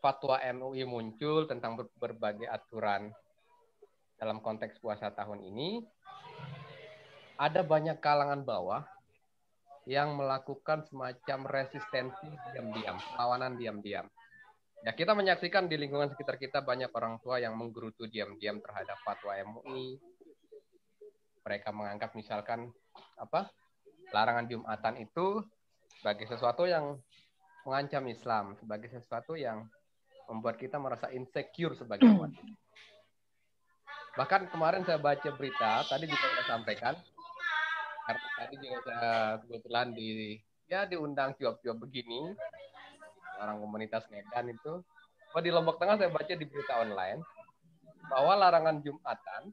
fatwa MUI muncul tentang berbagai aturan dalam konteks puasa tahun ini, ada banyak kalangan bawah yang melakukan semacam resistensi diam-diam, perlawanan diam-diam. Ya, kita menyaksikan di lingkungan sekitar kita banyak orang tua yang menggerutu diam-diam terhadap fatwa MUI. Mereka menganggap misalkan larangan Jumatan itu sebagai sesuatu yang mengancam Islam, sebagai sesuatu yang membuat kita merasa insecure sebagai umat. Bahkan kemarin saya baca berita, tadi juga saya sampaikan, karena tadi juga saya kebetulan diundang cuap-cuap begini, orang komunitas Medan itu. Di Lombok Tengah saya baca di berita online bahwa larangan Jumatan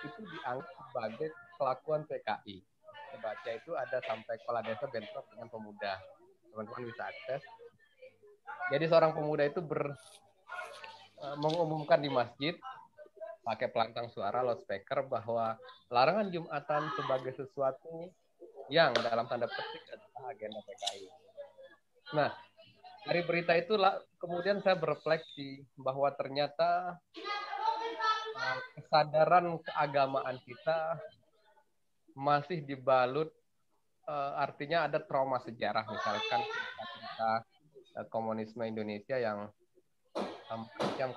itu dianggap sebagai kelakuan PKI. Saya baca itu ada sampai kepala desa bentrok dengan pemuda. Teman-teman bisa akses. Jadi seorang pemuda itu mengumumkan di masjid pakai pelantang suara loudspeaker bahwa larangan Jumatan sebagai sesuatu yang dalam tanda petik adalah agenda PKI. Nah, dari berita itu kemudian saya berefleksi bahwa ternyata kesadaran keagamaan kita masih dibalut, artinya ada trauma sejarah, misalkan cerita komunisme Indonesia yang macam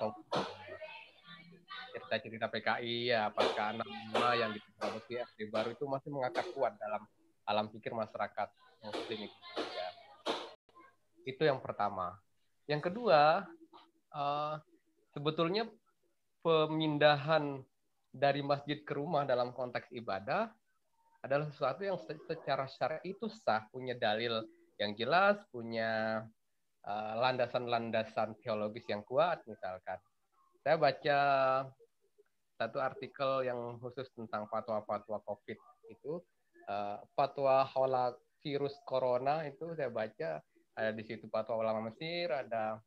cerita-cerita PKI, ya pasca 65 yang diproduksi SD baru itu masih mengakar kuat dalam alam pikir masyarakat Muslim Indonesia. Itu yang pertama. Yang kedua, sebetulnya pemindahan dari masjid ke rumah dalam konteks ibadah adalah sesuatu yang secara syar'i itu sah, punya dalil yang jelas, punya landasan-landasan teologis yang kuat. Misalkan saya baca satu artikel yang khusus tentang fatwa-fatwa COVID itu, fatwa hola virus corona itu saya baca, ada di situ fatwa ulama Mesir, ada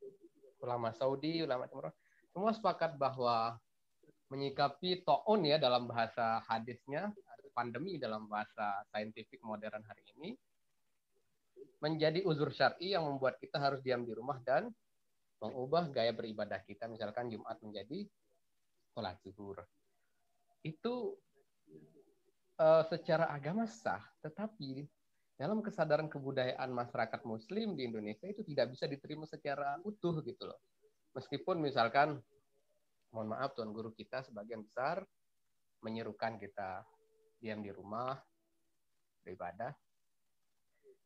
ulama Saudi, ulama Timur, semua sepakat bahwa menyikapi ta'un ya dalam bahasa hadisnya, pandemi dalam bahasa saintifik modern hari ini, menjadi uzur syar'i yang membuat kita harus diam di rumah dan mengubah gaya beribadah kita, misalkan Jumat menjadi sholat zuhur. Itu secara agama sah, tetapi dalam kesadaran kebudayaan masyarakat Muslim di Indonesia itu tidak bisa diterima secara utuh gitu loh. Meskipun misalkan, mohon maaf Tuan Guru, kita sebagian besar menyerukan kita diam di rumah, beribadah.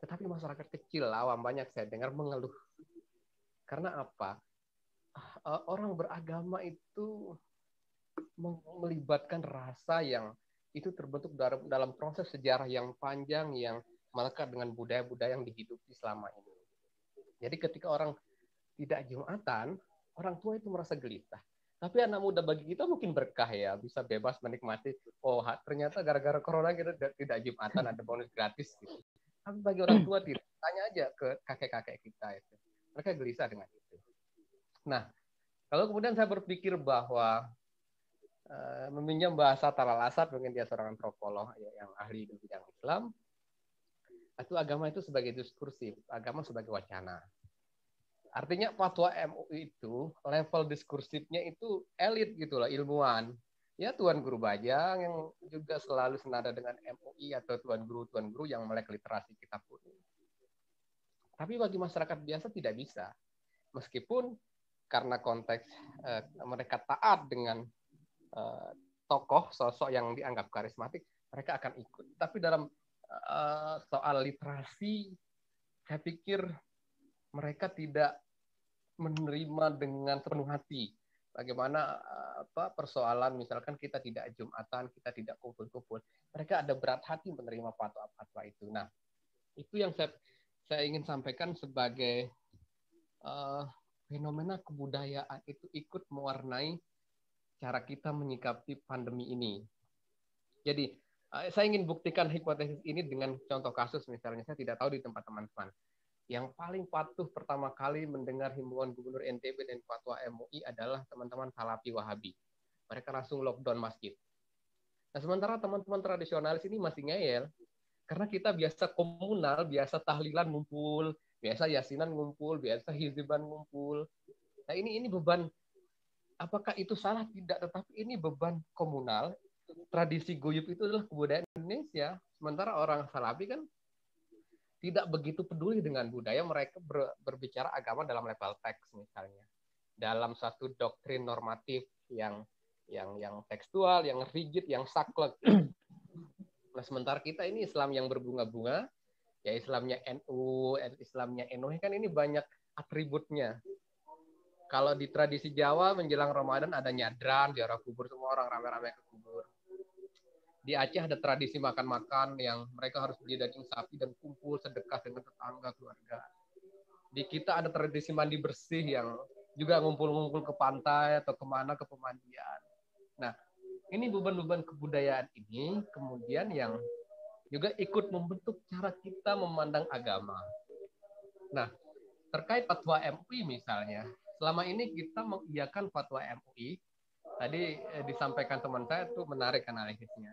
Tetapi masyarakat kecil, awam, banyak saya dengar mengeluh. Karena apa? Orang beragama itu melibatkan rasa yang itu terbentuk dalam proses sejarah yang panjang, yang melekat dengan budaya-budaya yang dihidupi selama ini. Jadi ketika orang tidak Jumatan, orang tua itu merasa gelisah. Tapi anak muda bagi kita mungkin berkah ya, bisa bebas menikmati. Oh, ternyata gara-gara corona kita tidak Jumatan, ada bonus gratis gitu. Tapi bagi orang tua tidak. Tanya aja ke kakek-kakek kita itu. Mereka gelisah dengan itu. Nah, kalau kemudian saya berpikir bahwa meminjam bahasa Talal Asad, mungkin dia seorang antropolog yang ahli di bidang Islam, itu agama itu sebagai diskursif, agama sebagai wacana. Artinya fatwa MUI itu level diskursifnya itu elit gitu loh, ilmuwan. Ya Tuan Guru Bajang yang juga selalu senada dengan MUI, atau Tuan Guru yang melek literasi kitab kuning. Tapi bagi masyarakat biasa tidak bisa. Meskipun karena konteks mereka taat dengan tokoh, sosok yang dianggap karismatik, mereka akan ikut. Tapi dalam soal literasi, saya pikir mereka tidak menerima dengan sepenuh hati. Bagaimana persoalan misalkan kita tidak Jumatan, kita tidak kumpul-kumpul. Mereka ada berat hati menerima fatwa-fatwa itu. Nah, itu yang saya ingin sampaikan sebagai fenomena kebudayaan itu ikut mewarnai cara kita menyikapi pandemi ini. Jadi, saya ingin buktikan hipotesis ini dengan contoh kasus misalnya. Saya tidak tahu di tempat teman-teman. Yang paling patuh pertama kali mendengar himbauan Gubernur NTB dan fatwa MUI adalah teman-teman Salafi Wahabi. Mereka langsung lockdown masjid. Nah, sementara teman-teman tradisionalis ini masih ngeyel. Karena kita biasa komunal, biasa tahlilan ngumpul, biasa yasinan ngumpul, biasa hizban ngumpul. Nah, ini beban, apakah itu salah? Tidak, tetapi ini beban komunal. Tradisi guyub itu adalah kebudayaan Indonesia. Sementara orang Salafi kan tidak begitu peduli dengan budaya, mereka berbicara agama dalam level teks misalnya. Dalam satu doktrin normatif yang tekstual, yang rigid, yang saklek. Nah, sementara kita ini Islam yang berbunga-bunga, ya Islamnya NU, Islamnya NU kan ini banyak atributnya. Kalau di tradisi Jawa menjelang Ramadan ada nyadran, ziarah kubur, semua orang rame-rame ke kubur. Di Aceh ada tradisi makan-makan yang mereka harus beli daging sapi dan kumpul sedekah dengan tetangga keluarga. Di kita ada tradisi mandi bersih yang juga ngumpul-ngumpul ke pantai atau kemana ke pemandian. Nah, ini beban-beban kebudayaan ini kemudian yang juga ikut membentuk cara kita memandang agama. Nah, terkait fatwa MUI misalnya, selama ini kita mengiyakan fatwa MUI, tadi disampaikan teman saya itu menarik analisisnya.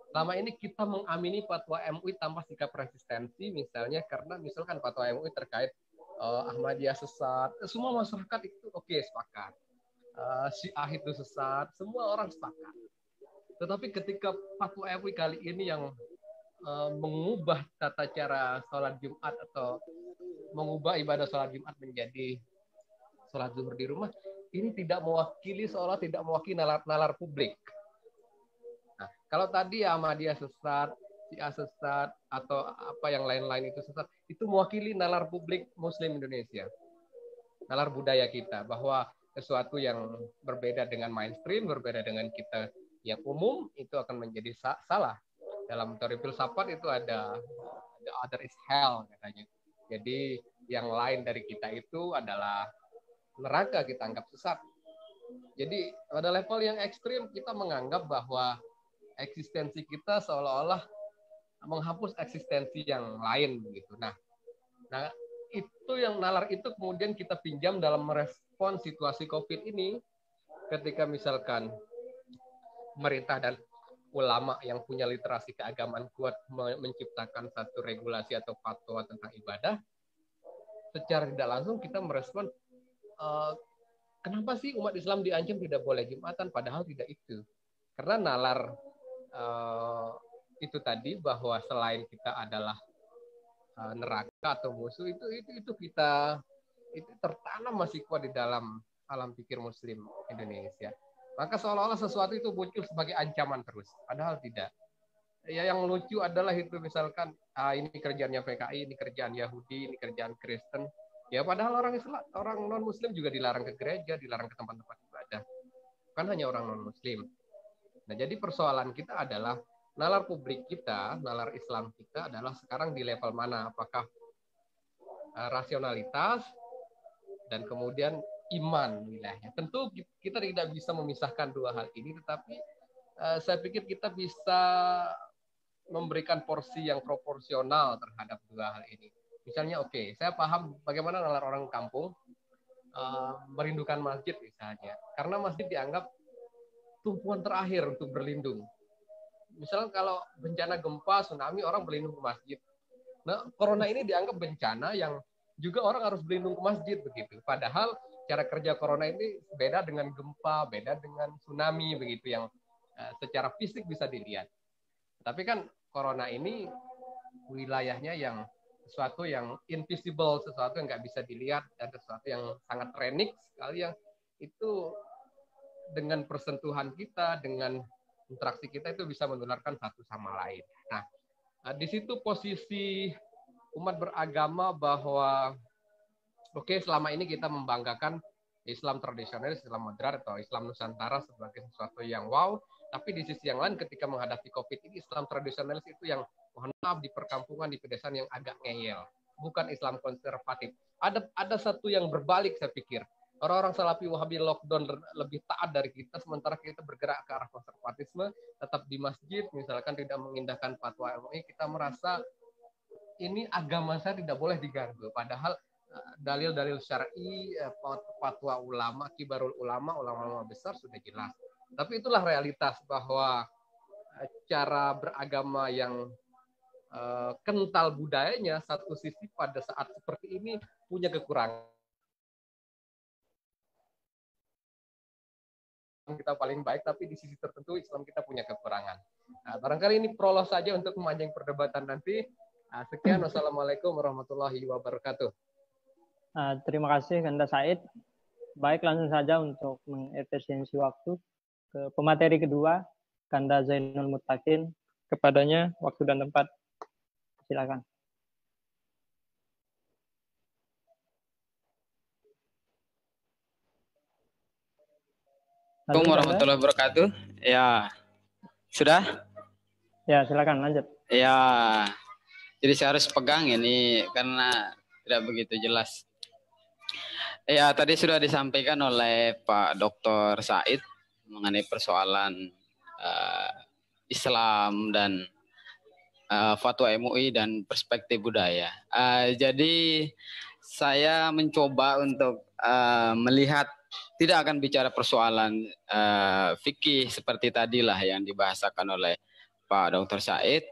Selama ini kita mengamini fatwa MUI tanpa sikap resistensi, misalnya karena misalkan fatwa MUI terkait Ahmadiyah sesat, semua masyarakat itu oke, sepakat. Syiah itu sesat, semua orang sepakat. Tetapi ketika fatwa MUI kali ini yang mengubah tata cara sholat Jumat atau mengubah ibadah sholat Jumat menjadi sholat zuhur di rumah, ini tidak mewakili, seolah tidak mewakili nalar publik. Nah, kalau tadi Ahmadiyah sesat, Syiah sesat, atau apa yang lain-lain itu sesat, itu mewakili nalar publik Muslim Indonesia. Nalar budaya kita, bahwa sesuatu yang berbeda dengan mainstream, berbeda dengan kita yang umum, itu akan menjadi salah. Dalam teori filsafat itu ada the other is hell katanya. Jadi yang lain dari kita itu adalah neraka, kita anggap sesat. Jadi pada level yang ekstrim kita menganggap bahwa eksistensi kita seolah-olah menghapus eksistensi yang lain begitu. Nah, itu yang nalar itu kemudian kita pinjam dalam merespon situasi COVID ini, ketika misalkan pemerintah dan ulama yang punya literasi keagamaan kuat menciptakan satu regulasi atau fatwa tentang ibadah, secara tidak langsung kita merespon, kenapa sih umat Islam diancam tidak boleh Jumatan, padahal tidak itu. Karena nalar itu tadi, bahwa selain kita adalah neraka atau musuh, itu kita itu tertanam masih kuat di dalam alam pikir Muslim Indonesia. Maka seolah-olah sesuatu itu muncul sebagai ancaman terus, padahal tidak. Ya, yang lucu adalah itu misalkan ini kerjaannya PKI, ini kerjaan Yahudi, ini kerjaan Kristen. Ya padahal orang Islam, orang non Muslim juga dilarang ke gereja, dilarang ke tempat-tempat ibadah. Bukan hanya orang non Muslim. Nah, jadi persoalan kita adalah nalar publik kita, nalar Islam kita adalah sekarang di level mana? Apakah rasionalitas dan kemudian iman wilayahnya. Tentu kita tidak bisa memisahkan dua hal ini, tetapi saya pikir kita bisa memberikan porsi yang proporsional terhadap dua hal ini. Misalnya, oke, saya paham bagaimana nalar orang kampung merindukan masjid misalnya, karena masjid dianggap tumpuan terakhir untuk berlindung. Misalnya kalau bencana gempa, tsunami, orang berlindung ke masjid. Nah, corona ini dianggap bencana yang juga orang harus berlindung ke masjid begitu. Padahal cara kerja corona ini beda dengan gempa, beda dengan tsunami begitu, yang secara fisik bisa dilihat. Tapi kan corona ini wilayahnya yang sesuatu yang invisible, sesuatu yang nggak bisa dilihat, dan sesuatu yang sangat renik sekali, yang itu dengan persentuhan kita, dengan interaksi kita itu bisa menularkan satu sama lain. Nah, di situ posisi umat beragama bahwa oke, selama ini kita membanggakan Islam tradisional, Islam moderat atau Islam Nusantara sebagai sesuatu yang wow, tapi di sisi yang lain ketika menghadapi COVID ini, Islam tradisionalis itu yang mohon maaf di perkampungan, di pedesaan yang agak ngeyel, bukan Islam konservatif. Ada satu yang berbalik saya pikir. Orang-orang Salafi Wahabi lockdown lebih taat dari kita, sementara kita bergerak ke arah konservatisme, tetap di masjid, misalkan tidak mengindahkan fatwa MUI, kita merasa ini agama saya tidak boleh diganggu. Padahal dalil-dalil syar'i, fatwa ulama, kibarul ulama besar sudah jelas. Tapi itulah realitas bahwa cara beragama yang kental budayanya, satu sisi pada saat seperti ini punya kekurangan. kita paling baik, tapi di sisi tertentu Islam kita punya kekurangan. Nah, barangkali ini prolog saja untuk memanjang perdebatan nanti. Sekian, wassalamualaikum warahmatullahi wabarakatuh. Terima kasih Kanda Said. Baik, langsung saja untuk mengefisiensi waktu ke pemateri kedua, Kanda Zainul Muttaqin. Kepadanya waktu dan tempat. Silakan. Assalamualaikum warahmatullahi wabarakatuh. Ya, sudah? Ya, silakan lanjut. Ya, jadi saya harus pegang ini karena tidak begitu jelas. Ya, tadi sudah disampaikan oleh Pak Dr. Said mengenai persoalan Islam dan fatwa MUI dan perspektif budaya. Jadi saya mencoba untuk melihat, tidak akan bicara persoalan fikih seperti tadilah yang dibahasakan oleh Pak Dr. Said.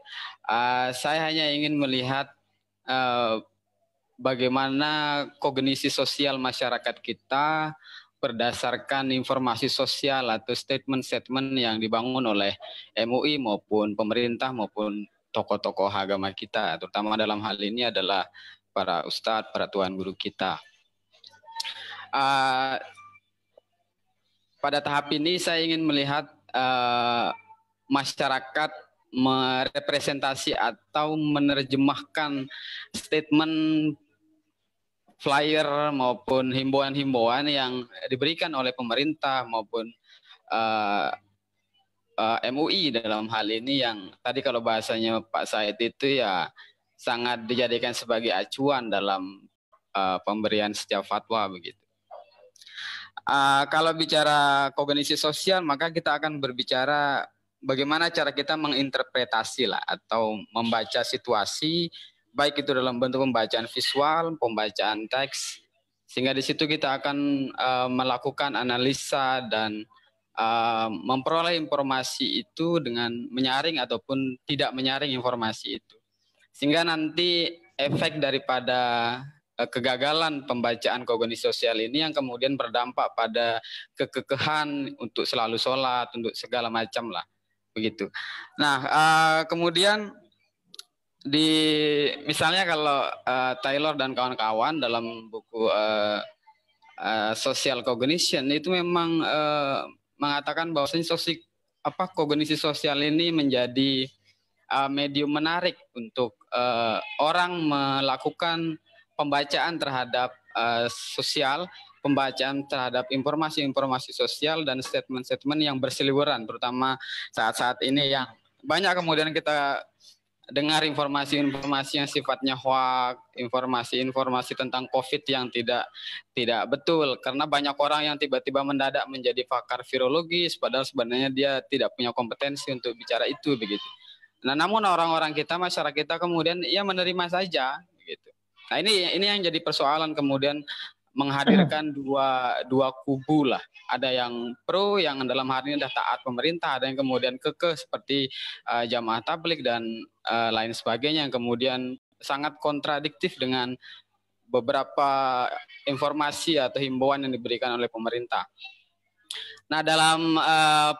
Saya hanya ingin melihat bagaimana kognisi sosial masyarakat kita berdasarkan informasi sosial atau statement-statement yang dibangun oleh MUI maupun pemerintah maupun tokoh-tokoh agama kita, terutama dalam hal ini adalah para ustadz, para tuan guru kita. Pada tahap ini saya ingin melihat masyarakat merepresentasi atau menerjemahkan statement flyer maupun himbauan-himbauan yang diberikan oleh pemerintah maupun MUI dalam hal ini, yang tadi kalau bahasanya Pak Said itu ya sangat dijadikan sebagai acuan dalam pemberian setiap fatwa begitu. Kalau bicara kognisi sosial, maka kita akan berbicara bagaimana cara kita menginterpretasi lah atau membaca situasi, baik itu dalam bentuk pembacaan visual, pembacaan teks, sehingga di situ kita akan melakukan analisa dan memperoleh informasi itu dengan menyaring ataupun tidak menyaring informasi itu. Sehingga nanti efek daripada kegagalan pembacaan kognisi sosial ini yang kemudian berdampak pada kekekehan untuk selalu sholat, untuk segala macam lah, begitu. Nah, kemudian misalnya kalau Taylor dan kawan-kawan dalam buku Social Cognition itu memang mengatakan bahwasanya kognisi sosial ini menjadi medium menarik untuk orang melakukan pembacaan terhadap sosial, pembacaan terhadap informasi-informasi sosial dan statement-statement yang berseliweran, terutama saat-saat ini yang banyak kemudian kita dengar informasi-informasi yang sifatnya hoax, informasi-informasi tentang COVID yang tidak betul, karena banyak orang yang tiba-tiba mendadak menjadi pakar virologis, padahal sebenarnya dia tidak punya kompetensi untuk bicara itu begitu. Nah, namun orang-orang kita, masyarakat kita kemudian ia menerima saja gitu. Nah, ini yang jadi persoalan, kemudian menghadirkan dua kubu lah. Ada yang pro, yang dalam hal ini sudah taat pemerintah, ada yang kemudian kekeh seperti jamaah tabligh dan lain sebagainya, yang kemudian sangat kontradiktif dengan beberapa informasi atau himbauan yang diberikan oleh pemerintah. Nah, dalam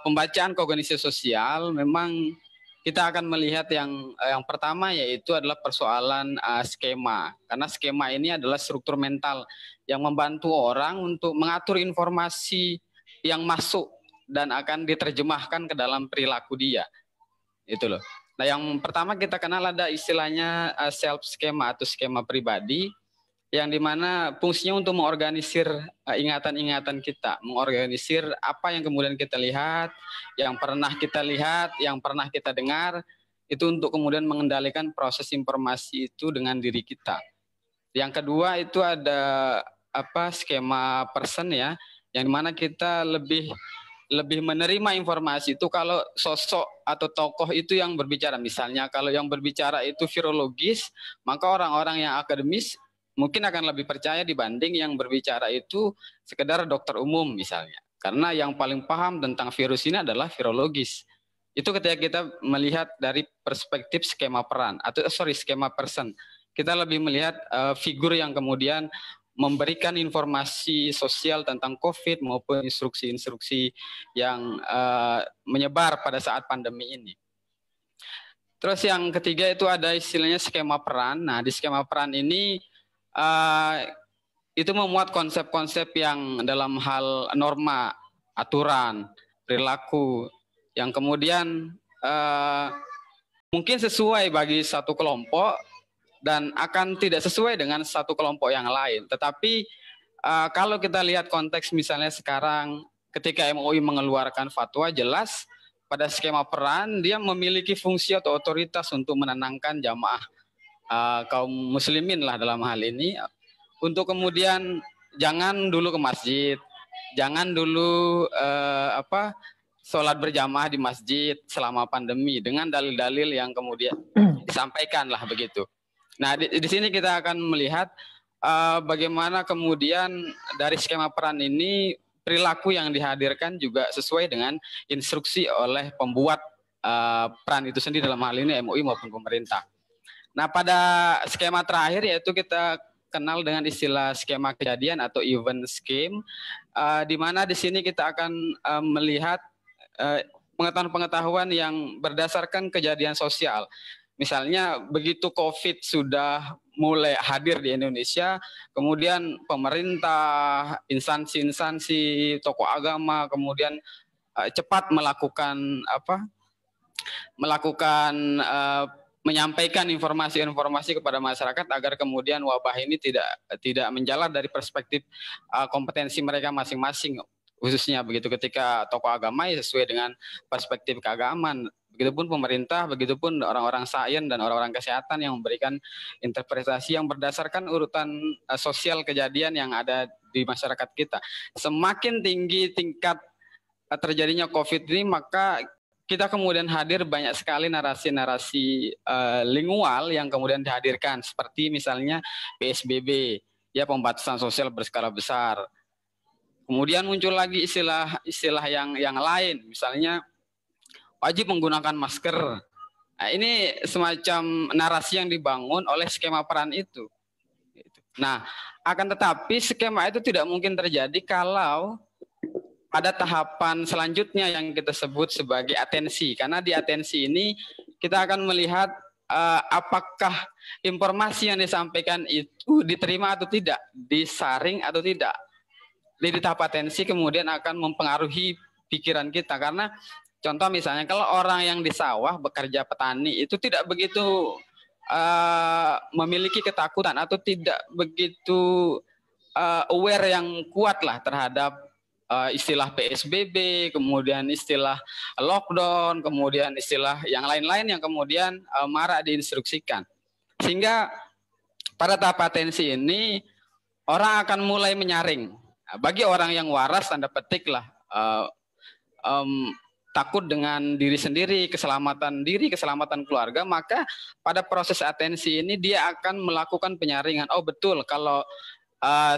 pembacaan kognisi sosial memang kita akan melihat yang pertama, yaitu adalah persoalan skema. Karena skema ini adalah struktur mental yang membantu orang untuk mengatur informasi yang masuk dan akan diterjemahkan ke dalam perilaku dia. Itu loh. Nah, yang pertama kita kenal ada istilahnya self skema atau skema pribadi, yang dimana fungsinya untuk mengorganisir ingatan-ingatan kita, mengorganisir apa yang kemudian kita lihat, yang pernah kita lihat, yang pernah kita dengar, itu untuk kemudian mengendalikan proses informasi itu dengan diri kita. Yang kedua itu ada skema person ya, yang dimana kita lebih menerima informasi itu kalau sosok atau tokoh itu yang berbicara. Misalnya kalau yang berbicara itu virologis, maka orang-orang yang akademis mungkin akan lebih percaya dibanding yang berbicara itu sekedar dokter umum misalnya. Karena yang paling paham tentang virus ini adalah virologis. Itu ketika kita melihat dari perspektif skema peran atau skema person. Kita lebih melihat figur yang kemudian memberikan informasi sosial tentang COVID maupun instruksi-instruksi yang menyebar pada saat pandemi ini. Terus yang ketiga itu ada istilahnya skema peran. Nah, di skema peran ini itu memuat konsep-konsep yang dalam hal norma, aturan, perilaku, yang kemudian mungkin sesuai bagi satu kelompok dan akan tidak sesuai dengan satu kelompok yang lain. Tetapi kalau kita lihat konteks misalnya sekarang ketika MUI mengeluarkan fatwa, jelas pada skema peran dia memiliki fungsi atau otoritas untuk menenangkan jamaah kaum muslimin lah dalam hal ini, untuk kemudian jangan dulu ke masjid, jangan dulu sholat berjamaah di masjid selama pandemi dengan dalil-dalil yang kemudian disampaikan lah begitu. Nah, di sini kita akan melihat bagaimana kemudian dari skema peran ini perilaku yang dihadirkan juga sesuai dengan instruksi oleh pembuat peran itu sendiri, dalam hal ini MUI maupun pemerintah. Nah, pada skema terakhir yaitu kita kenal dengan istilah skema kejadian atau event scheme, di mana di sini kita akan melihat pengetahuan-pengetahuan yang berdasarkan kejadian sosial. Misalnya begitu COVID sudah mulai hadir di Indonesia, kemudian pemerintah, instansi-instansi, tokoh agama kemudian cepat menyampaikan informasi-informasi kepada masyarakat agar kemudian wabah ini tidak menjalar dari perspektif kompetensi mereka masing-masing, khususnya begitu ketika tokoh agama ya sesuai dengan perspektif keagamaan. Begitupun pemerintah, begitupun orang-orang sains dan orang-orang kesehatan yang memberikan interpretasi yang berdasarkan urutan sosial kejadian yang ada di masyarakat kita. Semakin tinggi tingkat terjadinya COVID ini, maka kita kemudian hadir banyak sekali narasi-narasi lingual yang kemudian dihadirkan, seperti misalnya PSBB, ya pembatasan sosial berskala besar. Kemudian muncul lagi istilah yang lain, misalnya wajib menggunakan masker. Nah, ini semacam narasi yang dibangun oleh skema peran itu. Nah, akan tetapi skema itu tidak mungkin terjadi kalau pada tahapan selanjutnya yang kita sebut sebagai atensi. Karena di atensi ini kita akan melihat apakah informasi yang disampaikan itu diterima atau tidak, disaring atau tidak. Di tahap atensi kemudian akan mempengaruhi pikiran kita, karena contoh misalnya kalau orang yang di sawah bekerja petani itu tidak begitu memiliki ketakutan atau tidak begitu aware yang kuat lah terhadap istilah PSBB, kemudian istilah lockdown, kemudian istilah yang lain-lain yang kemudian marak diinstruksikan. Sehingga pada tahap atensi ini orang akan mulai menyaring. Bagi orang yang waras, tanda petik lah, takut dengan diri sendiri, keselamatan keluarga, maka pada proses atensi ini dia akan melakukan penyaringan. Oh betul, kalau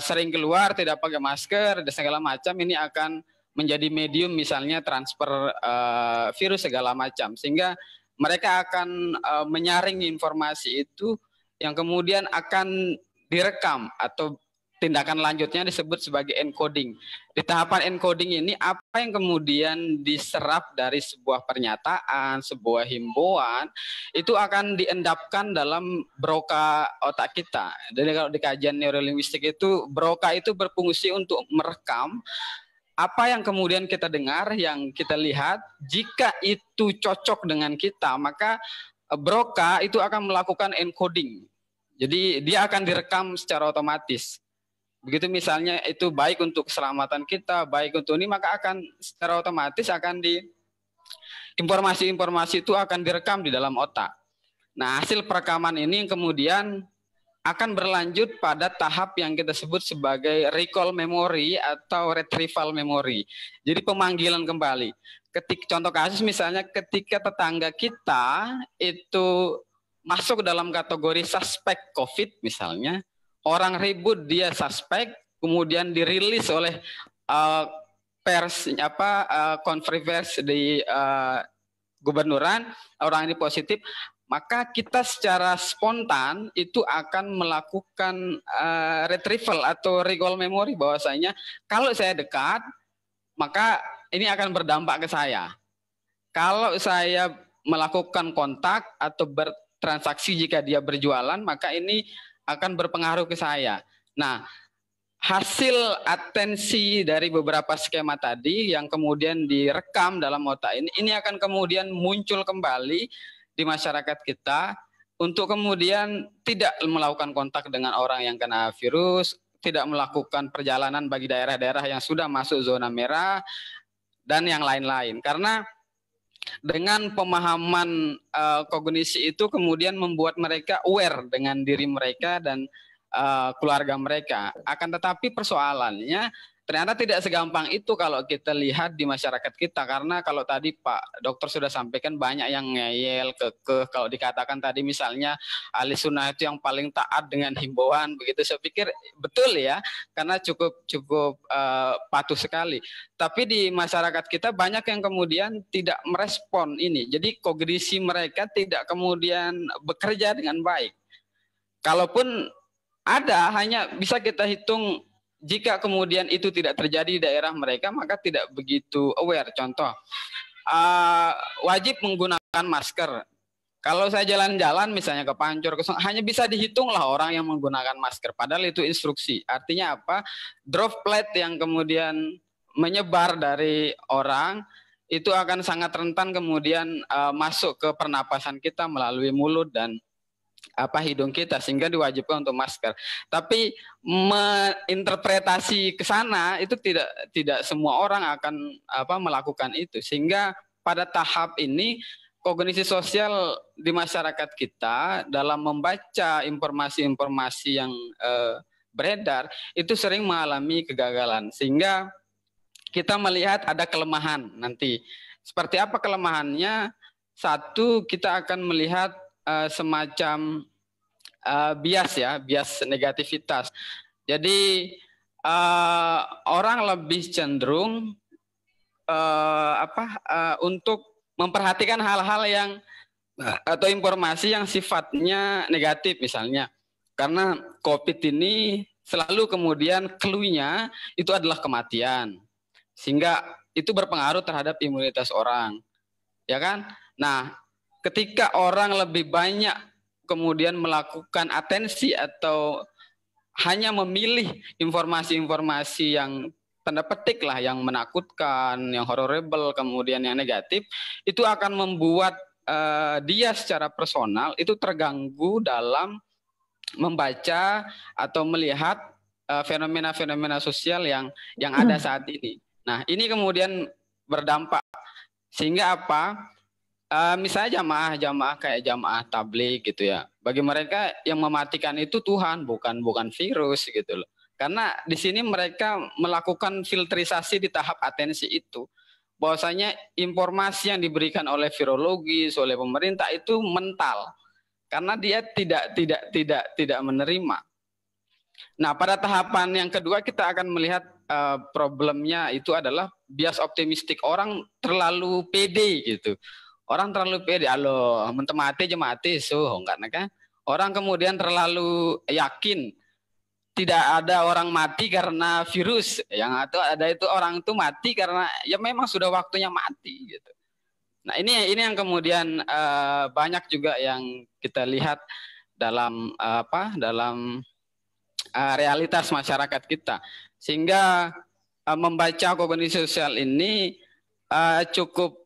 sering keluar tidak pakai masker dan segala macam, ini akan menjadi medium misalnya transfer virus segala macam, sehingga mereka akan menyaring informasi itu yang kemudian akan direkam atau tindakan lanjutnya disebut sebagai encoding. Di tahapan encoding ini apa yang kemudian diserap dari sebuah pernyataan, sebuah himbauan, itu akan diendapkan dalam broca otak kita. Jadi kalau di kajian neurolinguistik itu broca itu berfungsi untuk merekam apa yang kemudian kita dengar, yang kita lihat. Jika itu cocok dengan kita, maka broca itu akan melakukan encoding. Jadi dia akan direkam secara otomatis. Begitu misalnya itu baik untuk keselamatan kita, baik untuk ini, maka akan secara otomatis akan informasi-informasi itu akan direkam di dalam otak. Nah, hasil perekaman ini kemudian akan berlanjut pada tahap yang kita sebut sebagai recall memory atau retrieval memory. Jadi pemanggilan kembali. Contoh kasus misalnya ketika tetangga kita itu masuk dalam kategori suspek COVID misalnya, orang ribut dia suspek, kemudian dirilis oleh pers konferensi di gubernuran, orang ini positif, maka kita secara spontan itu akan melakukan retrieval atau recall memory, bahwasanya kalau saya dekat, maka ini akan berdampak ke saya. Kalau saya melakukan kontak atau bertransaksi jika dia berjualan, maka ini akan berpengaruh ke saya. Nah, hasil atensi dari beberapa skema tadi yang kemudian direkam dalam otak ini akan kemudian muncul kembali di masyarakat kita untuk kemudian tidak melakukan kontak dengan orang yang kena virus, tidak melakukan perjalanan bagi daerah-daerah yang sudah masuk zona merah, dan yang lain-lain. Karena dengan pemahaman kognisi itu kemudian membuat mereka aware dengan diri mereka dan keluarga mereka. Akan tetapi persoalannya ternyata tidak segampang itu kalau kita lihat di masyarakat kita, karena kalau tadi Pak Dokter sudah sampaikan banyak yang ngeyel, kekeh, kalau dikatakan tadi misalnya ahli sunnah itu yang paling taat dengan himbauan begitu, saya pikir betul ya, karena cukup patuh sekali. Tapi di masyarakat kita banyak yang kemudian tidak merespon ini, jadi kognisi mereka tidak kemudian bekerja dengan baik. Kalaupun ada, hanya bisa kita hitung. Jika kemudian itu tidak terjadi di daerah mereka, maka tidak begitu aware. Contoh, wajib menggunakan masker. Kalau saya jalan-jalan misalnya ke Pancur, hanya bisa dihitung lah orang yang menggunakan masker. Padahal itu instruksi. Artinya apa? Droplet yang kemudian menyebar dari orang, itu akan sangat rentan kemudian masuk ke pernapasan kita melalui mulut dan hidung kita, sehingga diwajibkan untuk masker. Tapi menginterpretasi ke sana itu tidak semua orang akan melakukan itu, sehingga pada tahap ini kognisi sosial di masyarakat kita dalam membaca informasi-informasi yang beredar itu sering mengalami kegagalan, sehingga kita melihat ada kelemahan nanti. Seperti apa kelemahannya? Satu, kita akan melihat semacam bias negativitas. Jadi orang lebih cenderung untuk memperhatikan hal-hal yang atau informasi yang sifatnya negatif misalnya. Karena COVID ini selalu kemudian clue-nya itu adalah kematian. Sehingga itu berpengaruh terhadap imunitas orang. Ya kan? Nah, ketika orang lebih banyak kemudian melakukan atensi atau hanya memilih informasi-informasi yang tanda petik lah, yang menakutkan, yang horrible, kemudian yang negatif, itu akan membuat dia secara personal itu terganggu dalam membaca atau melihat fenomena-fenomena sosial yang ada saat ini. Nah, ini kemudian berdampak sehingga apa? Misalnya jamaah kayak jamaah tabligh gitu ya. Bagi mereka yang mematikan itu Tuhan, bukan virus gitu loh. Karena di sini mereka melakukan filterisasi di tahap atensi itu. Bahwasanya informasi yang diberikan oleh virologis, oleh pemerintah itu mental. Karena dia tidak menerima. Nah, pada tahapan yang kedua kita akan melihat problemnya itu adalah bias optimistik, orang terlalu pede gitu. Orang terlalu pede, aloh, mati aja mati, enggak kan? Orang kemudian terlalu yakin tidak ada orang mati karena virus, yang ada itu orang itu mati karena ya memang sudah waktunya mati gitu. Nah, ini yang kemudian banyak juga yang kita lihat dalam realitas masyarakat kita, sehingga membaca kognisi sosial ini cukup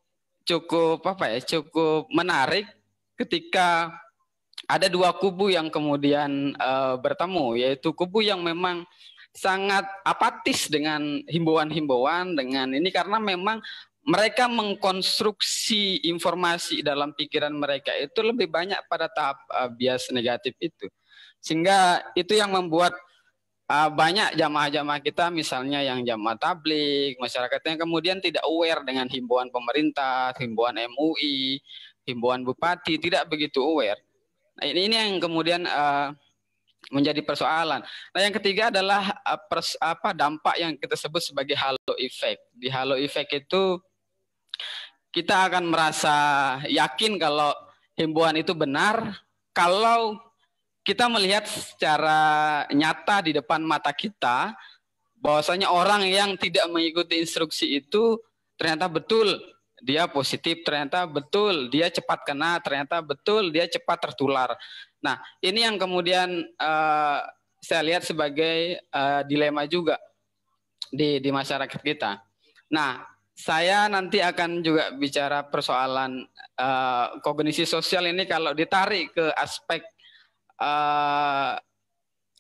menarik ketika ada dua kubu yang kemudian bertemu, yaitu kubu yang memang sangat apatis dengan himbauan-himbauan dengan ini, karena memang mereka mengkonstruksi informasi dalam pikiran mereka itu lebih banyak pada tahap bias negatif itu, sehingga itu yang membuat banyak jamaah-jamaah kita misalnya yang jamaah tabligh, masyarakatnya kemudian tidak aware dengan himbauan pemerintah, himbauan MUI, himbauan bupati, tidak begitu aware. Nah, ini yang kemudian menjadi persoalan. Nah, yang ketiga adalah dampak yang kita sebut sebagai halo effect. Di halo effect itu kita akan merasa yakin kalau himbauan itu benar kalau kita melihat secara nyata di depan mata kita bahwasanya orang yang tidak mengikuti instruksi itu ternyata betul dia positif, ternyata betul dia cepat kena, ternyata betul dia cepat tertular. Nah, ini yang kemudian saya lihat sebagai dilema juga di masyarakat kita. Nah, saya nanti akan juga bicara persoalan kognisi sosial ini kalau ditarik ke aspek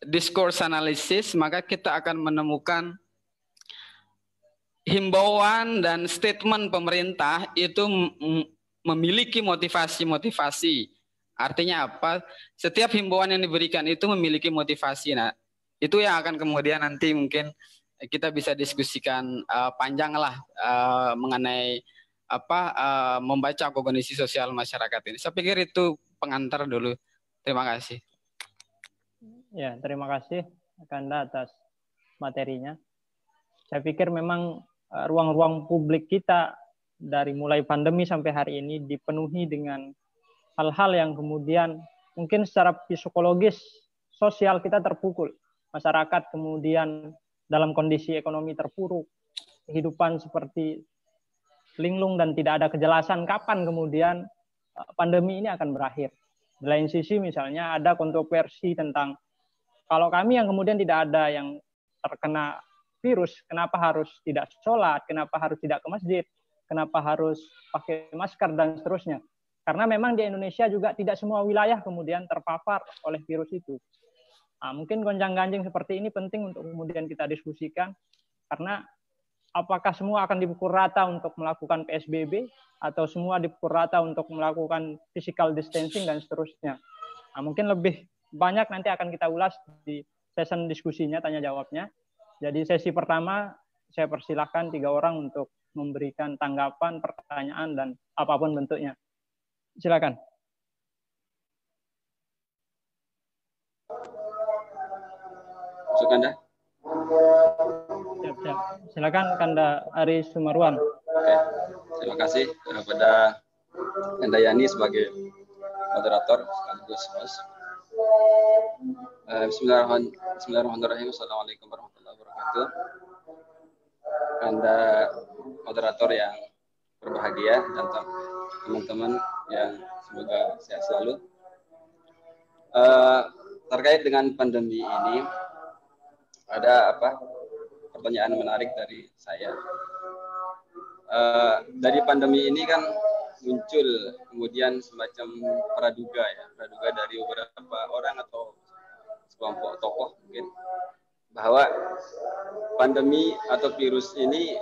discourse analysis, maka kita akan menemukan himbauan dan statement pemerintah itu memiliki motivasi-motivasi. Artinya apa? Setiap himbauan yang diberikan itu memiliki motivasi. Nah, itu yang akan kemudian nanti mungkin kita bisa diskusikan panjang lah mengenai membaca kognisi sosial masyarakat ini. Saya pikir itu pengantar dulu. Terima kasih. Ya, terima kasih Kanda atas materinya. Saya pikir memang ruang-ruang publik kita dari mulai pandemi sampai hari ini dipenuhi dengan hal-hal yang kemudian mungkin secara psikologis, sosial kita terpukul. Masyarakat kemudian dalam kondisi ekonomi terpuruk, kehidupan seperti linglung dan tidak ada kejelasan kapan kemudian pandemi ini akan berakhir. Di lain sisi misalnya ada kontroversi tentang kalau kami yang kemudian tidak ada yang terkena virus, kenapa harus tidak sholat, kenapa harus tidak ke masjid, kenapa harus pakai masker dan seterusnya. Karena memang di Indonesia juga tidak semua wilayah kemudian terpapar oleh virus itu. Nah, mungkin gonjang-ganjing seperti ini penting untuk kemudian kita diskusikan, karena apakah semua akan dipukul rata untuk melakukan PSBB, atau semua dipukul rata untuk melakukan physical distancing dan seterusnya. Nah, mungkin lebih banyak nanti akan kita ulas di sesi diskusinya, tanya jawabnya. Jadi sesi pertama saya persilahkan 3 orang untuk memberikan tanggapan, pertanyaan, dan apapun bentuknya. Silakan. Masuk Kanda. Siap. Silakan Kanda Ari Sumarwan. Oke. Terima kasih kepada Kanda Yani sebagai moderator sekaligus host. Bismillahirrahmanirrahim. Assalamualaikum warahmatullahi wabarakatuh. Kanda moderator yang berbahagia dan teman-teman yang semoga sehat selalu. Terkait dengan pandemi ini, ada pertanyaan menarik dari saya. Dari pandemi ini kan muncul kemudian semacam praduga dari beberapa orang atau sekelompok tokoh mungkin, bahwa pandemi atau virus ini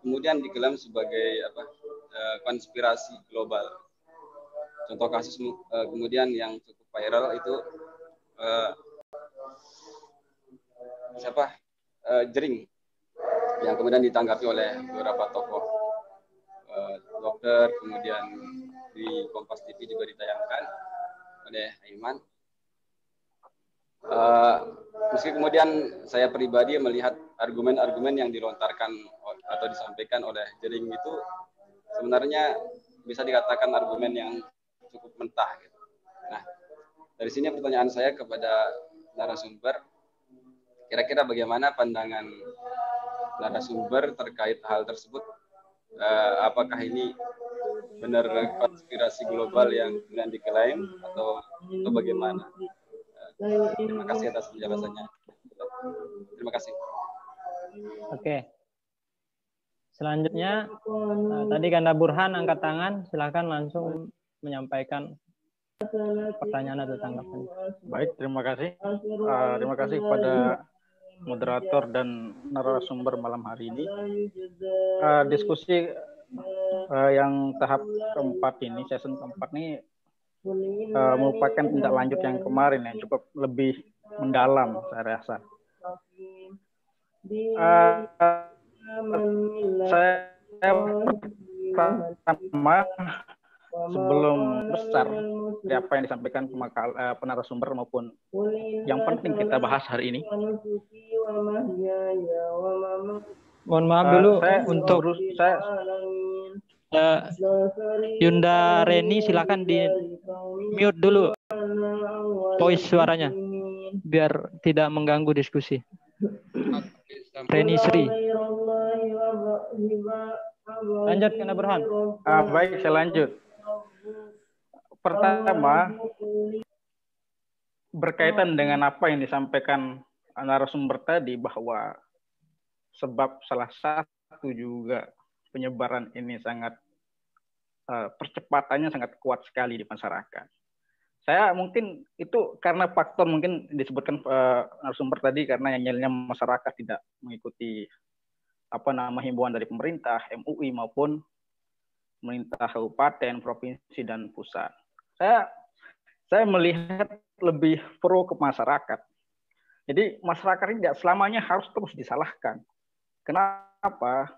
kemudian diklaim sebagai konspirasi global. Contoh kasus kemudian yang cukup viral itu Jering, yang kemudian ditanggapi oleh beberapa tokoh dokter, kemudian di Kompas TV juga ditayangkan oleh Aiman. Meski kemudian saya pribadi melihat argumen-argumen yang dilontarkan atau disampaikan oleh Jering itu sebenarnya bisa dikatakan argumen yang cukup mentah. Gitu. Nah, dari sini pertanyaan saya kepada narasumber, kira-kira bagaimana pandangan narasumber terkait hal tersebut? Apakah ini benar konspirasi global yang kemudian diklaim atau bagaimana? Terima kasih atas penjelasannya. Terima kasih. Oke. Selanjutnya, tadi Kanda Burhan angkat tangan, silakan langsung menyampaikan pertanyaan atau tanggapan. Baik, terima kasih. Terima kasih kepada moderator dan narasumber malam hari ini. Diskusi yang tahap keempat ini, season keempat ini merupakan tindak lanjut yang kemarin yang cukup lebih mendalam saya rasa. Saya pertama sebelum besar dari apa yang disampaikan penarasumber maupun yang penting kita bahas hari ini. Mohon maaf dulu saya Yunda Reni, silakan di mute dulu voice suaranya biar tidak mengganggu diskusi. Reni Sri. Lanjut, Kanda Burhan. Baik, saya lanjut. Pertama, berkaitan dengan apa yang disampaikan narasumber tadi, bahwa sebab salah satu juga penyebaran ini sangat percepatannya sangat kuat sekali di masyarakat. Saya mungkin itu karena faktor mungkin disebutkan narasumber tadi, karena yang nyelnya masyarakat tidak mengikuti himbauan dari pemerintah, MUI maupun pemerintah kabupaten, provinsi dan pusat. Saya melihat lebih pro ke masyarakat. Jadi masyarakat ini tidak selamanya harus terus disalahkan. Kenapa?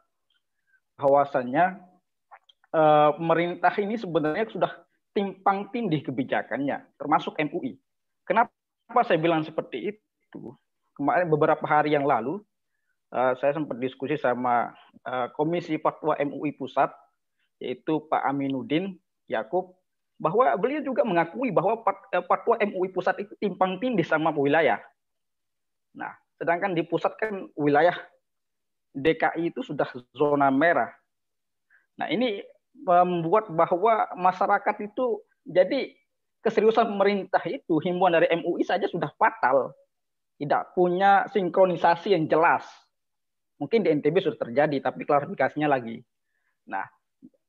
Bahwasannya pemerintah ini sebenarnya sudah timpang tindih kebijakannya, termasuk MUI. Kenapa saya bilang seperti itu? Kemarin beberapa hari yang lalu, saya sempat diskusi sama Komisi Fatwa MUI Pusat, yaitu Pak Aminuddin Yakub, bahwa beliau juga mengakui bahwa fatwa MUI Pusat itu timpang tindih sama wilayah. Nah, sedangkan di pusat kan wilayah DKI itu sudah zona merah. Nah, ini membuat bahwa masyarakat itu, jadi keseriusan pemerintah itu, himbauan dari MUI saja sudah fatal. Tidak punya sinkronisasi yang jelas. Mungkin di NTB sudah terjadi, tapi klarifikasinya lagi. Nah,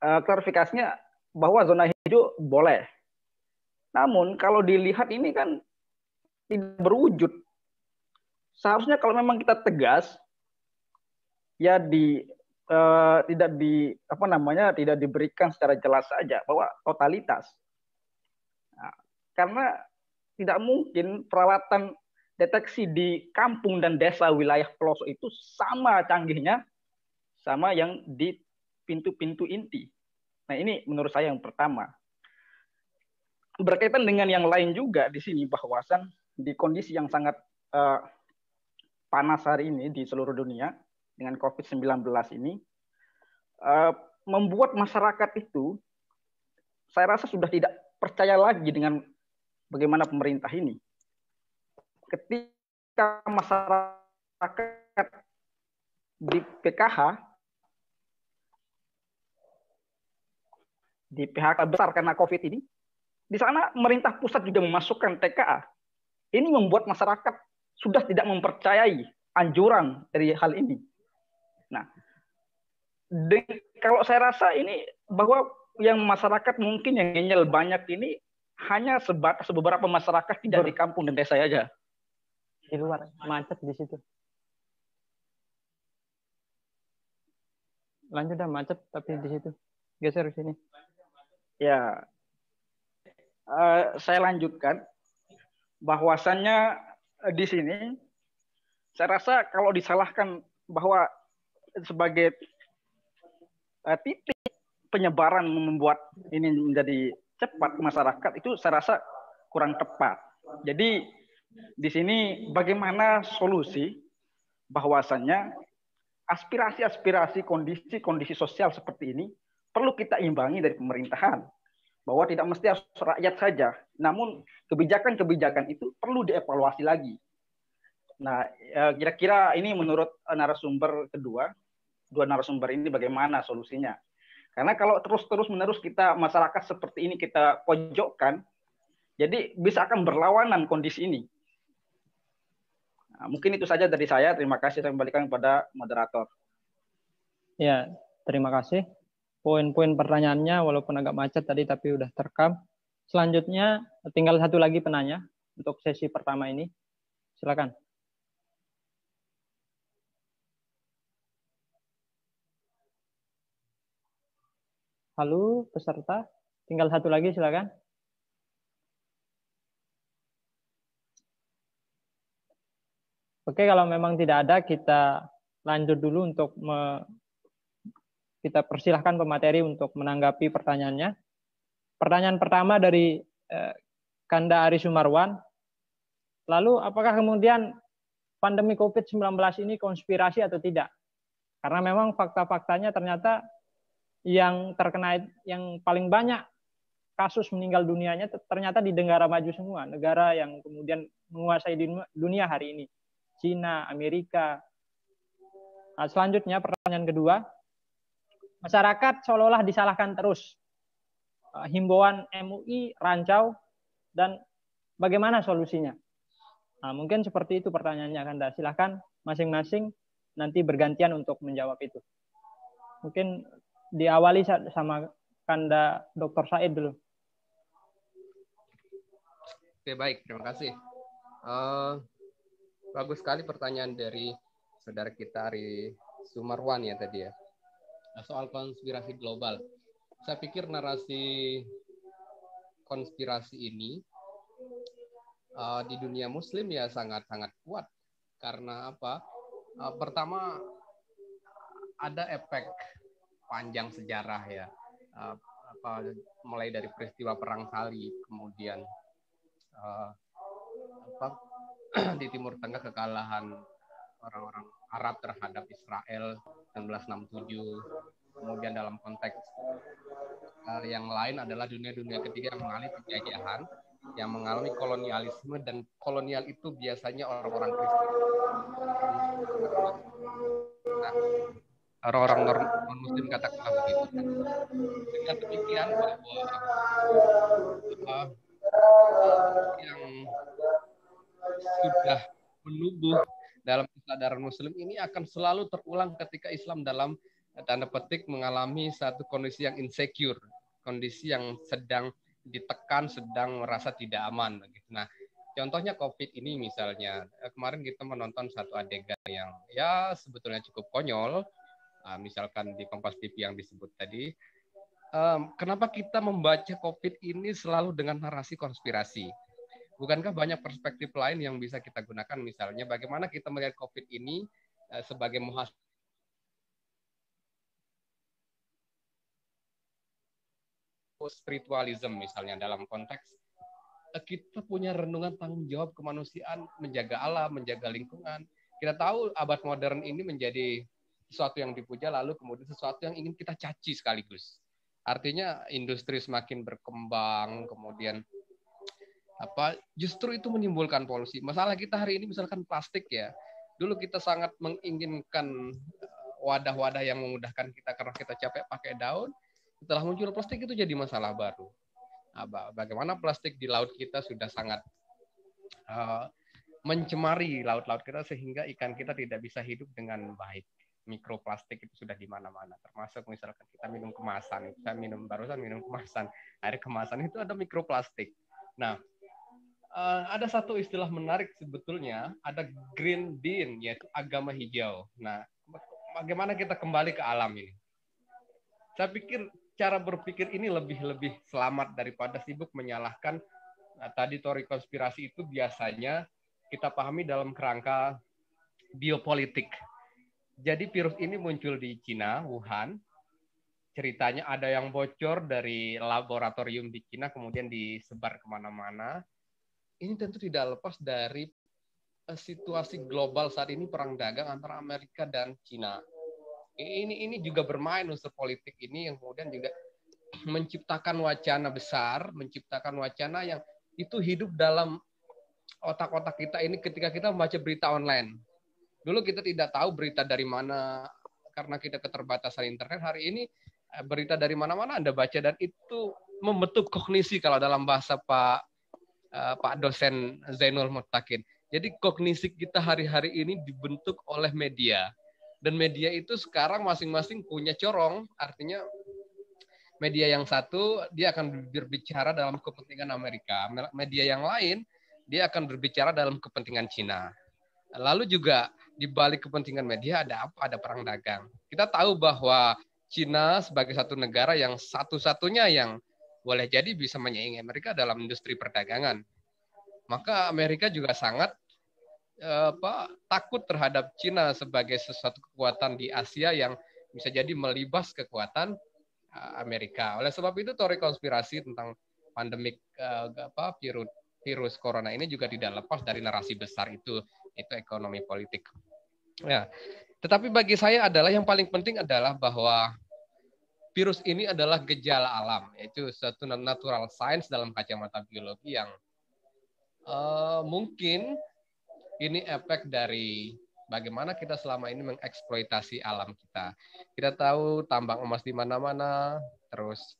klarifikasinya bahwa zona hijau boleh. Namun kalau dilihat ini kan tidak berwujud. Seharusnya kalau memang kita tegas, ya tidak diberikan secara jelas saja bahwa totalitas. Nah, karena tidak mungkin peralatan deteksi di kampung dan desa wilayah pelosok itu sama canggihnya sama yang di pintu-pintu inti. Nah, ini menurut saya yang pertama. Berkaitan dengan yang lain juga di sini, bahwasan di kondisi yang sangat panas hari ini di seluruh dunia dengan COVID-19 ini, membuat masyarakat itu, saya rasa sudah tidak percaya lagi dengan bagaimana pemerintah ini. Ketika masyarakat di PHK besar karena COVID ini, di sana pemerintah pusat juga memasukkan TKA. Ini membuat masyarakat sudah tidak mempercayai anjuran dari hal ini. Nah, kalau saya rasa ini bahwa yang masyarakat mungkin yang ngeyel banyak ini hanya sebatas beberapa masyarakat tidak di kampung dan desa aja. Di luar, macet di situ. Lanjut dah, macet tapi di situ. Geser ke sini. Ya, saya lanjutkan. Bahwasannya di sini, saya rasa kalau disalahkan bahwa sebagai titik penyebaran membuat ini menjadi cepat masyarakat, itu saya rasa kurang tepat. Jadi di sini bagaimana solusi bahwasannya aspirasi-aspirasi kondisi sosial seperti ini perlu kita imbangi dari pemerintahan. Bahwa tidak mesti harus rakyat saja, namun kebijakan-kebijakan itu perlu dievaluasi lagi. Nah, kira-kira ini menurut narasumber dua narasumber ini bagaimana solusinya? Karena kalau terus-menerus kita masyarakat seperti ini kita pojokkan, jadi bisa akan berlawanan kondisi ini. Nah, mungkin itu saja dari saya. Terima kasih. Saya kembalikan kepada moderator. Ya, terima kasih. Poin-poin pertanyaannya walaupun agak macet tadi tapi udah terekam. Selanjutnya tinggal satu lagi penanya untuk sesi pertama ini. Silakan. Halo peserta, tinggal satu lagi silakan. Oke, kalau memang tidak ada kita lanjut dulu untuk kita persilahkan pemateri untuk menanggapi pertanyaannya. Pertanyaan pertama dari Kanda Ari Sumarwan. Lalu apakah kemudian pandemi COVID-19 ini konspirasi atau tidak? Karena memang fakta-faktanya ternyata yang terkena, yang paling banyak kasus meninggal dunianya ternyata di negara maju semua, negara yang kemudian menguasai dunia hari ini, Cina, Amerika. Nah, selanjutnya pertanyaan kedua, masyarakat seolah-olah disalahkan terus. Himbauan MUI rancau dan bagaimana solusinya? Nah, mungkin seperti itu pertanyaannya, Kanda. Silahkan masing-masing nanti bergantian untuk menjawab itu. Mungkin diawali sama Kanda Dr. Said dulu. Oke, baik. Terima kasih. Bagus sekali pertanyaan dari saudara kita Ari Sumarwan ya tadi ya. Soal konspirasi global. Saya pikir narasi konspirasi ini di dunia Muslim ya sangat-sangat kuat. Karena apa? Pertama, ada efek panjang sejarah ya, mulai dari peristiwa Perang Salib, kemudian di Timur Tengah kekalahan orang-orang Arab terhadap Israel 1967, kemudian dalam konteks yang lain adalah dunia ketiga yang mengalami penjajahan, yang mengalami kolonialisme, dan kolonial itu biasanya orang-orang Kristen. Nah, orang-orang non-Muslim katakanlah begitu. Dengan demikian bahwa yang sudah menubuh dalam kesadaran Muslim ini akan selalu terulang ketika Islam dalam tanda petik mengalami satu kondisi yang insecure, kondisi yang sedang ditekan, sedang merasa tidak aman. Nah, contohnya COVID ini misalnya, kemarin kita menonton satu adegan yang ya sebetulnya cukup konyol, misalkan di Kompas TV yang disebut tadi. Kenapa kita membaca COVID ini selalu dengan narasi konspirasi? Bukankah banyak perspektif lain yang bisa kita gunakan, misalnya bagaimana kita melihat COVID ini sebagai muhasabah spiritualism misalnya, dalam konteks kita punya renungan tanggung jawab kemanusiaan, menjaga alam, menjaga lingkungan. Kita tahu abad modern ini menjadi sesuatu yang dipuja, lalu kemudian sesuatu yang ingin kita caci sekaligus. Artinya industri semakin berkembang, kemudian justru itu menimbulkan polusi. Masalah kita hari ini misalkan plastik ya. Dulu kita sangat menginginkan wadah-wadah yang memudahkan kita karena kita capek pakai daun. Setelah muncul plastik itu jadi masalah baru. Bagaimana plastik di laut kita sudah sangat mencemari laut-laut kita sehingga ikan kita tidak bisa hidup dengan baik. Mikroplastik itu sudah di mana-mana, termasuk misalkan kita minum kemasan. Saya barusan minum kemasan, air kemasan itu ada mikroplastik. Nah, ada satu istilah menarik sebetulnya, ada green bean, yaitu agama hijau. Nah, bagaimana kita kembali ke alam ini? Saya pikir cara berpikir ini lebih selamat daripada sibuk menyalahkan. Tadi teori konspirasi itu biasanya kita pahami dalam kerangka biopolitik. Jadi virus ini muncul di Cina, Wuhan. Ceritanya ada yang bocor dari laboratorium di Cina, kemudian disebar kemana-mana. Ini tentu tidak lepas dari situasi global saat ini, perang dagang antara Amerika dan Cina. Ini juga bermain unsur politik ini, yang kemudian juga menciptakan wacana besar, menciptakan wacana yang itu hidup dalam otak-otak kita ini ketika kita membaca berita online. Dulu kita tidak tahu berita dari mana karena kita keterbatasan internet. Hari ini berita dari mana-mana Anda baca, dan itu membentuk kognisi kalau dalam bahasa Pak dosen Zainul Muttaqin. Jadi kognisi kita hari-hari ini dibentuk oleh media. Dan media itu sekarang masing-masing punya corong, artinya media yang satu dia akan berbicara dalam kepentingan Amerika, media yang lain dia akan berbicara dalam kepentingan Cina. Lalu juga di balik kepentingan media ada apa? Ada perang dagang. Kita tahu bahwa Cina sebagai satu negara yang satu-satunya yang boleh jadi bisa menyaingi Amerika dalam industri perdagangan. Maka Amerika juga sangat takut terhadap Cina sebagai sesuatu kekuatan di Asia yang bisa jadi melibas kekuatan Amerika. Oleh sebab itu teori konspirasi tentang pandemik virus corona ini juga tidak lepas dari narasi besar itu ekonomi politik. Ya. Tetapi bagi saya adalah yang paling penting adalah bahwa virus ini adalah gejala alam, yaitu suatu natural science dalam kacamata biologi yang mungkin ini efek dari bagaimana kita selama ini mengeksploitasi alam kita. Kita tahu tambang emas di mana-mana, terus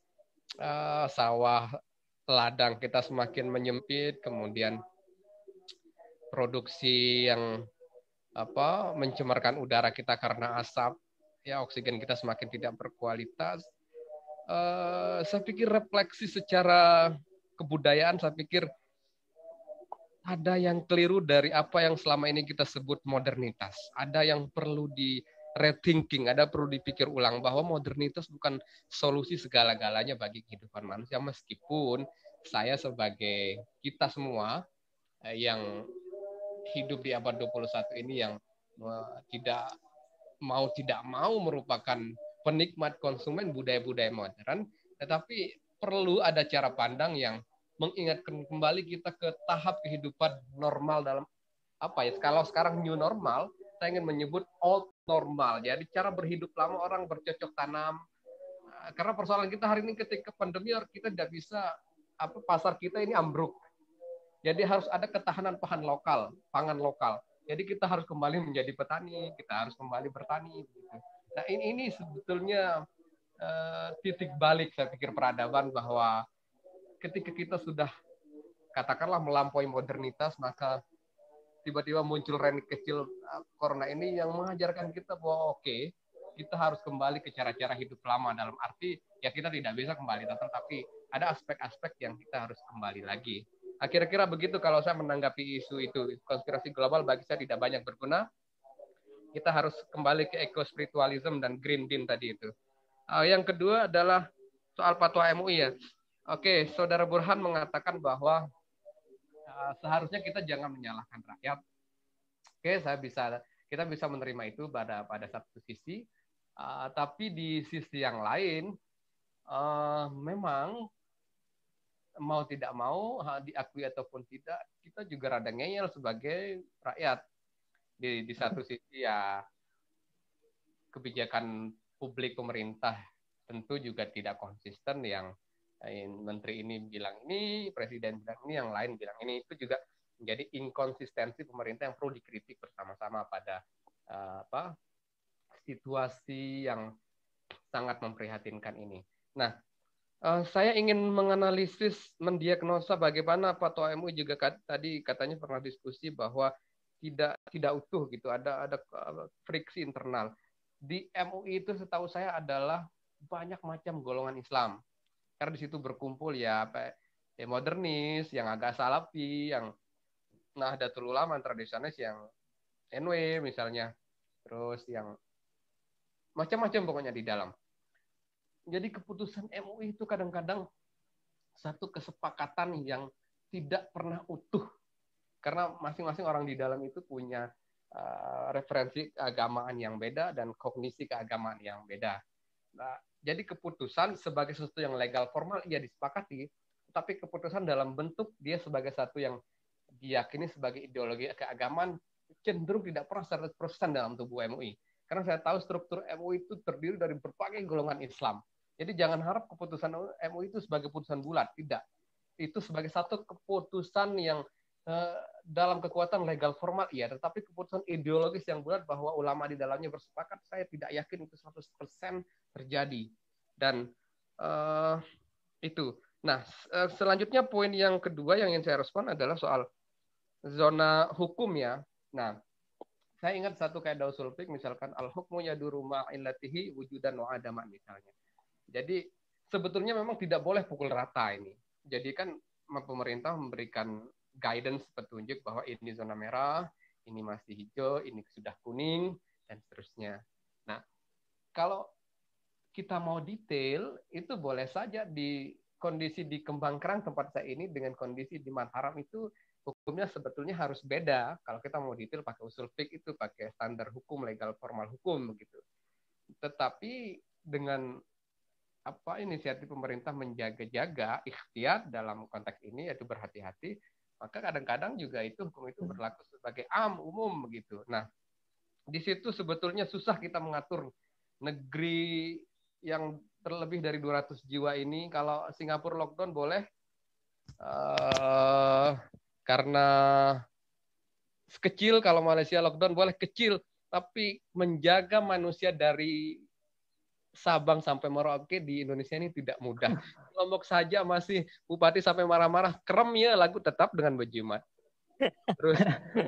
sawah ladang kita semakin menyempit, kemudian produksi yang mencemarkan udara kita karena asap, ya oksigen kita semakin tidak berkualitas. Saya pikir refleksi secara kebudayaan, saya pikir ada yang keliru dari apa yang selama ini kita sebut modernitas. Ada yang perlu di rethinking, ada perlu dipikir ulang bahwa modernitas bukan solusi segala-galanya bagi kehidupan manusia, meskipun saya sebagai kita semua yang hidup di abad 21 ini yang tidak mau merupakan penikmat konsumen budaya-budaya modern, tetapi perlu ada cara pandang yang mengingatkan kembali kita ke tahap kehidupan normal dalam kalau sekarang new normal, saya ingin menyebut old normal. Jadi cara berhidup lama orang bercocok tanam. Karena persoalan kita hari ini ketika pandemi kita tidak bisa pasar kita ini ambruk. Jadi harus ada ketahanan pangan lokal. Jadi kita harus kembali menjadi petani, kita harus kembali bertani. Nah ini sebetulnya titik balik saya pikir peradaban, bahwa ketika kita sudah katakanlah melampaui modernitas, maka tiba-tiba muncul reni kecil corona ini yang mengajarkan kita bahwa kita harus kembali ke cara-cara hidup lama, dalam arti ya kita tidak bisa kembali tapi ada aspek-aspek yang kita harus kembali lagi. Kira-kira begitu kalau saya menanggapi isu itu. Konspirasi global bagi saya tidak banyak berguna. Kita harus kembali ke eco-spiritualism dan green deal tadi itu. Yang kedua adalah soal fatwa MUI ya. Saudara Burhan mengatakan bahwa seharusnya kita jangan menyalahkan rakyat. Kita bisa menerima itu pada satu sisi, tapi di sisi yang lain memang mau tidak mau diakui ataupun tidak, kita juga rada ngeyel sebagai rakyat. Di satu sisi ya kebijakan publik pemerintah tentu juga tidak konsisten, yang menteri ini bilang ini, presiden bilang ini, yang lain bilang ini. Itu juga menjadi inkonsistensi pemerintah yang perlu dikritik bersama-sama pada situasi yang sangat memprihatinkan ini. Nah, saya ingin menganalisis, mendiagnosa bagaimana fatwa MUI juga tadi katanya pernah diskusi bahwa tidak utuh gitu, ada friksi internal. Di MUI itu setahu saya adalah banyak macam golongan Islam. Karena di situ berkumpul ya modernis, yang agak salafi, yang Nahdlatul Ulama, tradisionalis, yang NW misalnya, terus yang macam-macam pokoknya di dalam. Jadi keputusan MUI itu kadang-kadang satu kesepakatan yang tidak pernah utuh. Karena masing-masing orang di dalam itu punya referensi keagamaan yang beda dan kognisi keagamaan yang beda. Nah, jadi keputusan sebagai sesuatu yang legal formal ia disepakati, tapi keputusan dalam bentuk dia sebagai satu yang diyakini sebagai ideologi keagamaan cenderung tidak pernah 100% dalam tubuh MUI. Karena saya tahu struktur MUI itu terdiri dari berbagai golongan Islam. Jadi jangan harap keputusan MUI itu sebagai keputusan bulat, tidak. Itu sebagai satu keputusan yang dalam kekuatan legal formal iya, tetapi keputusan ideologis yang bulat bahwa ulama di dalamnya bersepakat, saya tidak yakin itu 100% terjadi. Dan itu. Nah, selanjutnya poin yang kedua yang ingin saya respon adalah soal zona hukum ya. Nah, saya ingat satu kaidah usul fiqh, misalkan al-hukmu yaduru ma'illatihi wujudan wa adaman misalnya. Jadi sebetulnya memang tidak boleh pukul rata ini. Jadi kan pemerintah memberikan guidance, petunjuk bahwa ini zona merah, ini masih hijau, ini sudah kuning, dan seterusnya. Nah, kalau kita mau detail, itu boleh saja di kondisi di Kembangkerang tempat saya ini dengan kondisi di Mataram itu hukumnya sebetulnya harus beda. Kalau kita mau detail pakai usul fiqh itu pakai standar hukum, legal formal hukum begitu. Tetapi dengan inisiatif pemerintah menjaga-jaga ikhtiar dalam konteks ini, yaitu berhati-hati, maka kadang-kadang juga itu hukum itu berlaku sebagai umum begitu. Nah, di situ sebetulnya susah kita mengatur negeri yang terlebih dari 200 jiwa ini, kalau Singapura lockdown boleh karena kecil, kalau Malaysia lockdown boleh kecil, tapi menjaga manusia dari Sabang sampai Merauke di Indonesia ini tidak mudah. Lombok saja masih bupati sampai marah-marah, kerem ya lagu tetap dengan berjumat. Terus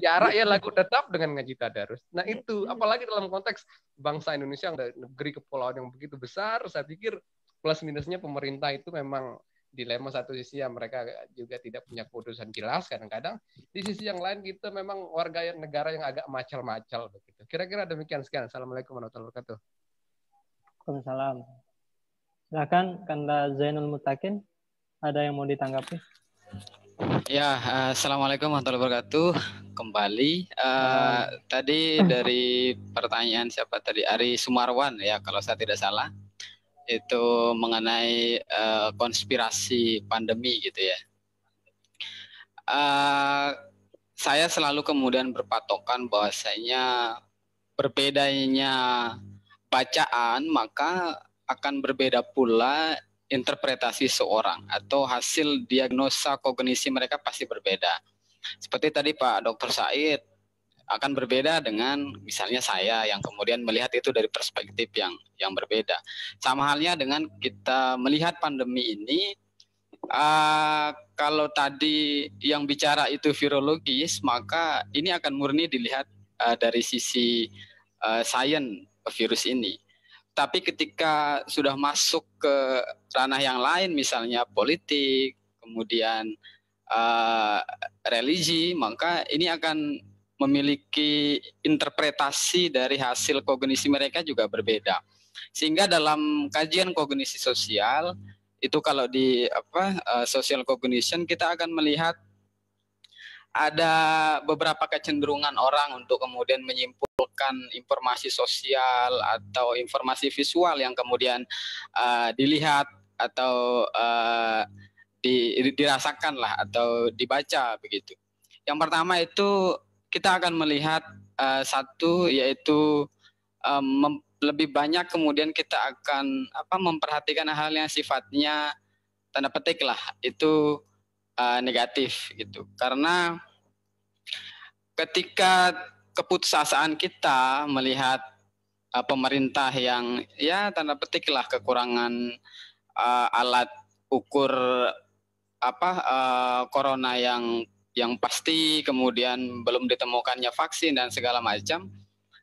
jarak ya lagu tetap dengan ngaji tadarus. Nah itu, apalagi dalam konteks bangsa Indonesia, negeri kepulauan yang begitu besar, saya pikir plus minusnya pemerintah itu memang dilema. Satu sisi ya mereka juga tidak punya keputusan jelas kadang-kadang. Di sisi yang lain kita memang warga negara yang agak macal-macal begitu. Kira-kira demikian. Sekian. Assalamualaikum warahmatullahi wabarakatuh. Waalaikumsalam. Silakan Kanda Zainul Mutakin, ada yang mau ditanggapi? Ya, assalamualaikum warahmatullahi wabarakatuh. Kembali tadi dari pertanyaan siapa tadi, Ari Sumarwan ya kalau saya tidak salah, itu mengenai konspirasi pandemi gitu ya. Saya selalu kemudian berpatokan bahwasanya berbedanya bacaan maka akan berbeda pula interpretasi seorang atau hasil diagnosa kognisi mereka pasti berbeda. Seperti tadi Pak Dr. Said akan berbeda dengan misalnya saya yang kemudian melihat itu dari perspektif yang berbeda. Sama halnya dengan kita melihat pandemi ini, kalau tadi yang bicara itu virologis, maka ini akan murni dilihat dari sisi sains virus ini. Tapi ketika sudah masuk ke ranah yang lain, misalnya politik, kemudian religi, maka ini akan memiliki interpretasi dari hasil kognisi mereka juga berbeda. Sehingga dalam kajian kognisi sosial, itu kalau di social cognition kita akan melihat ada beberapa kecenderungan orang untuk kemudian menyimpulkan informasi sosial atau informasi visual yang kemudian dilihat atau dirasakan lah atau dibaca begitu. Yang pertama itu kita akan melihat satu yaitu lebih banyak kemudian kita akan memperhatikan hal yang sifatnya tanda petik lah itu negatif gitu, karena ketika keputusasaan kita melihat pemerintah yang ya tanda petik lah kekurangan alat ukur corona yang pasti, kemudian belum ditemukannya vaksin dan segala macam,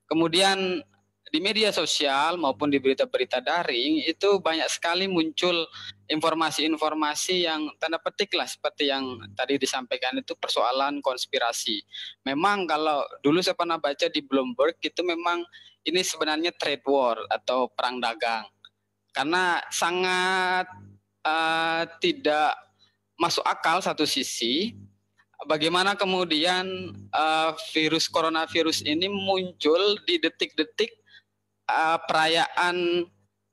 kemudian di media sosial maupun di berita-berita daring itu banyak sekali muncul informasi-informasi yang tanda petik lah seperti yang tadi disampaikan itu persoalan konspirasi. Memang kalau dulu saya pernah baca di Bloomberg itu memang ini sebenarnya trade war atau perang dagang. Karena sangat tidak masuk akal satu sisi bagaimana kemudian coronavirus ini muncul di detik-detik perayaan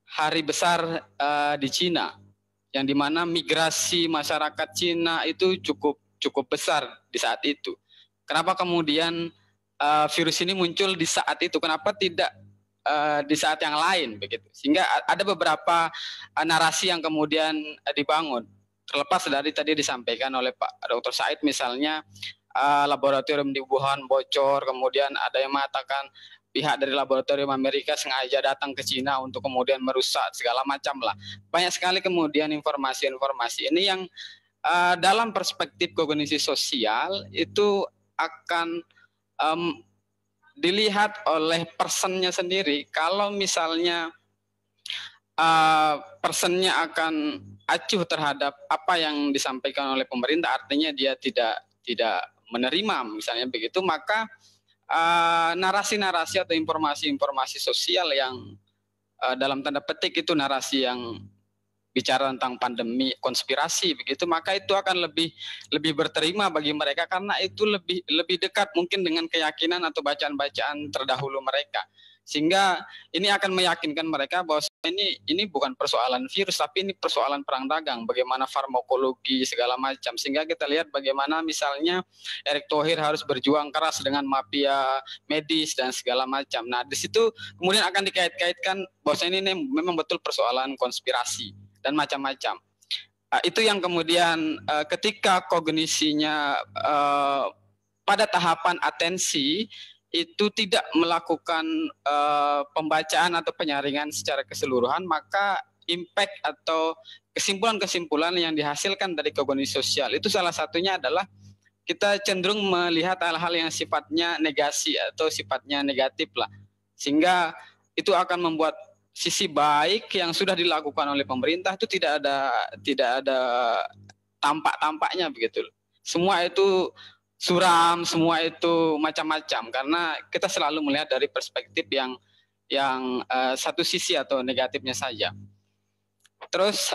hari besar di Cina, yang dimana migrasi masyarakat Cina itu cukup besar di saat itu. Kenapa kemudian virus ini muncul di saat itu? Kenapa tidak di saat yang lain begitu? Sehingga ada beberapa narasi yang kemudian dibangun. Terlepas dari tadi disampaikan oleh Pak Dr. Said misalnya laboratorium di Wuhan bocor, kemudian ada yang mengatakan pihak dari laboratorium Amerika sengaja datang ke Cina untuk kemudian merusak segala macam lah. Banyak sekali kemudian informasi-informasi ini yang dalam perspektif kognisi sosial itu akan dilihat oleh personnya sendiri. Kalau misalnya personnya akan acuh terhadap apa yang disampaikan oleh pemerintah, artinya dia tidak menerima misalnya begitu, maka narasi-narasi atau informasi-informasi sosial yang dalam tanda petik itu narasi yang bicara tentang pandemi, konspirasi begitu, maka itu akan lebih berterima bagi mereka karena itu lebih dekat mungkin dengan keyakinan atau bacaan-bacaan terdahulu mereka. Sehingga ini akan meyakinkan mereka bahwa ini bukan persoalan virus, tapi ini persoalan perang dagang, bagaimana farmakologi segala macam. Sehingga kita lihat bagaimana misalnya Erick Thohir harus berjuang keras dengan mafia medis dan segala macam. Nah, di situ kemudian akan dikait-kaitkan bahwa ini memang betul persoalan konspirasi dan macam-macam. Itu yang kemudian ketika kognisinya pada tahapan atensi itu tidak melakukan pembacaan atau penyaringan secara keseluruhan, maka impact atau kesimpulan-kesimpulan yang dihasilkan dari kognisi sosial itu salah satunya adalah kita cenderung melihat hal-hal yang sifatnya negasi atau sifatnya negatif lah, sehingga itu akan membuat sisi baik yang sudah dilakukan oleh pemerintah itu tidak ada tampak-tampaknya begitu. Semua itu suram, semua itu macam-macam karena kita selalu melihat dari perspektif yang satu sisi atau negatifnya saja. Terus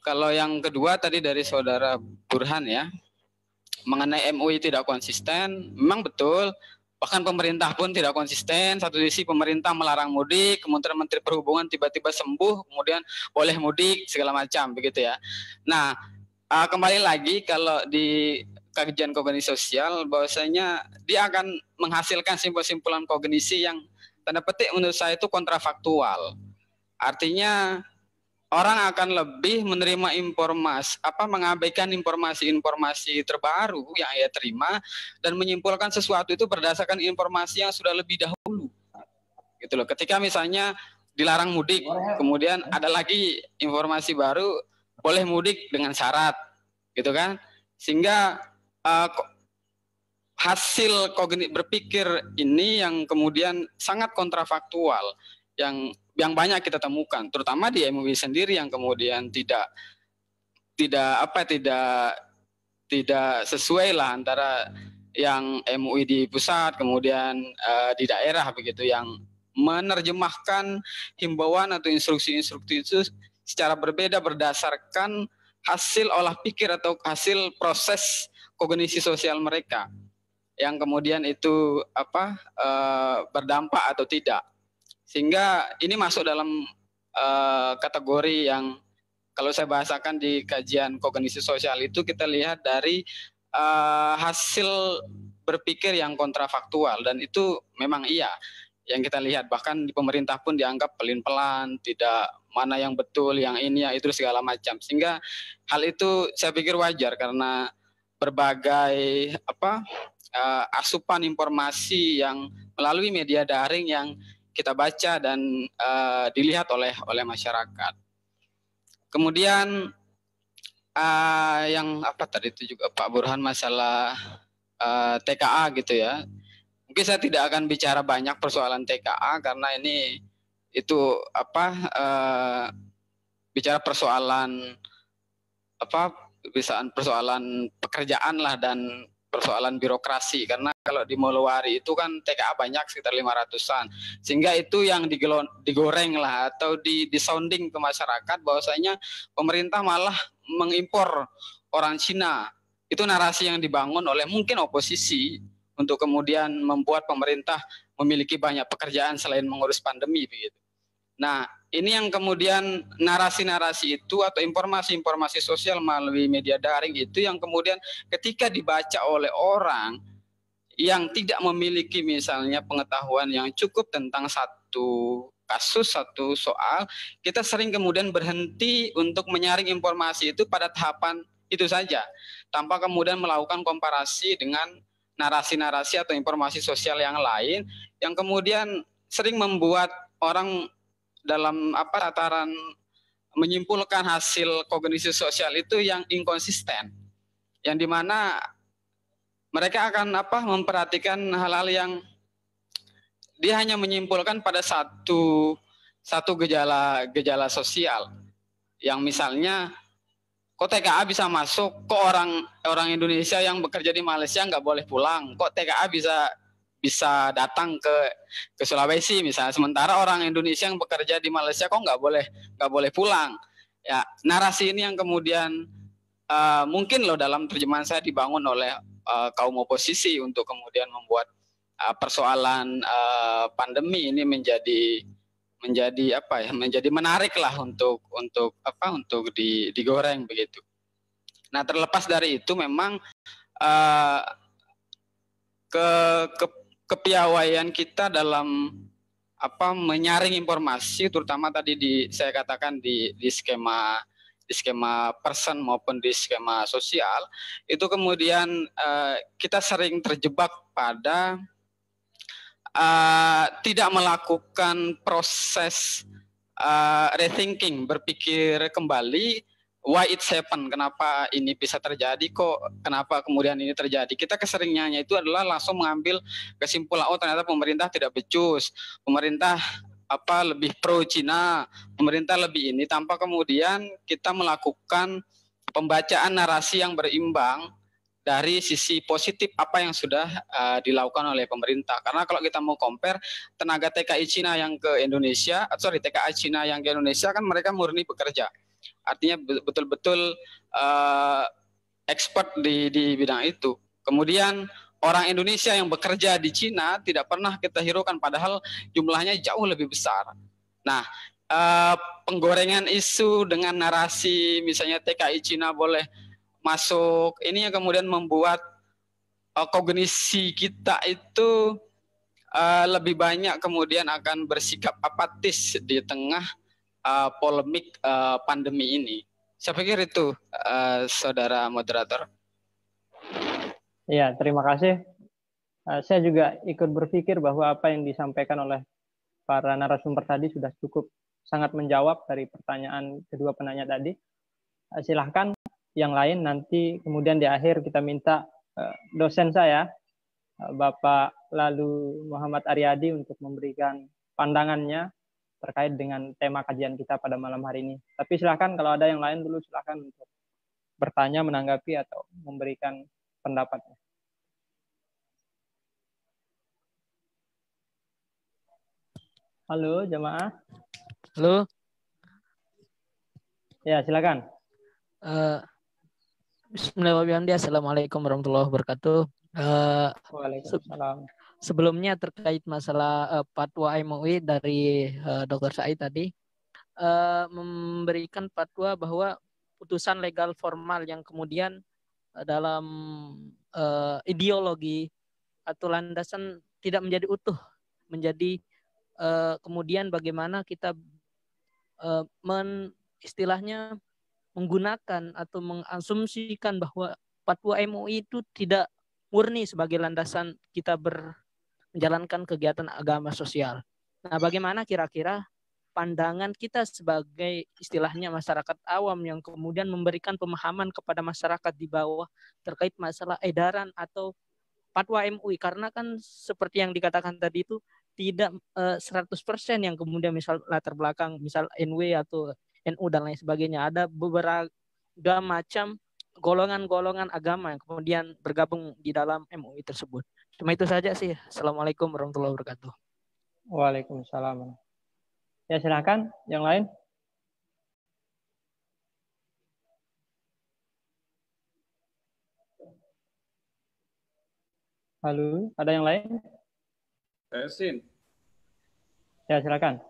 kalau yang kedua tadi dari saudara Burhan ya, mengenai MUI tidak konsisten, memang betul. Bahkan pemerintah pun tidak konsisten. Satu sisi pemerintah melarang mudik, kemudian Menteri Perhubungan tiba-tiba sembuh, kemudian boleh mudik segala macam begitu ya. Nah, kembali lagi kalau di kajian kognisi sosial bahwasanya dia akan menghasilkan simpul-simpulan kognisi yang tanda petik menurut saya itu kontrafaktual. Artinya orang akan lebih menerima mengabaikan informasi-informasi terbaru yang ia terima dan menyimpulkan sesuatu itu berdasarkan informasi yang sudah lebih dahulu. Gitu loh. Ketika misalnya dilarang mudik, kemudian ada lagi informasi baru boleh mudik dengan syarat, gitu kan? Sehingga hasil kognitif berpikir ini yang kemudian sangat kontrafaktual yang banyak kita temukan, terutama di MUI sendiri yang kemudian tidak sesuai lah antara yang MUI di pusat kemudian di daerah begitu, yang menerjemahkan himbauan atau instruksi-instruksi itu secara berbeda berdasarkan hasil olah pikir atau hasil proses kognisi sosial mereka yang kemudian itu berdampak atau tidak. Sehingga ini masuk dalam kategori yang kalau saya bahasakan di kajian kognisi sosial itu kita lihat dari hasil berpikir yang kontrafaktual, dan itu memang iya yang kita lihat. Bahkan di pemerintah pun dianggap pelin-pelan, tidak mana yang betul, yang ini, yang itu segala macam. Sehingga hal itu saya pikir wajar karena berbagai asupan informasi yang melalui media daring yang kita baca dan dilihat oleh masyarakat. Kemudian yang tadi itu juga Pak Burhan masalah TKA gitu ya. Mungkin saya tidak akan bicara banyak persoalan TKA karena bicara persoalan persoalan pekerjaan lah dan persoalan birokrasi, karena kalau di Molowari itu kan TKA banyak sekitar 500-an, sehingga itu yang digoreng lah atau disounding ke masyarakat bahwasanya pemerintah malah mengimpor orang Cina. Itu narasi yang dibangun oleh mungkin oposisi untuk kemudian membuat pemerintah memiliki banyak pekerjaan selain mengurus pandemi begitu. Nah, ini yang kemudian narasi-narasi itu atau informasi-informasi sosial melalui media daring itu yang kemudian ketika dibaca oleh orang yang tidak memiliki misalnya pengetahuan yang cukup tentang satu kasus, satu soal, kita sering kemudian berhenti untuk menyaring informasi itu pada tahapan itu saja, tanpa kemudian melakukan komparasi dengan narasi-narasi atau informasi sosial yang lain yang kemudian sering membuat orang dalam tataran menyimpulkan hasil kognisi sosial itu yang inkonsisten, yang dimana mereka akan memperhatikan hal-hal yang dia hanya menyimpulkan pada satu gejala sosial, yang misalnya kok TKA bisa masuk, kok orang Indonesia yang bekerja di Malaysia nggak boleh pulang, kok TKA bisa datang ke Sulawesi misalnya, sementara orang Indonesia yang bekerja di Malaysia kok nggak boleh pulang. Ya, narasi ini yang kemudian mungkin dalam terjemahan saya dibangun oleh kaum oposisi untuk kemudian membuat persoalan pandemi ini menjadi menarik lah untuk digoreng begitu. Nah, terlepas dari itu memang kepiawaian kita dalam menyaring informasi, terutama tadi saya katakan di skema person maupun di skema sosial, itu kemudian kita sering terjebak pada tidak melakukan proses rethinking, berpikir kembali why it's happen, kenapa ini bisa terjadi, kenapa kemudian ini terjadi. Kita keseringannya itu adalah langsung mengambil kesimpulan, oh ternyata pemerintah tidak becus, pemerintah lebih pro Cina, pemerintah lebih ini, tanpa kemudian kita melakukan pembacaan narasi yang berimbang dari sisi positif apa yang sudah dilakukan oleh pemerintah. Karena kalau kita mau compare tenaga TKI Cina yang ke Indonesia, TKI Cina yang ke Indonesia kan mereka murni bekerja. Artinya betul-betul expert di bidang itu. Kemudian orang Indonesia yang bekerja di Cina tidak pernah kita hiraukan, padahal jumlahnya jauh lebih besar. Nah, penggorengan isu dengan narasi misalnya TKI Cina boleh masuk, ini yang kemudian membuat kognisi kita itu lebih banyak kemudian akan bersikap apatis di tengah polemik pandemi ini. Saya pikir itu, saudara moderator. Ya, terima kasih. Saya juga ikut berpikir bahwa apa yang disampaikan oleh para narasumber tadi sudah cukup sangat menjawab dari pertanyaan kedua penanya tadi. Silahkan yang lain nanti kemudian di akhir kita minta dosen saya, Bapak Lalu Muhammad Aryadi, untuk memberikan pandangannya terkait dengan tema kajian kita pada malam hari ini. Tapi silahkan kalau ada yang lain dulu, silahkan untuk bertanya, menanggapi, atau memberikan pendapatnya. Halo, jamaah. Halo. Ya, silakan. Bismillahirrahmanirrahim. Assalamualaikum warahmatullahi wabarakatuh. Waalaikumsalam. Sebelumnya terkait masalah fatwa MUI dari Dr. Said tadi, memberikan fatwa bahwa putusan legal formal yang kemudian dalam ideologi atau landasan tidak menjadi utuh, menjadi kemudian bagaimana kita istilahnya menggunakan atau mengasumsikan bahwa fatwa MUI itu tidak murni sebagai landasan kita menjalankan kegiatan agama sosial. Nah, bagaimana kira-kira pandangan kita sebagai istilahnya masyarakat awam yang kemudian memberikan pemahaman kepada masyarakat di bawah terkait masalah edaran atau fatwa MUI, karena kan seperti yang dikatakan tadi itu tidak 100% yang kemudian misal latar belakang misal NW atau NU dan lain sebagainya. Ada beberapa macam golongan-golongan agama yang kemudian bergabung di dalam MUI tersebut. Cuma itu saja sih. Assalamualaikum warahmatullahi wabarakatuh. Waalaikumsalam. Ya, silakan yang lain. Halo, ada yang lain? Sin. Ya, silakan.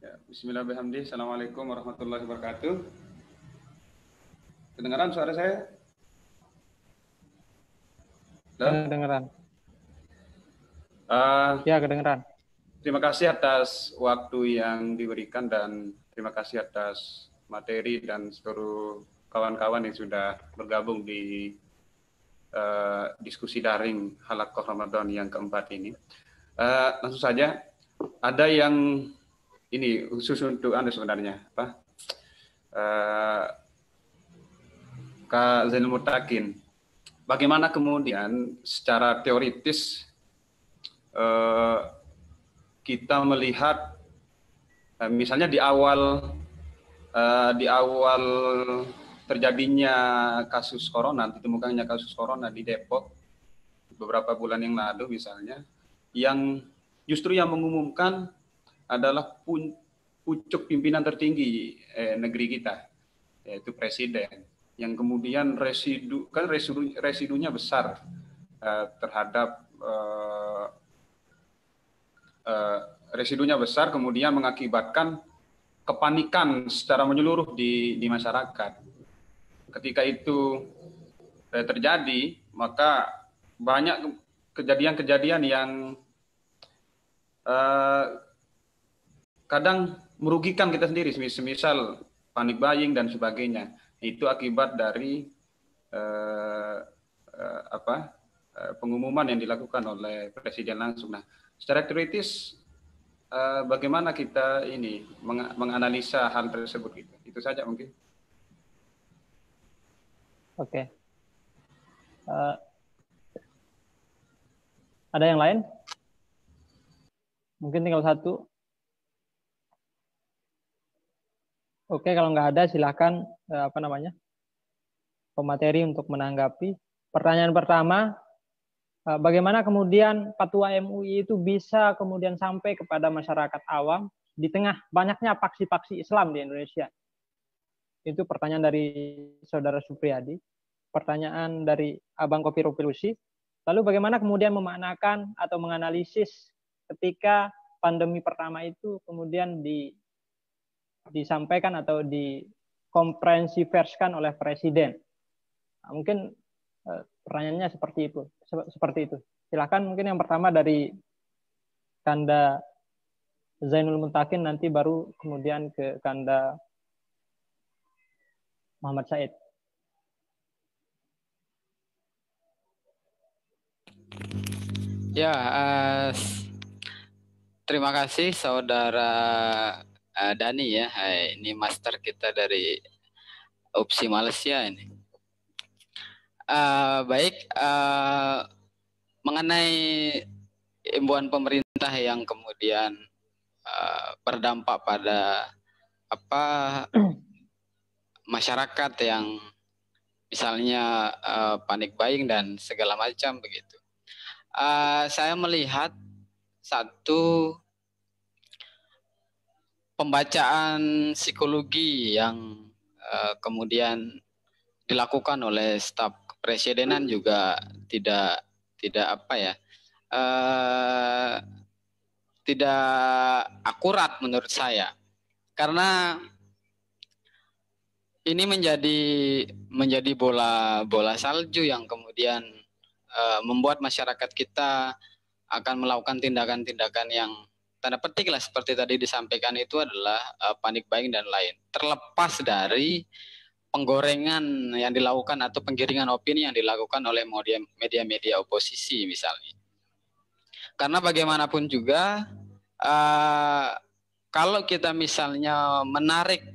Ya, bismillahirrahmanirrahim. Assalamualaikum warahmatullahi wabarakatuh. Kedengaran suara saya? Kedengaran. Ya, kedengaran. Terima kasih atas waktu yang diberikan dan terima kasih atas materi dan seluruh kawan-kawan yang sudah bergabung di diskusi daring Halaqah Ramadan yang keempat ini. Langsung saja, ada yang ini khusus untuk Anda sebenarnya, Kak Zainul Muttaqin. Bagaimana kemudian secara teoritis kita melihat misalnya di awal terjadinya kasus corona, ditemukannya kasus corona di Depok beberapa bulan yang lalu misalnya, yang justru yang mengumumkan adalah pucuk pimpinan tertinggi negeri kita, yaitu presiden, yang kemudian residunya besar terhadap residunya besar, kemudian mengakibatkan kepanikan secara menyeluruh di masyarakat. Ketika itu terjadi, maka banyak kejadian-kejadian yang kadang merugikan kita sendiri, semisal panic buying dan sebagainya. Itu akibat dari pengumuman yang dilakukan oleh Presiden langsung. Nah, secara teoritis bagaimana kita ini menganalisa hal tersebut gitu. Itu saja mungkin. Oke. Ada yang lain? Mungkin tinggal satu. Oke, kalau nggak ada silakan pemateri untuk menanggapi. Pertanyaan pertama, bagaimana kemudian fatwa MUI itu bisa kemudian sampai kepada masyarakat awam di tengah banyaknya faksi-faksi Islam di Indonesia? Itu pertanyaan dari Saudara Supriyadi. Pertanyaan dari Abang Kopi Ropilusi. Lalu bagaimana kemudian memaknakan atau menganalisis ketika pandemi pertama itu kemudian disampaikan atau dikomprehensiverskan oleh Presiden? Nah, mungkin pertanyaannya seperti itu. Silakan mungkin yang pertama dari Kanda Zainul Muntakin, nanti baru kemudian ke Kanda Muhammad Said. Ya, terima kasih Saudara Dani ya. Ini master kita dari UPSI Malaysia ini. Baik, mengenai himbauan pemerintah yang kemudian berdampak pada masyarakat yang misalnya panic buying dan segala macam begitu. Saya melihat satu pembacaan psikologi yang kemudian dilakukan oleh staf kepresidenan juga tidak akurat menurut saya, karena ini menjadi bola salju yang kemudian membuat masyarakat kita akan melakukan tindakan-tindakan yang tanda petik lah seperti tadi disampaikan itu adalah panic buying dan lain, terlepas dari penggorengan yang dilakukan atau penggiringan opini yang dilakukan oleh media-media oposisi misalnya. Karena bagaimanapun juga kalau kita misalnya menarik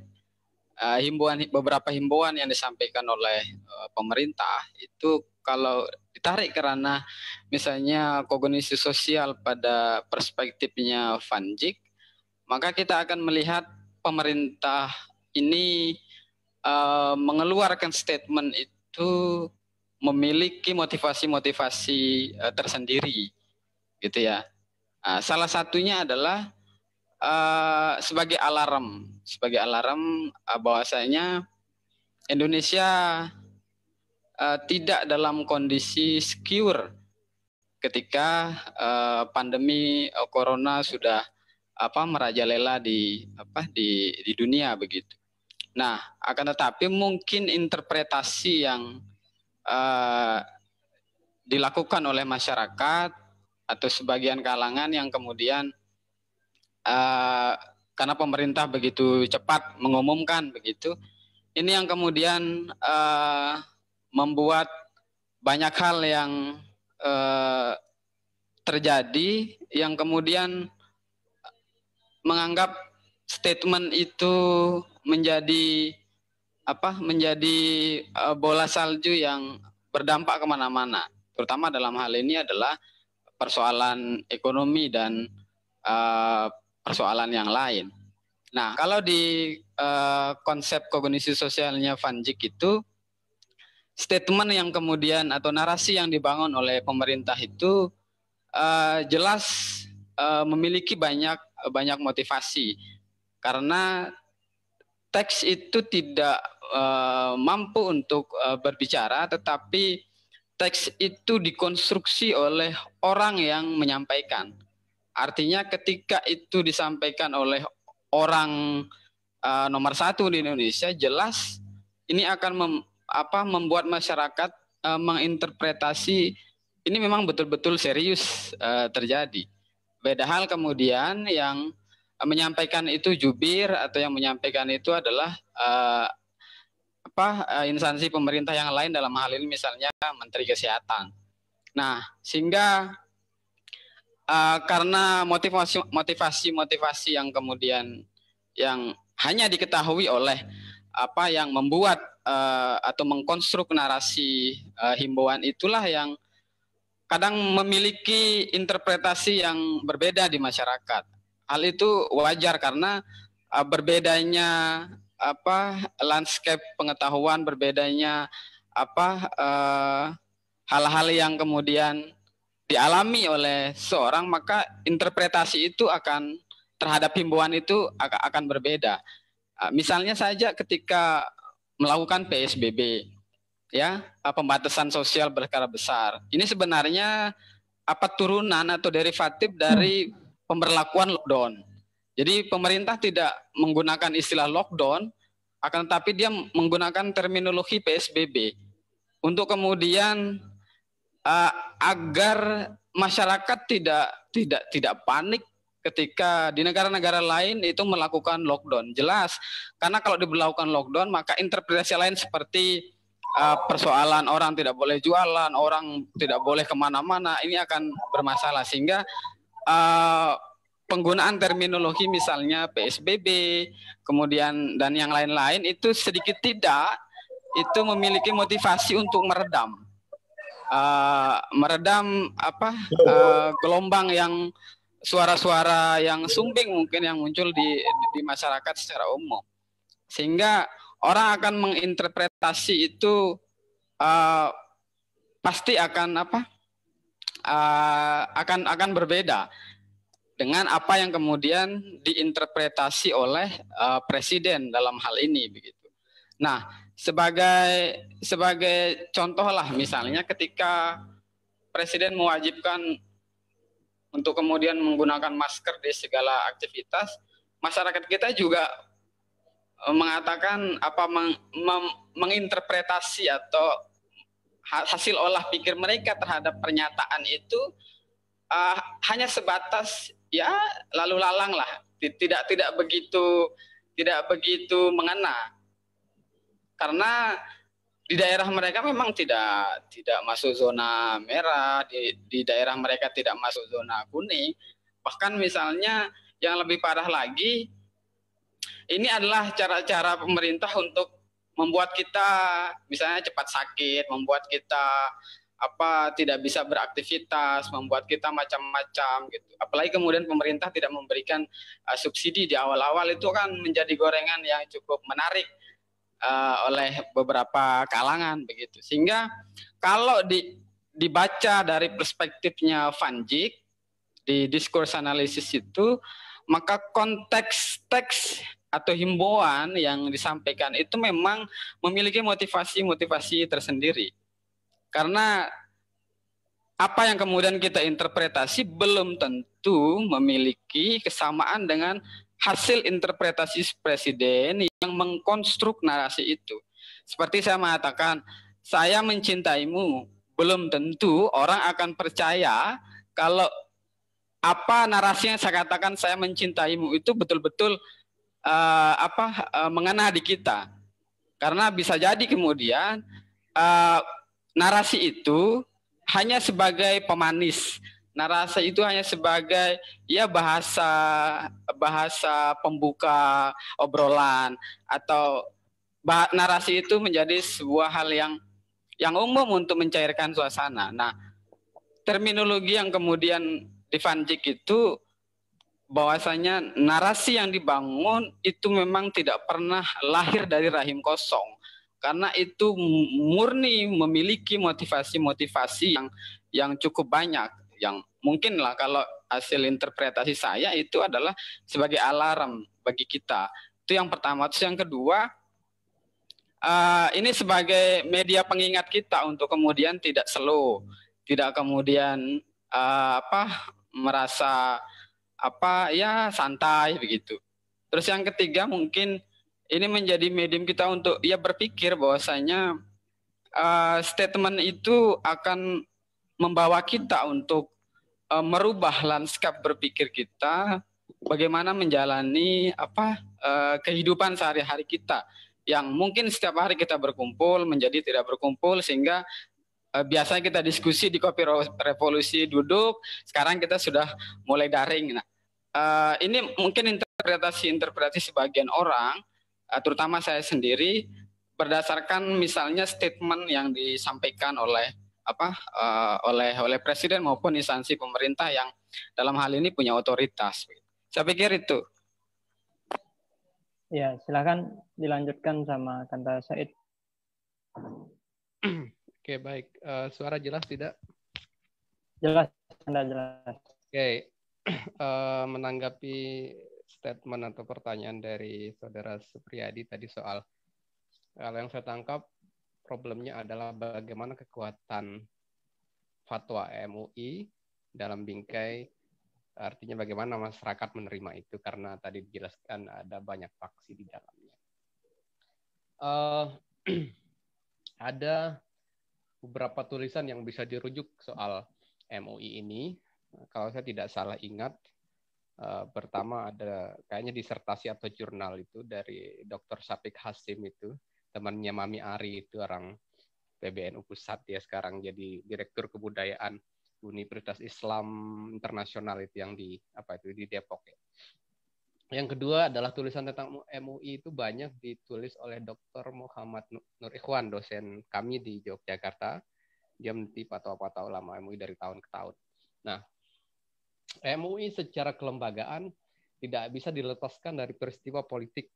beberapa himbauan yang disampaikan oleh pemerintah itu, kalau ditarik karena misalnya kognisi sosial pada perspektifnya Van Dijk, maka kita akan melihat pemerintah ini mengeluarkan statement itu memiliki motivasi-motivasi tersendiri, gitu ya. Salah satunya adalah sebagai alarm bahwasanya Indonesia tidak dalam kondisi secure ketika pandemi corona sudah merajalela di dunia begitu. Nah, akan tetapi mungkin interpretasi yang dilakukan oleh masyarakat atau sebagian kalangan yang kemudian karena pemerintah begitu cepat mengumumkan begitu, ini yang kemudian membuat banyak hal yang terjadi yang kemudian menganggap statement itu menjadi bola salju yang berdampak kemana-mana, terutama dalam hal ini adalah persoalan ekonomi dan persoalan yang lain. Nah, kalau di konsep kognisi sosialnya Van Dijk itu, statement yang kemudian atau narasi yang dibangun oleh pemerintah itu jelas memiliki banyak motivasi, karena teks itu tidak mampu untuk berbicara, tetapi teks itu dikonstruksi oleh orang yang menyampaikan. Artinya ketika itu disampaikan oleh orang nomor satu di Indonesia, jelas ini akan membuat masyarakat menginterpretasi ini memang betul-betul serius terjadi. Beda hal kemudian yang menyampaikan itu jubir atau yang menyampaikan itu adalah instansi pemerintah yang lain, dalam hal ini misalnya Menteri Kesehatan. Nah, sehingga karena motivasi yang kemudian yang hanya diketahui oleh yang membuat atau mengkonstruk narasi himbauan itulah yang kadang memiliki interpretasi yang berbeda di masyarakat. Hal itu wajar karena berbedanya landscape pengetahuan, berbedanya hal-hal yang kemudian dialami oleh seorang, maka interpretasi itu terhadap himbauan itu akan berbeda. Misalnya saja ketika melakukan PSBB, ya, pembatasan sosial berskala besar. Ini sebenarnya turunan atau derivatif dari pemberlakuan lockdown. Jadi pemerintah tidak menggunakan istilah lockdown, akan tetapi dia menggunakan terminologi PSBB untuk kemudian agar masyarakat tidak panik ketika di negara-negara lain itu melakukan lockdown. Jelas, karena kalau diberlakukan lockdown maka interpretasi lain seperti persoalan orang tidak boleh jualan, orang tidak boleh kemana-mana, ini akan bermasalah. Sehingga penggunaan terminologi misalnya PSBB, kemudian dan yang lain-lain itu sedikit tidak itu memiliki motivasi untuk meredam gelombang yang suara-suara yang sumbing mungkin yang muncul di masyarakat secara umum, sehingga orang akan menginterpretasi itu pasti akan berbeda dengan apa yang kemudian diinterpretasi oleh presiden dalam hal ini begitu. Nah, sebagai contoh lah misalnya ketika presiden mewajibkan untuk kemudian menggunakan masker di segala aktivitas, masyarakat kita juga mengatakan menginterpretasi atau hasil olah pikir mereka terhadap pernyataan itu hanya sebatas ya lalu lalang lah, tidak begitu mengena, karena di daerah mereka memang tidak masuk zona merah, di daerah mereka tidak masuk zona kuning, bahkan misalnya yang lebih parah lagi, ini adalah cara-cara pemerintah untuk membuat kita misalnya cepat sakit, membuat kita tidak bisa beraktivitas, membuat kita macam-macam gitu. Apalagi kemudian pemerintah tidak memberikan subsidi di awal-awal, itu kan menjadi gorengan yang cukup menarik oleh beberapa kalangan begitu. Sehingga kalau dibaca dari perspektifnya Van Dijk di discourse analysis itu, maka konteks teks atau himbauan yang disampaikan itu memang memiliki motivasi tersendiri. Karena apa yang kemudian kita interpretasi belum tentu memiliki kesamaan dengan hasil interpretasi presiden yang mengkonstruk narasi itu. Seperti saya mengatakan, saya mencintaimu, belum tentu orang akan percaya kalau narasi yang saya katakan saya mencintaimu itu betul-betul mengena di kita. Karena bisa jadi kemudian narasi itu hanya sebagai pemanis, narasi itu hanya sebagai ya bahasa pembuka obrolan, atau narasi itu menjadi sebuah hal yang umum untuk mencairkan suasana. Nah, terminologi yang kemudian di Van Dijk itu bahwasanya narasi yang dibangun itu memang tidak pernah lahir dari rahim kosong. Karena itu murni memiliki motivasi yang cukup banyak, yang mungkin lah kalau hasil interpretasi saya itu adalah sebagai alarm bagi kita. Itu yang pertama. Terus yang kedua, ini sebagai media pengingat kita untuk kemudian tidak slow, tidak kemudian merasa ya santai begitu. Terus yang ketiga mungkin ini menjadi medium kita untuk ya berpikir bahwasanya statement itu akan membawa kita untuk merubah lanskap berpikir kita, bagaimana menjalani kehidupan sehari-hari kita yang mungkin setiap hari kita berkumpul menjadi tidak berkumpul, sehingga biasanya kita diskusi di Kopi Revolusi duduk, sekarang kita sudah mulai daring. Nah, ini mungkin interpretasi sebagian orang, terutama saya sendiri, berdasarkan misalnya statement yang disampaikan oleh oleh presiden maupun instansi pemerintah yang dalam hal ini punya otoritas. Saya pikir itu. Ya, silakan dilanjutkan sama Kanda Said. Oke, baik. Suara jelas tidak? Jelas, Kanda jelas. Oke. Menanggapi statement atau pertanyaan dari Saudara Supriyadi tadi soal, kalau yang saya tangkap problemnya adalah bagaimana kekuatan fatwa MUI dalam bingkai, artinya bagaimana masyarakat menerima itu, karena tadi dijelaskan ada banyak faksi di dalamnya. Ada beberapa tulisan yang bisa dirujuk soal MUI ini. Kalau saya tidak salah ingat, pertama ada kayaknya disertasi atau jurnal itu dari Dr. Syafiq Hasim, itu temannya Mami Ari, itu orang PBNU Pusat, dia sekarang jadi Direktur Kebudayaan Universitas Islam Internasional, itu yang di Depok ya. Yang kedua adalah tulisan tentang MUI itu banyak ditulis oleh Dr. Muhammad Nur Ikhwan, dosen kami di Yogyakarta. Dia meneliti fatwa-fatwa ulama MUI dari tahun ke tahun. Nah, MUI secara kelembagaan tidak bisa dilepaskan dari peristiwa politik.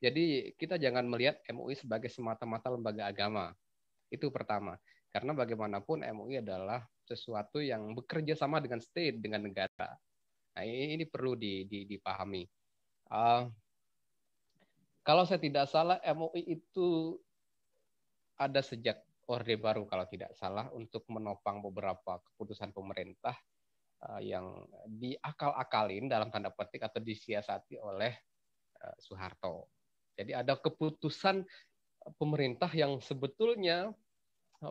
Jadi kita jangan melihat MUI sebagai semata-mata lembaga agama. Itu pertama. Karena bagaimanapun MUI adalah sesuatu yang bekerja sama dengan state, dengan negara. Nah, ini perlu dipahami. Kalau saya tidak salah, MUI itu ada sejak Orde Baru kalau tidak salah, untuk menopang beberapa keputusan pemerintah yang diakal-akalin dalam tanda petik atau disiasati oleh Soeharto. Jadi ada keputusan pemerintah yang sebetulnya,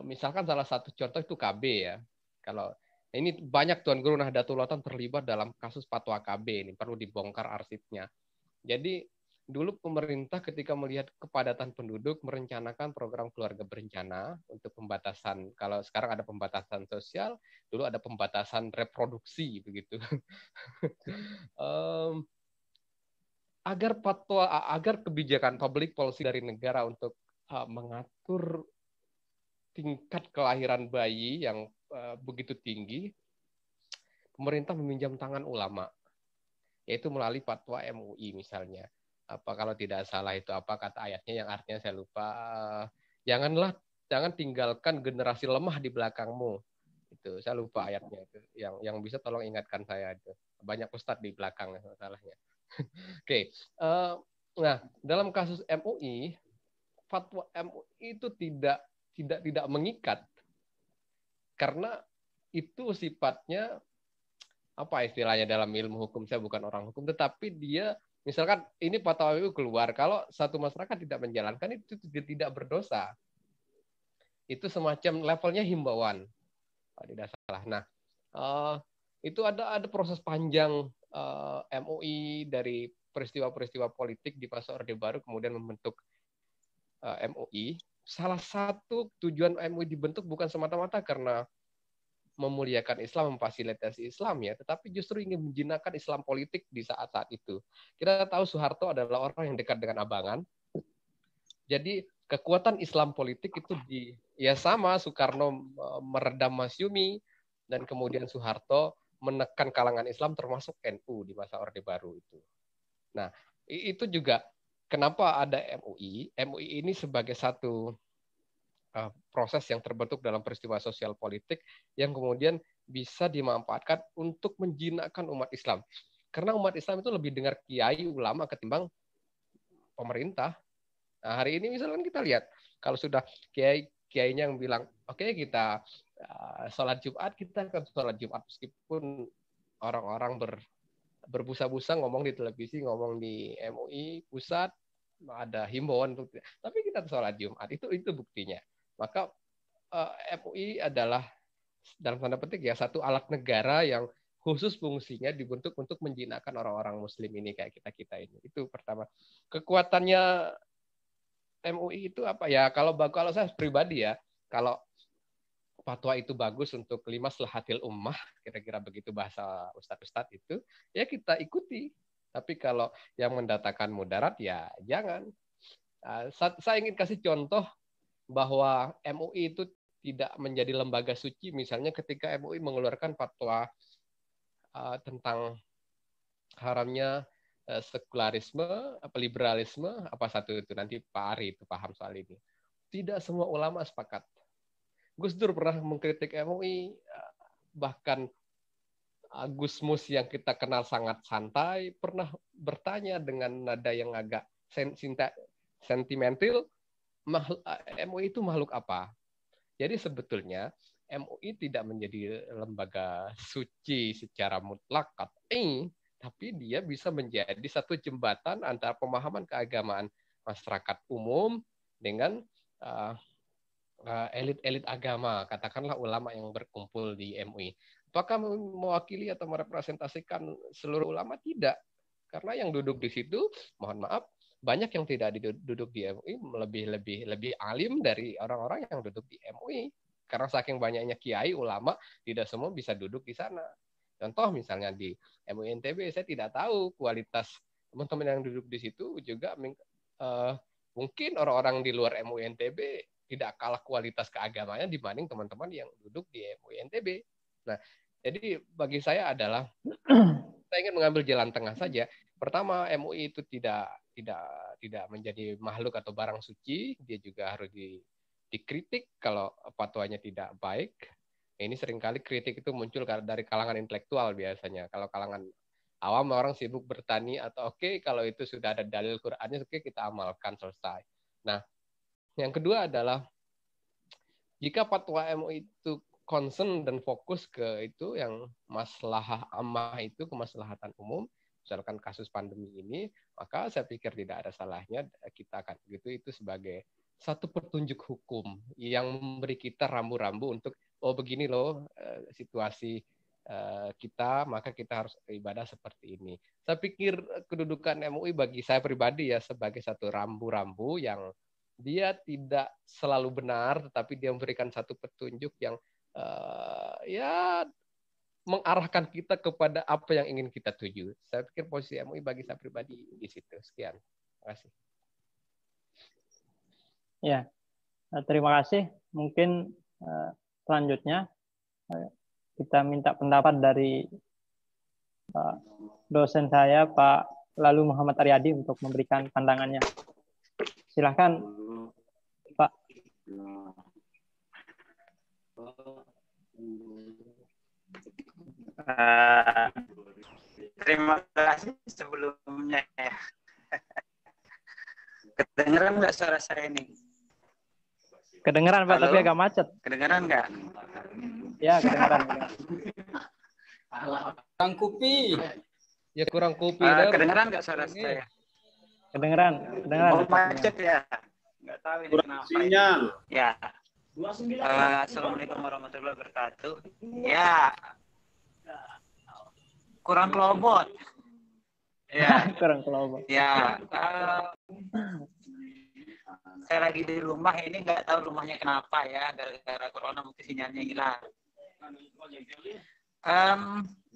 misalkan salah satu contoh itu KB ya. Kalau ini banyak Tuan Guru Nahdlatul Ulama terlibat dalam kasus fatwa KB, ini perlu dibongkar arsipnya. Jadi dulu pemerintah ketika melihat kepadatan penduduk merencanakan program keluarga berencana untuk pembatasan. Kalau sekarang ada pembatasan sosial, dulu ada pembatasan reproduksi begitu. Agar kebijakan public policy dari negara untuk mengatur tingkat kelahiran bayi yang begitu tinggi, pemerintah meminjam tangan ulama, yaitu melalui fatwa MUI misalnya. Kalau tidak salah itu kata ayatnya yang artinya saya lupa. Jangan tinggalkan generasi lemah di belakangmu. Itu saya lupa ayatnya itu. Yang bisa tolong ingatkan saya itu. Banyak ustadz di belakang masalahnya. Oke. Nah, dalam kasus MUI, fatwa MUI itu tidak mengikat, karena itu sifatnya istilahnya dalam ilmu hukum, saya bukan orang hukum, tetapi dia misalkan ini fatwa MUI keluar, kalau satu masyarakat tidak menjalankan itu tidak berdosa. Itu semacam levelnya himbauan, kalau tidak salah. Nah, itu ada proses panjang MUI dari peristiwa-peristiwa politik di masa Orde Baru kemudian membentuk MUI. Salah satu tujuan MUI dibentuk bukan semata-mata karena memuliakan Islam, memfasilitasi Islam ya, tetapi justru ingin menjinakkan Islam politik di saat-saat itu. Kita tahu Soeharto adalah orang yang dekat dengan abangan. Jadi kekuatan Islam politik itu sama Soekarno meredam Masyumi, dan kemudian Soeharto menekan kalangan Islam termasuk NU di masa Orde Baru itu. Nah, itu juga kenapa ada MUI. MUI ini sebagai satu proses yang terbentuk dalam peristiwa sosial politik yang kemudian bisa dimanfaatkan untuk menjinakkan umat Islam. Karena umat Islam itu lebih dengar kiai, ulama ketimbang pemerintah. Nah, hari ini misalkan kita lihat kalau sudah kiainya yang bilang oke, kita sholat Jumat, kita akan sholat Jumat meskipun orang-orang berbusa-busa ngomong di televisi, ngomong di MUI pusat, ada himbauan untuk, tapi kita sholat Jumat, itu buktinya. Maka MUI adalah dalam tanda petik ya satu alat negara yang khusus fungsinya dibentuk untuk menjinakkan orang-orang Muslim ini kayak kita ini. Itu pertama. Kekuatannya MUI itu apa ya? Kalau saya pribadi ya, kalau fatwa itu bagus untuk limaslahatil ummah, kira-kira begitu bahasa ustadz-ustadz itu, ya kita ikuti. Tapi kalau yang mendatangkan mudarat ya jangan. Saya ingin kasih contoh bahwa MUI itu tidak menjadi lembaga suci, misalnya ketika MUI mengeluarkan fatwa tentang haramnya sekularisme, liberalisme, apa satu itu, nanti Pak Ari itu paham soal ini. Tidak semua ulama sepakat. Gus Dur pernah mengkritik MUI, bahkan Gus Mus yang kita kenal sangat santai, pernah bertanya dengan nada yang agak sentimental, MUI itu makhluk apa? Jadi sebetulnya MUI tidak menjadi lembaga suci secara mutlak, tapi dia bisa menjadi satu jembatan antara pemahaman keagamaan masyarakat umum dengan elit-elit agama, katakanlah ulama yang berkumpul di MUI. Apakah mewakili atau merepresentasikan seluruh ulama? Tidak. Karena yang duduk di situ, mohon maaf, banyak yang tidak duduk di MUI lebih alim dari orang-orang yang duduk di MUI. Karena saking banyaknya kiai ulama, tidak semua bisa duduk di sana. Contoh misalnya di MUI NTB, saya tidak tahu kualitas teman-teman yang duduk di situ juga mungkin orang-orang di luar MUI NTB tidak kalah kualitas keagamanya dibanding teman-teman yang duduk di MUI NTB. Nah, jadi bagi saya adalah saya ingin mengambil jalan tengah saja. Pertama, MUI itu tidak menjadi makhluk atau barang suci, dia juga harus dikritik kalau fatwanya tidak baik. Ini seringkali kritik itu muncul dari kalangan intelektual biasanya. Kalau kalangan awam orang sibuk bertani atau kalau itu sudah ada dalil Qur'annya, kita amalkan, selesai. Nah, yang kedua adalah jika fatwa MUI itu concern dan fokus ke itu yang maslahah ammah itu, kemaslahatan umum, misalkan kasus pandemi ini, maka saya pikir tidak ada salahnya kita akan itu sebagai satu petunjuk hukum yang memberi kita rambu-rambu untuk begini loh situasi kita, maka kita harus ibadah seperti ini. Saya pikir kedudukan MUI bagi saya pribadi ya sebagai satu rambu-rambu yang dia tidak selalu benar, tetapi dia memberikan satu petunjuk yang mengarahkan kita kepada apa yang ingin kita tuju. Saya pikir posisi MUI bagi saya pribadi di situ. Sekian. Terima kasih. Ya, terima kasih. Mungkin selanjutnya kita minta pendapat dari dosen saya, Pak Lalu Muhammad Aryadi, untuk memberikan pandangannya. Silakan, Pak. Terima kasih sebelumnya ya. Kedengeran nggak suara saya ini? Kedengeran Pak, tapi agak macet. Kedengeran nggak? Ya, kedengeran. Kurang kopi. Ya kurang kopi. Kedengeran nggak suara saya? Kedengeran. Oh, macet ya? Nggak tahu ini Kurang kenapa. sinyal. Ya. Assalamualaikum warahmatullahi wabarakatuh. Ya. Kurang kelobot. Ya. Kurang kelobot. Ya. Saya lagi di rumah ini, nggak tahu rumahnya kenapa ya, gara-gara corona mungkin sinyalnya hilang.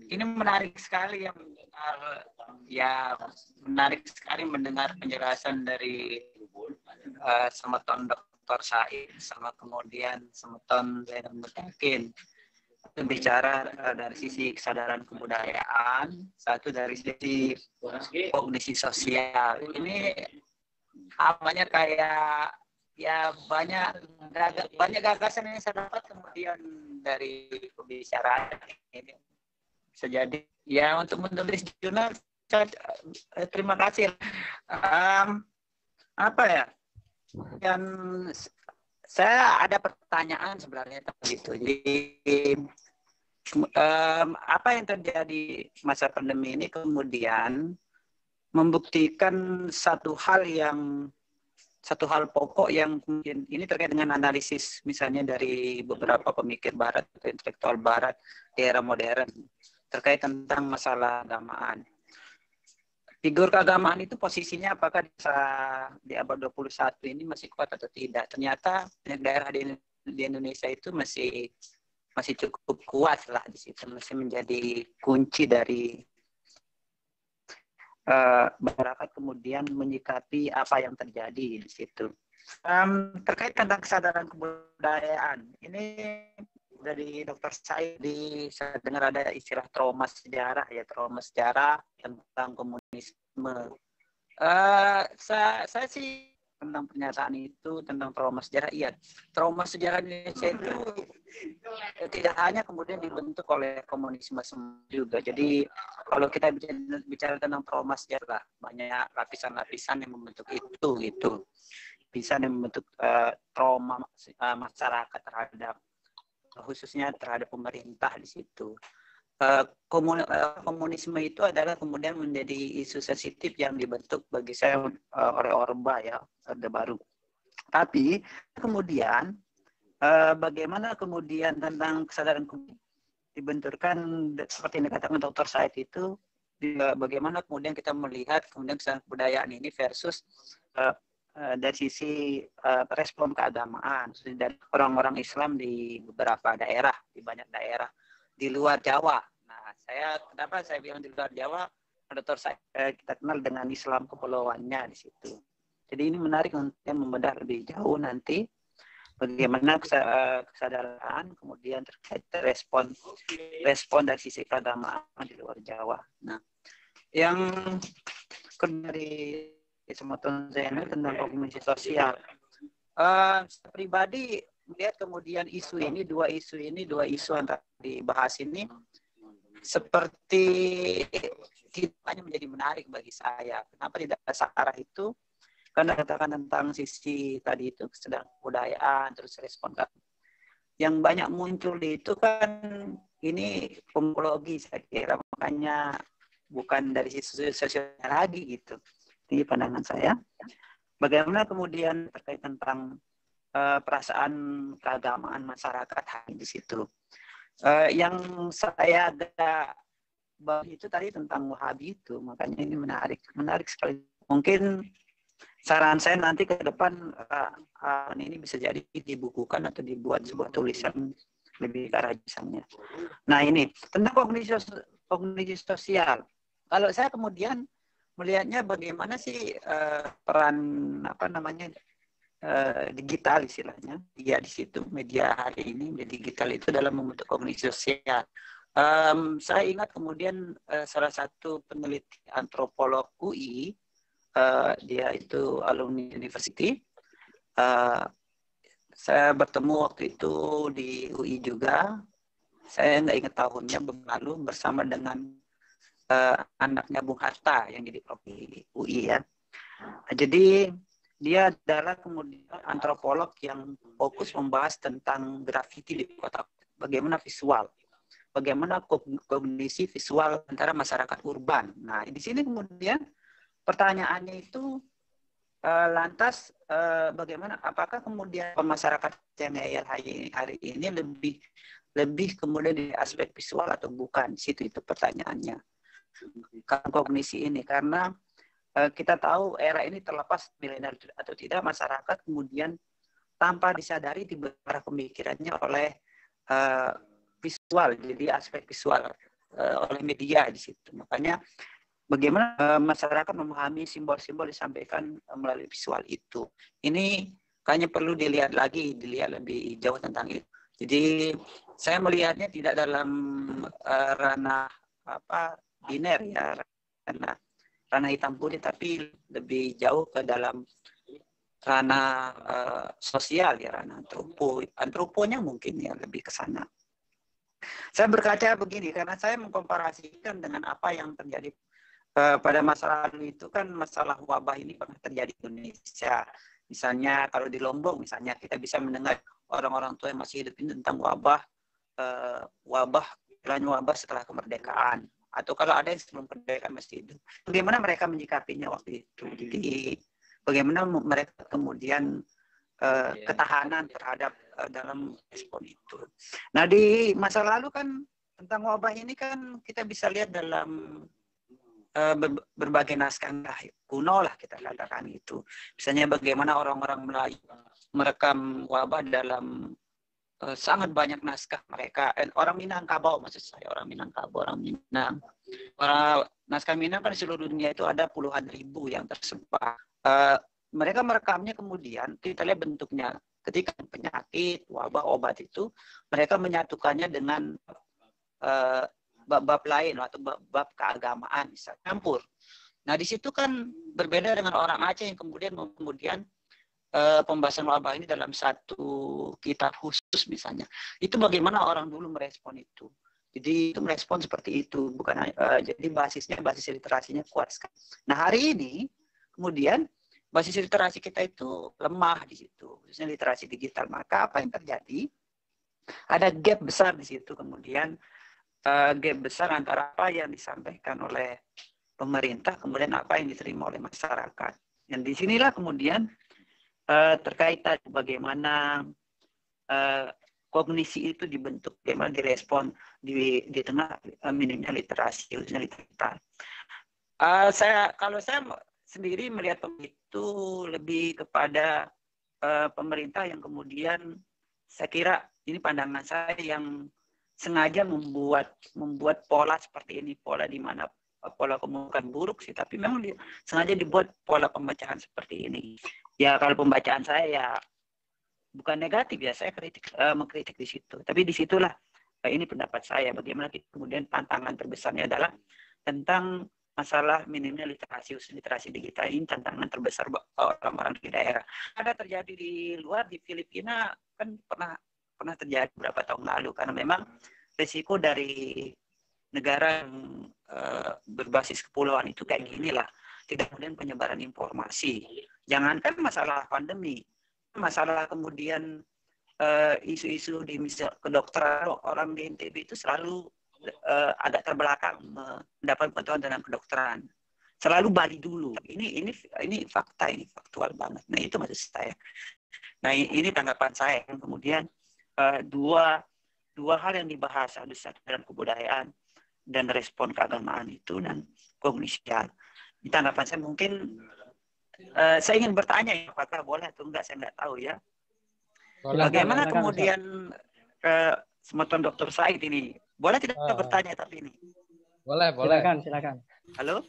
Ini menarik sekali menarik sekali mendengar penjelasan dari Semeton Dr. Said sama kemudian Semeton Zainul Mutakin. Bicara dari sisi kesadaran kebudayaan, satu dari sisi kognisi sosial. Ini namanya kayak ya banyak gagasan yang saya dapat kemudian dari pembicaraan ini. Bisa jadi ya untuk menulis jurnal, terima kasih. Apa ya? Dan saya ada pertanyaan sebenarnya tentang itu. Jadi apa yang terjadi masa pandemi ini kemudian membuktikan satu hal pokok yang mungkin ini terkait dengan analisis misalnya dari beberapa pemikir barat atau intelektual barat di era modern terkait tentang masalah agamaan. Figur keagamaan itu posisinya apakah di abad 21 ini masih kuat atau tidak? Ternyata daerah di Indonesia itu masih cukup kuat lah di situ, masih menjadi kunci dari masyarakat kemudian menyikapi apa yang terjadi di situ. Terkait tentang kesadaran kebudayaan, ini dari Dr. Said saya dengar ada istilah trauma sejarah tentang komunisme. Saya sih tentang pernyataan itu tentang trauma sejarah. Iya, trauma sejarah Indonesia itu tidak hanya kemudian dibentuk oleh komunisme juga. Jadi kalau kita bicara tentang trauma sejarah, banyak lapisan-lapisan yang membentuk itu gitu. Bisa membentuk trauma masyarakat terhadap khususnya terhadap pemerintah di situ. Komunisme itu adalah kemudian menjadi isu sensitif yang dibentuk bagi saya oleh Orba ya, Orde Baru. Tapi kemudian bagaimana kemudian tentang kesadaran dibenturkan seperti yang dikatakan Dr. Said itu, bagaimana kemudian kita melihat kemudian kesadaran kebudayaan ini versus dari sisi respon keagamaan dari orang-orang Islam di beberapa daerah, di banyak daerah di luar Jawa. Nah, kenapa saya bilang di luar Jawa? Dr. Said kita kenal dengan Islam kepulauannya di situ. Jadi ini menarik untuk membedah lebih jauh nanti bagaimana kesadaran kemudian terkait respon dari sisi keagamaan di luar Jawa. Nah, yang dari Semoton Zainal tentang komunikasi sosial. Pribadi melihat kemudian dua isu antara dibahas ini seperti tidak hanya menjadi menarik bagi saya. Kenapa tidak searah itu? Karena katakan tentang sisi tadi itu kesadaran kebudayaan, terus respon yang banyak muncul di itu kan ini pomologi saya kira, makanya bukan dari sisi sosial lagi gitu. Ini pandangan saya. Bagaimana kemudian terkait tentang perasaan keagamaan masyarakat di situ. Yang saya agak bahas itu tadi tentang Wahabi itu, makanya ini menarik sekali. Mungkin saran saya nanti ke depan ini bisa jadi dibukukan atau dibuat sebuah tulisan lebih ke arah misalnya. Nah ini tentang kognisi sosial. Kalau saya kemudian melihatnya bagaimana sih peran digital istilahnya, ya di situ media hari ini digital itu dalam membentuk kognisi sosial. Saya ingat kemudian salah satu peneliti antropolog UI, dia itu alumni university. Saya bertemu waktu itu di UI juga. Saya nggak ingat tahunnya, lalu bersama dengan anaknya Bung Hatta yang jadi prof UI ya. Jadi dia adalah kemudian antropolog yang fokus membahas tentang grafiti di kota. Bagaimana visual, bagaimana kognisi visual antara masyarakat urban. Nah, di sini kemudian pertanyaannya itu lantas bagaimana? Apakah kemudian masyarakat yang hari ini lebih kemudian di aspek visual atau bukan? Situ itu pertanyaannya. Kognisi ini karena kita tahu era ini terlepas milenial atau tidak, masyarakat kemudian tanpa disadari diberi pemikirannya oleh visual, jadi aspek visual oleh media di situ. Makanya bagaimana masyarakat memahami simbol-simbol disampaikan melalui visual itu. Ini kayaknya perlu dilihat lebih jauh tentang itu. Jadi saya melihatnya tidak dalam ranah biner ya, ranah hitam putih, tapi lebih jauh ke dalam ranah sosial ya, ranah antroponya mungkin ya, lebih ke sana. Saya berkaca begini karena saya mengkomparasikan dengan apa yang terjadi pada masa lalu itu kan, masalah wabah ini pernah terjadi di Indonesia. Misalnya kalau di Lombok misalnya kita bisa mendengar orang-orang tua yang masih hidup ini tentang wabah setelah kemerdekaan, atau kalau ada yang sebelum kemerdekaan masih hidup, bagaimana mereka menyikapinya waktu itu. Jadi bagaimana mereka kemudian ketahanan terhadap dalam respon itu. Nah, di masa lalu kan tentang wabah ini kan kita bisa lihat dalam berbagai naskah kuno lah kita katakan itu. Misalnya bagaimana orang-orang Melayu merekam wabah dalam sangat banyak naskah mereka. Orang Minangkabau maksud saya, orang Minangkabau, orang Minang. Naskah Minang kan di seluruh dunia itu ada puluhan ribu yang tersebar. Mereka merekamnya, kemudian kita lihat bentuknya. Ketika penyakit, wabah, obat itu, mereka menyatukannya dengan bab lain atau bab keagamaan, bisa campur. Nah, di situ kan berbeda dengan orang Aceh yang kemudian pembahasan wabah ini dalam satu kitab khusus misalnya. Itu bagaimana orang dulu merespon itu. Jadi itu merespon seperti itu, bukan jadi basis literasinya kuat sekali. Nah, hari ini kemudian basis literasi kita itu lemah di situ, khususnya literasi digital. Maka apa yang terjadi? Ada gap besar di situ, kemudian gap besar antara apa yang disampaikan oleh pemerintah, kemudian apa yang diterima oleh masyarakat. Dan disinilah kemudian terkait bagaimana kognisi itu dibentuk, bagaimana direspon di tengah minimnya literasi, khususnya literasi. Kalau saya sendiri melihat itu lebih kepada pemerintah yang kemudian saya kira ini pandangan saya yang sengaja membuat pola seperti ini, pola di mana pola komunikasi buruk sih, tapi memang sengaja dibuat pola pembacaan seperti ini. Ya kalau pembacaan saya ya bukan negatif ya, saya mengkritik di situ. Tapi disitulah ini pendapat saya, bagaimana kemudian tantangan terbesarnya adalah tentang masalah minimnya literasi digital. Ini tantangan terbesar orang-orang di daerah. Ada terjadi di luar, di Filipina kan pernah terjadi beberapa tahun lalu, karena memang risiko dari negara yang berbasis kepulauan itu kayak gini lah, tidak kemudian penyebaran informasi. Jangankan masalah pandemi, masalah kemudian isu-isu di misal kedokteran, orang di NTB itu selalu agak terbelakang mendapat bantuan dalam kedokteran. Selalu Bali dulu. Ini fakta, ini faktual banget. Nah, itu maksud saya. Nah, ini tanggapan saya. Kemudian dua hal yang dibahas, ada dalam kebudayaan dan respon keagamaan itu dan kognisial. Di tanggapan saya mungkin saya ingin bertanya apakah boleh atau enggak, saya enggak tahu ya. Boleh, bagaimana boleh, kemudian sematan Dr. Said ini boleh tidak bertanya tapi ini? Boleh. Silakan. Halo?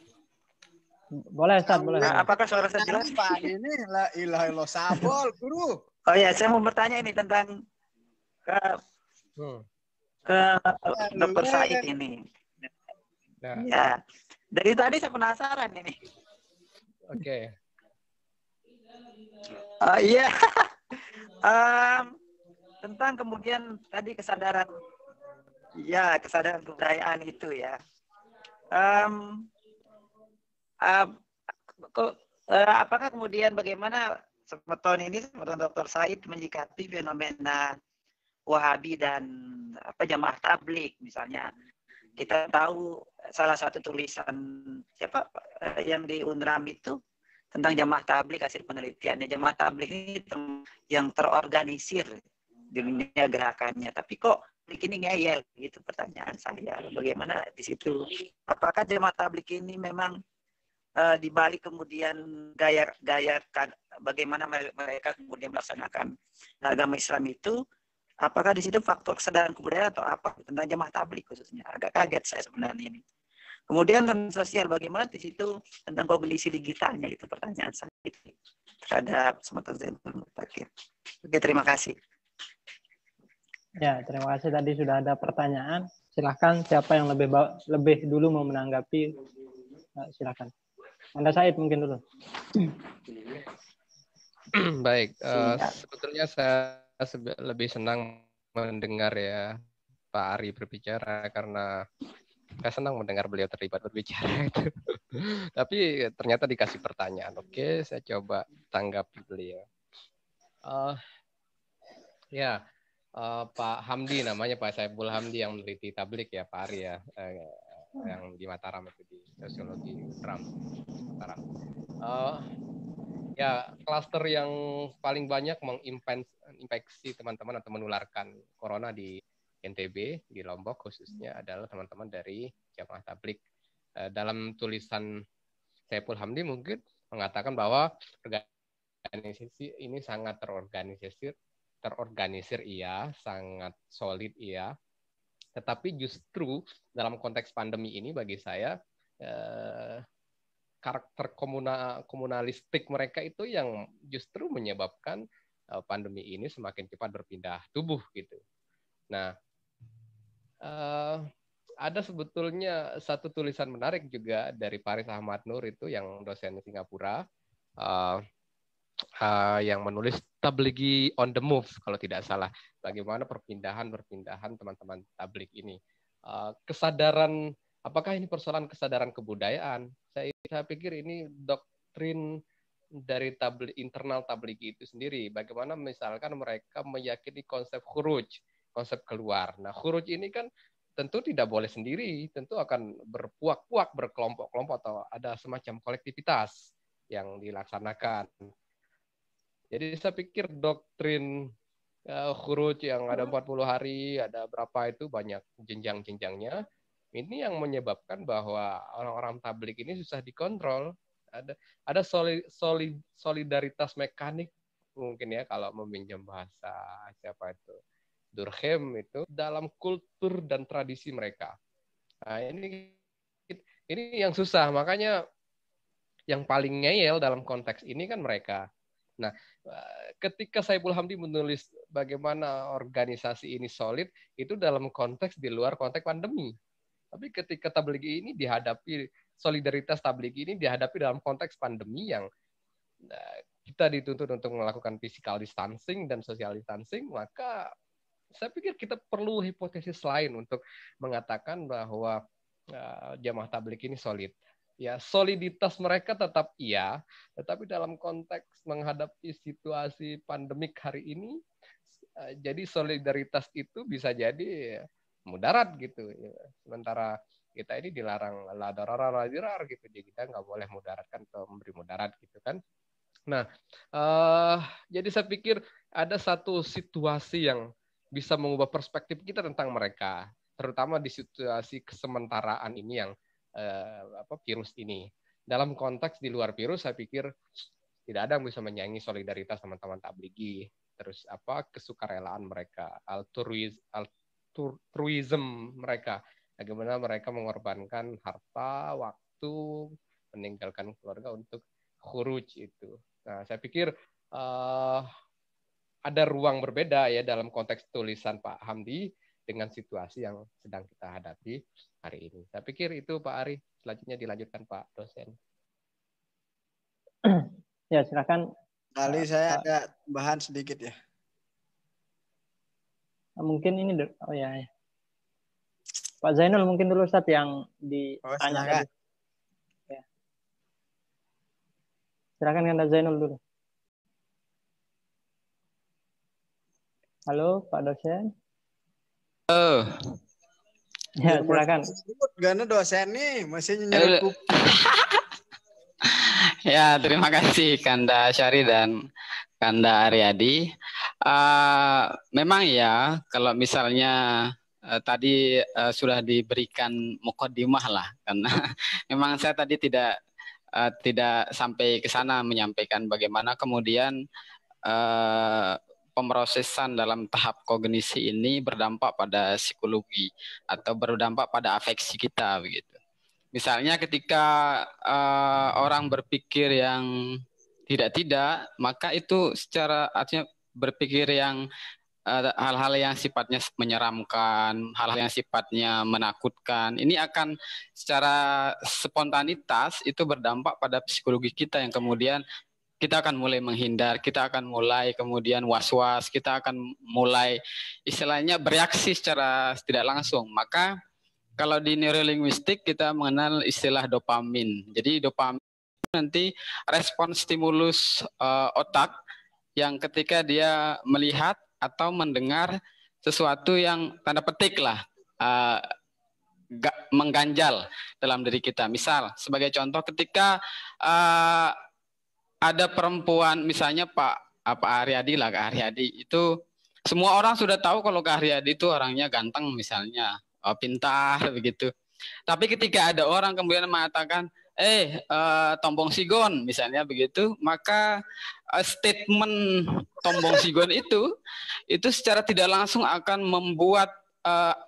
Boleh, Ustaz, boleh. Apakah suara saya jelas? Pak, ini la ilaha illallah sabol, Guru. Oh ya, saya mau bertanya ini tentang ke Dr. Said ini. Ya, dari tadi saya penasaran ini. Oke. Iya. Tentang kemudian tadi kesadaran kebudayaan itu ya. Apakah kemudian bagaimana semeton Dr. Said menyikapi fenomena Wahabi dan jamaah tabligh misalnya? Kita tahu salah satu tulisan siapa yang di UNRAM itu tentang jamaah tabligh, hasil penelitiannya jamaah tabligh ini yang terorganisir di dunia gerakannya, tapi kok ini ngeyel gitu pertanyaan saya. Bagaimana di situ? Apakah jamaah tabligh ini memang dibalik kemudian gaya bagaimana mereka kemudian melaksanakan agama Islam itu? Apakah di situ faktor kesadaran kebudayaan atau apa tentang jamaah tabligh khususnya? Agak kaget saya sebenarnya ini. Kemudian tentang sosial, bagaimana di situ tentang kognisi digitalnya, itu pertanyaan saya terhadap semata Zainul Mutakin. Oke, terima kasih. Ya, terima kasih. Tadi sudah ada pertanyaan. Silahkan siapa yang lebih dulu mau menanggapi, silahkan. Anda Said mungkin dulu. Baik, sebetulnya saya lebih senang mendengar ya Pak Ari berbicara, karena Saya senang mendengar beliau terlibat berbicara itu. Tapi ternyata dikasih pertanyaan. Oke, saya coba tanggapi beliau. Pak Hamdi namanya, Pak Saiful Hamdi yang meneliti tablik ya, Pak Ari ya, yang di Mataram itu di sosiologi Mataram. Klaster yang paling banyak menginfeksi teman-teman atau menularkan corona di NTB, di Lombok khususnya adalah teman-teman dari jamaah tablik. Dalam tulisan Saiful Hamdi mungkin mengatakan bahwa organisasi ini sangat terorganisir iya, sangat solid iya, tetapi justru dalam konteks pandemi ini bagi saya karakter komunalistik mereka itu yang justru menyebabkan pandemi ini semakin cepat berpindah tubuh gitu. Nah, ada sebetulnya satu tulisan menarik juga dari Faris Ahmad Nur itu yang dosen Singapura yang menulis Tablighi on the Move kalau tidak salah, bagaimana perpindahan teman-teman tabligh ini. Kesadaran, apakah ini persoalan kesadaran kebudayaan? Saya pikir ini doktrin dari internal tablighi itu sendiri. Bagaimana misalkan mereka meyakini konsep khuruj, konsep keluar. Nah, khuruj ini kan tentu tidak boleh sendiri, tentu akan berpuak-puak, berkelompok-kelompok atau ada semacam kolektivitas yang dilaksanakan. Jadi saya pikir doktrin khuruj yang ada 40 hari, ada berapa itu banyak jenjang-jenjangnya. Ini yang menyebabkan bahwa orang-orang tabligh ini susah dikontrol. Ada solidaritas mekanik mungkin ya, kalau meminjam bahasa siapa itu, Durkheim, itu dalam kultur dan tradisi mereka. Nah, ini yang susah, makanya yang paling ngeyel dalam konteks ini kan mereka. Nah, ketika Saiful Hamdi menulis bagaimana organisasi ini solid, itu dalam konteks di luar konteks pandemi. Tapi ketika tablighi ini dihadapi, solidaritas tablighi ini dihadapi dalam konteks pandemi yang kita dituntut untuk melakukan physical distancing dan social distancing, maka saya pikir kita perlu hipotesis lain untuk mengatakan bahwa jamaah tabligh ini solid. Ya, soliditas mereka tetap iya, tetapi dalam konteks menghadapi situasi pandemik hari ini, jadi solidaritas itu bisa jadi mudarat gitu. Sementara kita ini dilarang la darara la dirar gitu, jadi kita nggak boleh mudaratkan atau memberi mudarat gitu kan. Nah, jadi saya pikir ada satu situasi yang bisa mengubah perspektif kita tentang mereka, terutama di situasi kesementaraan ini yang virus ini. Dalam konteks di luar virus, saya pikir tidak ada yang bisa menyaingi solidaritas teman-teman tablighi, terus kesukarelaan mereka, altruism mereka, bagaimana mereka mengorbankan harta, waktu, meninggalkan keluarga untuk khuruj itu. Nah, saya pikir ada ruang berbeda ya dalam konteks tulisan Pak Hamdi dengan situasi yang sedang kita hadapi hari ini. Saya pikir itu Pak Ari. Selanjutnya dilanjutkan Pak dosen. Ya, silakan. Kali saya ada tambahan sedikit ya. Mungkin ini, ya. Pak Zainul mungkin dulu Ustaz yang ditanya tadi. Ya. Silakan Kanda Zainul dulu. Halo Pak dosen. Ya, silakan. Gana dosen nih, masih nyari kupu. Ya, terima kasih Kanda Syari dan Kanda Aryadi. Memang ya, kalau misalnya tadi sudah diberikan mukaddimah lah, karena memang saya tadi tidak sampai ke sana menyampaikan bagaimana kemudian pemrosesan dalam tahap kognisi ini berdampak pada psikologi atau berdampak pada afeksi kita begitu. Misalnya ketika orang berpikir yang tidak, maka itu secara artinya berpikir yang hal-hal yang sifatnya menyeramkan, hal-hal yang sifatnya menakutkan, ini akan secara spontanitas itu berdampak pada psikologi kita yang kemudian kita akan mulai menghindar, kita akan mulai kemudian was-was, kita akan mulai istilahnya bereaksi secara tidak langsung. Maka kalau di neurolinguistik kita mengenal istilah dopamin. Jadi dopamin nanti respon stimulus otak yang ketika dia melihat atau mendengar sesuatu yang tanda petik lah mengganjal dalam diri kita. Misal sebagai contoh ketika ada perempuan, misalnya Pak Haryadi lah, Kak Haryadi itu semua orang sudah tahu kalau Kak Haryadi itu orangnya ganteng misalnya, pintar begitu. Tapi ketika ada orang kemudian mengatakan tombong sigon misalnya begitu, maka statement tombong sigon itu secara tidak langsung akan membuat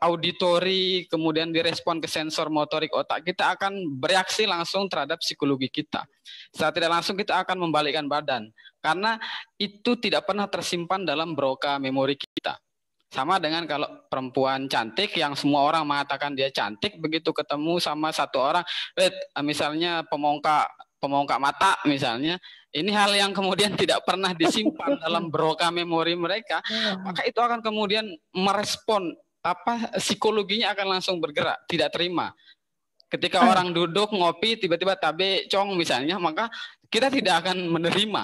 auditori, kemudian direspon ke sensor motorik otak kita akan bereaksi langsung terhadap psikologi kita. Secara tidak langsung kita akan membalikkan badan karena itu tidak pernah tersimpan dalam broca memori kita. Sama dengan kalau perempuan cantik yang semua orang mengatakan dia cantik, begitu ketemu sama satu orang, misalnya pemongkak mata misalnya, ini hal yang kemudian tidak pernah disimpan dalam broca memori mereka, maka itu akan kemudian merespon psikologinya akan langsung bergerak, tidak terima. Ketika orang duduk ngopi tiba-tiba tabe cong misalnya, maka kita tidak akan menerima.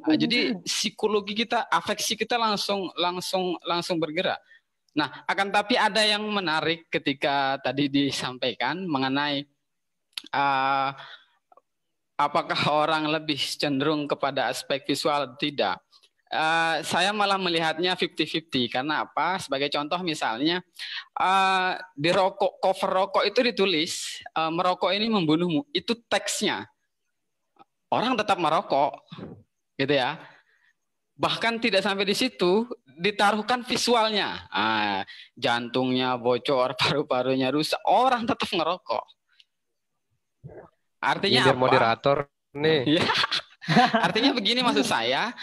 Nah, jadi psikologi kita, afeksi kita langsung bergerak. Nah, akan tapi ada yang menarik ketika tadi disampaikan mengenai apakah orang lebih cenderung kepada aspek visual atau tidak. Saya malah melihatnya 50-50. Karena apa? Sebagai contoh misalnya di cover rokok itu ditulis merokok ini membunuhmu. Itu teksnya. Orang tetap merokok, gitu ya. Bahkan tidak sampai di situ, ditaruhkan visualnya. Jantungnya bocor, paru-parunya rusak, orang tetap ngerokok. Artinya apa? Moderator nih. Artinya begini maksud saya,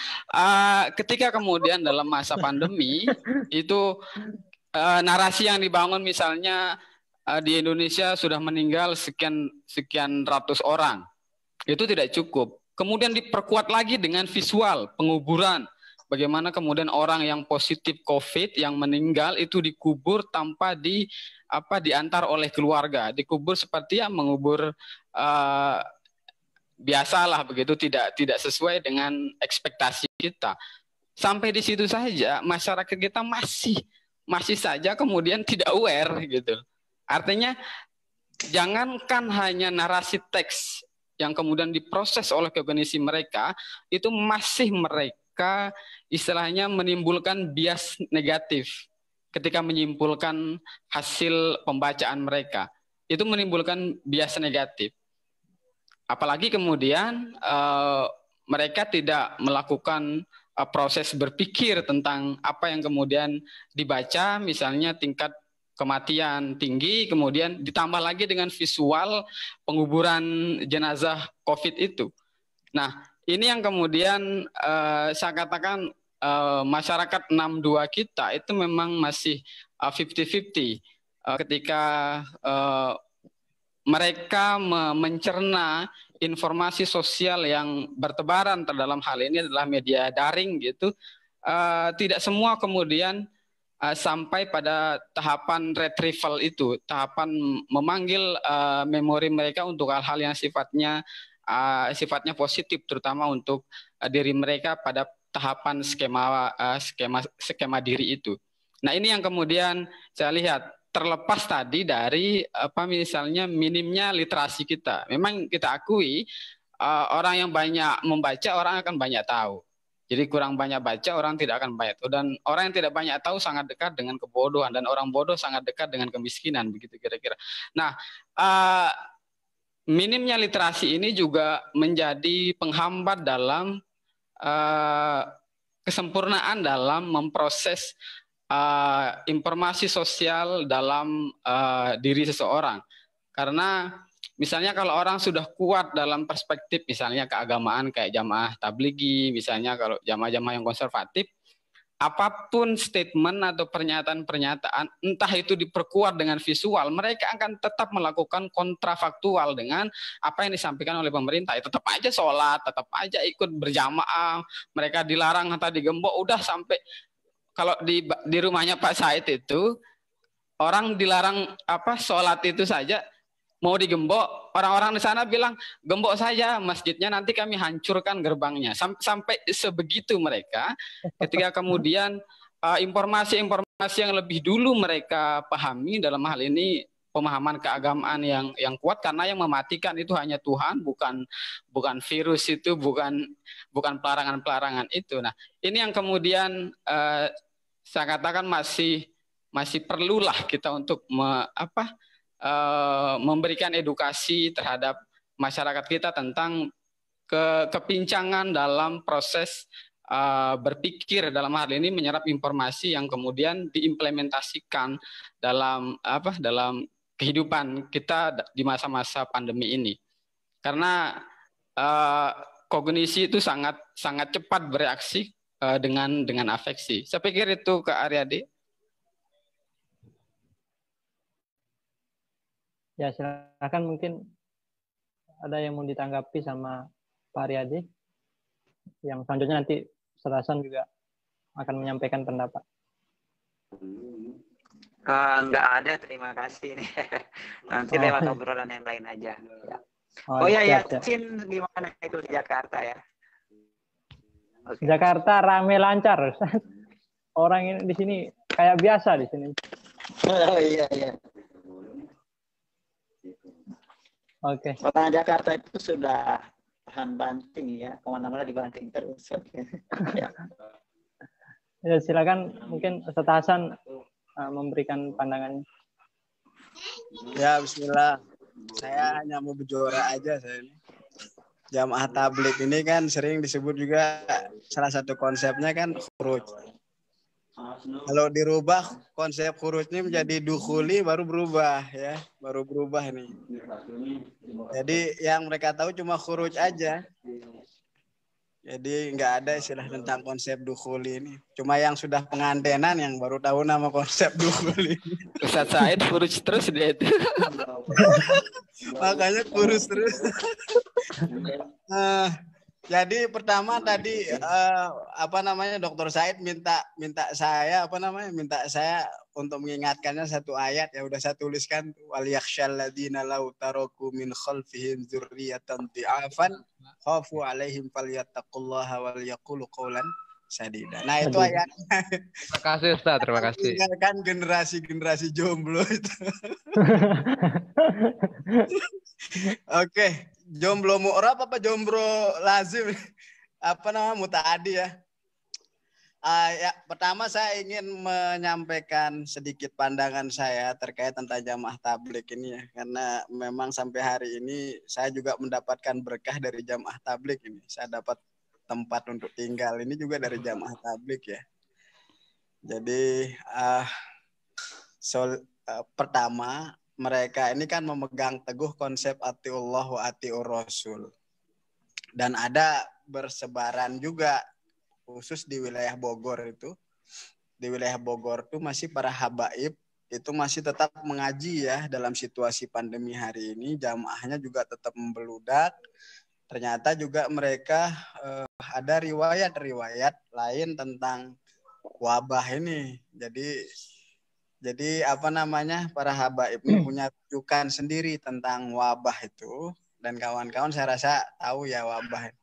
ketika kemudian dalam masa pandemi itu narasi yang dibangun misalnya di Indonesia sudah meninggal sekian ratus orang. Itu tidak cukup. Kemudian diperkuat lagi dengan visual penguburan. Bagaimana kemudian orang yang positif COVID yang meninggal itu dikubur tanpa diantar oleh keluarga. Dikubur seperti yang mengubur biasalah begitu, tidak sesuai dengan ekspektasi kita. Sampai di situ saja masyarakat kita masih saja kemudian tidak aware gitu. Artinya jangankan hanya narasi teks yang kemudian diproses oleh kognisi mereka, itu masih mereka istilahnya menimbulkan bias negatif ketika menyimpulkan hasil pembacaan mereka. Itu menimbulkan bias negatif. Apalagi kemudian mereka tidak melakukan proses berpikir tentang apa yang kemudian dibaca, misalnya tingkat kematian tinggi, kemudian ditambah lagi dengan visual penguburan jenazah COVID itu. Nah, ini yang kemudian saya katakan masyarakat 62 kita itu memang masih 50-50 ketika mereka mencerna informasi sosial yang bertebaran dalam hal ini adalah media daring gitu. Tidak semua kemudian sampai pada tahapan retrieval itu, tahapan memanggil memori mereka untuk hal-hal yang sifatnya positif, terutama untuk diri mereka pada tahapan skema diri itu. Nah, ini yang kemudian saya lihat terlepas tadi dari misalnya minimnya literasi kita. Memang kita akui orang yang banyak membaca orang akan banyak tahu. Jadi kurang banyak baca, orang tidak akan banyak tahu. Dan orang yang tidak banyak tahu sangat dekat dengan kebodohan. Dan orang bodoh sangat dekat dengan kemiskinan. Begitu kira-kira. Nah, minimnya literasi ini juga menjadi penghambat dalam kesempurnaan dalam memproses informasi sosial dalam diri seseorang. Karena misalnya kalau orang sudah kuat dalam perspektif misalnya keagamaan kayak jamaah tablighi, misalnya kalau jamaah-jamaah yang konservatif, apapun statement atau pernyataan-pernyataan, entah itu diperkuat dengan visual, mereka akan tetap melakukan kontrafaktual dengan apa yang disampaikan oleh pemerintah. Tetap aja sholat, tetap aja ikut berjamaah, mereka dilarang atau digembok, udah sampai kalau di rumahnya Pak Said itu orang dilarang sholat itu saja mau digembok, orang-orang di sana bilang gembok saja masjidnya, nanti kami hancurkan gerbangnya. Sampai sebegitu mereka, ketika kemudian informasi-informasi yang lebih dulu mereka pahami, dalam hal ini pemahaman keagamaan yang kuat, karena yang mematikan itu hanya Tuhan, bukan virus itu, bukan pelarangan-pelarangan itu. Nah, ini yang kemudian saya katakan masih perlulah kita untuk memberikan edukasi terhadap masyarakat kita tentang kepincangan dalam proses berpikir, dalam hal ini menyerap informasi yang kemudian diimplementasikan dalam kehidupan kita di masa-masa pandemi ini. Karena kognisi itu sangat cepat bereaksi dengan afeksi. Saya pikir itu Kak Aryadi. Ya, silakan, mungkin ada yang mau ditanggapi sama Pak Aryadi. Yang selanjutnya nanti Serasan juga akan menyampaikan pendapat. Enggak ada, terima kasih nih. Nanti lewat obrolan yang lain aja. Ya. Oh ya, Yasin gimana itu di Jakarta ya? Okay. Jakarta rame lancar. Orang ini di sini kayak biasa di sini. Oh iya. Oke. Kota Jakarta itu sudah tahan banting ya, kemana-mana dibanting terus. Ya. Ya, silakan, mungkin Ustaz Hasan memberikan pandangannya. Ya, bismillah. Saya hanya mau berjuara aja saya ini. Jamaah tabligh ini kan sering disebut juga salah satu konsepnya kan khuruj. Kalau dirubah konsep khurujnya menjadi dukhuli baru berubah ya, baru berubah nih. Jadi yang mereka tahu cuma khuruj aja. Jadi nggak ada istilah tentang konsep dukhuli ini. Cuma yang sudah pengantenan yang baru tahu nama konsep dukhuli. Ustaz Said khuruj terus dia itu. Makanya kurus terus. Jadi pertama tadi Dr. Said minta saya untuk mengingatkannya satu ayat, ya udah saya tuliskan, wal yakhshal ladzina law taraku min khalfihim dzurriyyatan dhi'afan khafu 'alaihim falyattaqullaha wal yaqulu qawlan sadida. Nah, itu ayatnya. Terima kasih Ustaz, terima kasih. Kan generasi jomblo itu. Oke. Jomblo mu'rab apa jomblo lazim? Mutaadi ya. Ya, pertama saya ingin menyampaikan sedikit pandangan saya terkait tentang jamaah tabligh ini ya. Karena memang sampai hari ini saya juga mendapatkan berkah dari jamaah tabligh ini. Saya dapat tempat untuk tinggal ini juga dari jamaah tabligh ya. Jadi pertama, mereka ini kan memegang teguh konsep atiullah wa atiur rasul. Dan ada bersebaran juga khusus di wilayah Bogor itu. Di wilayah Bogor itu masih para habaib itu masih tetap mengaji ya dalam situasi pandemi hari ini. Jamaahnya juga tetap membeludak. Ternyata juga mereka ada riwayat-riwayat lain tentang wabah ini. Jadi para habaib ini punya rujukan sendiri tentang wabah itu, dan kawan-kawan saya rasa tahu ya wabah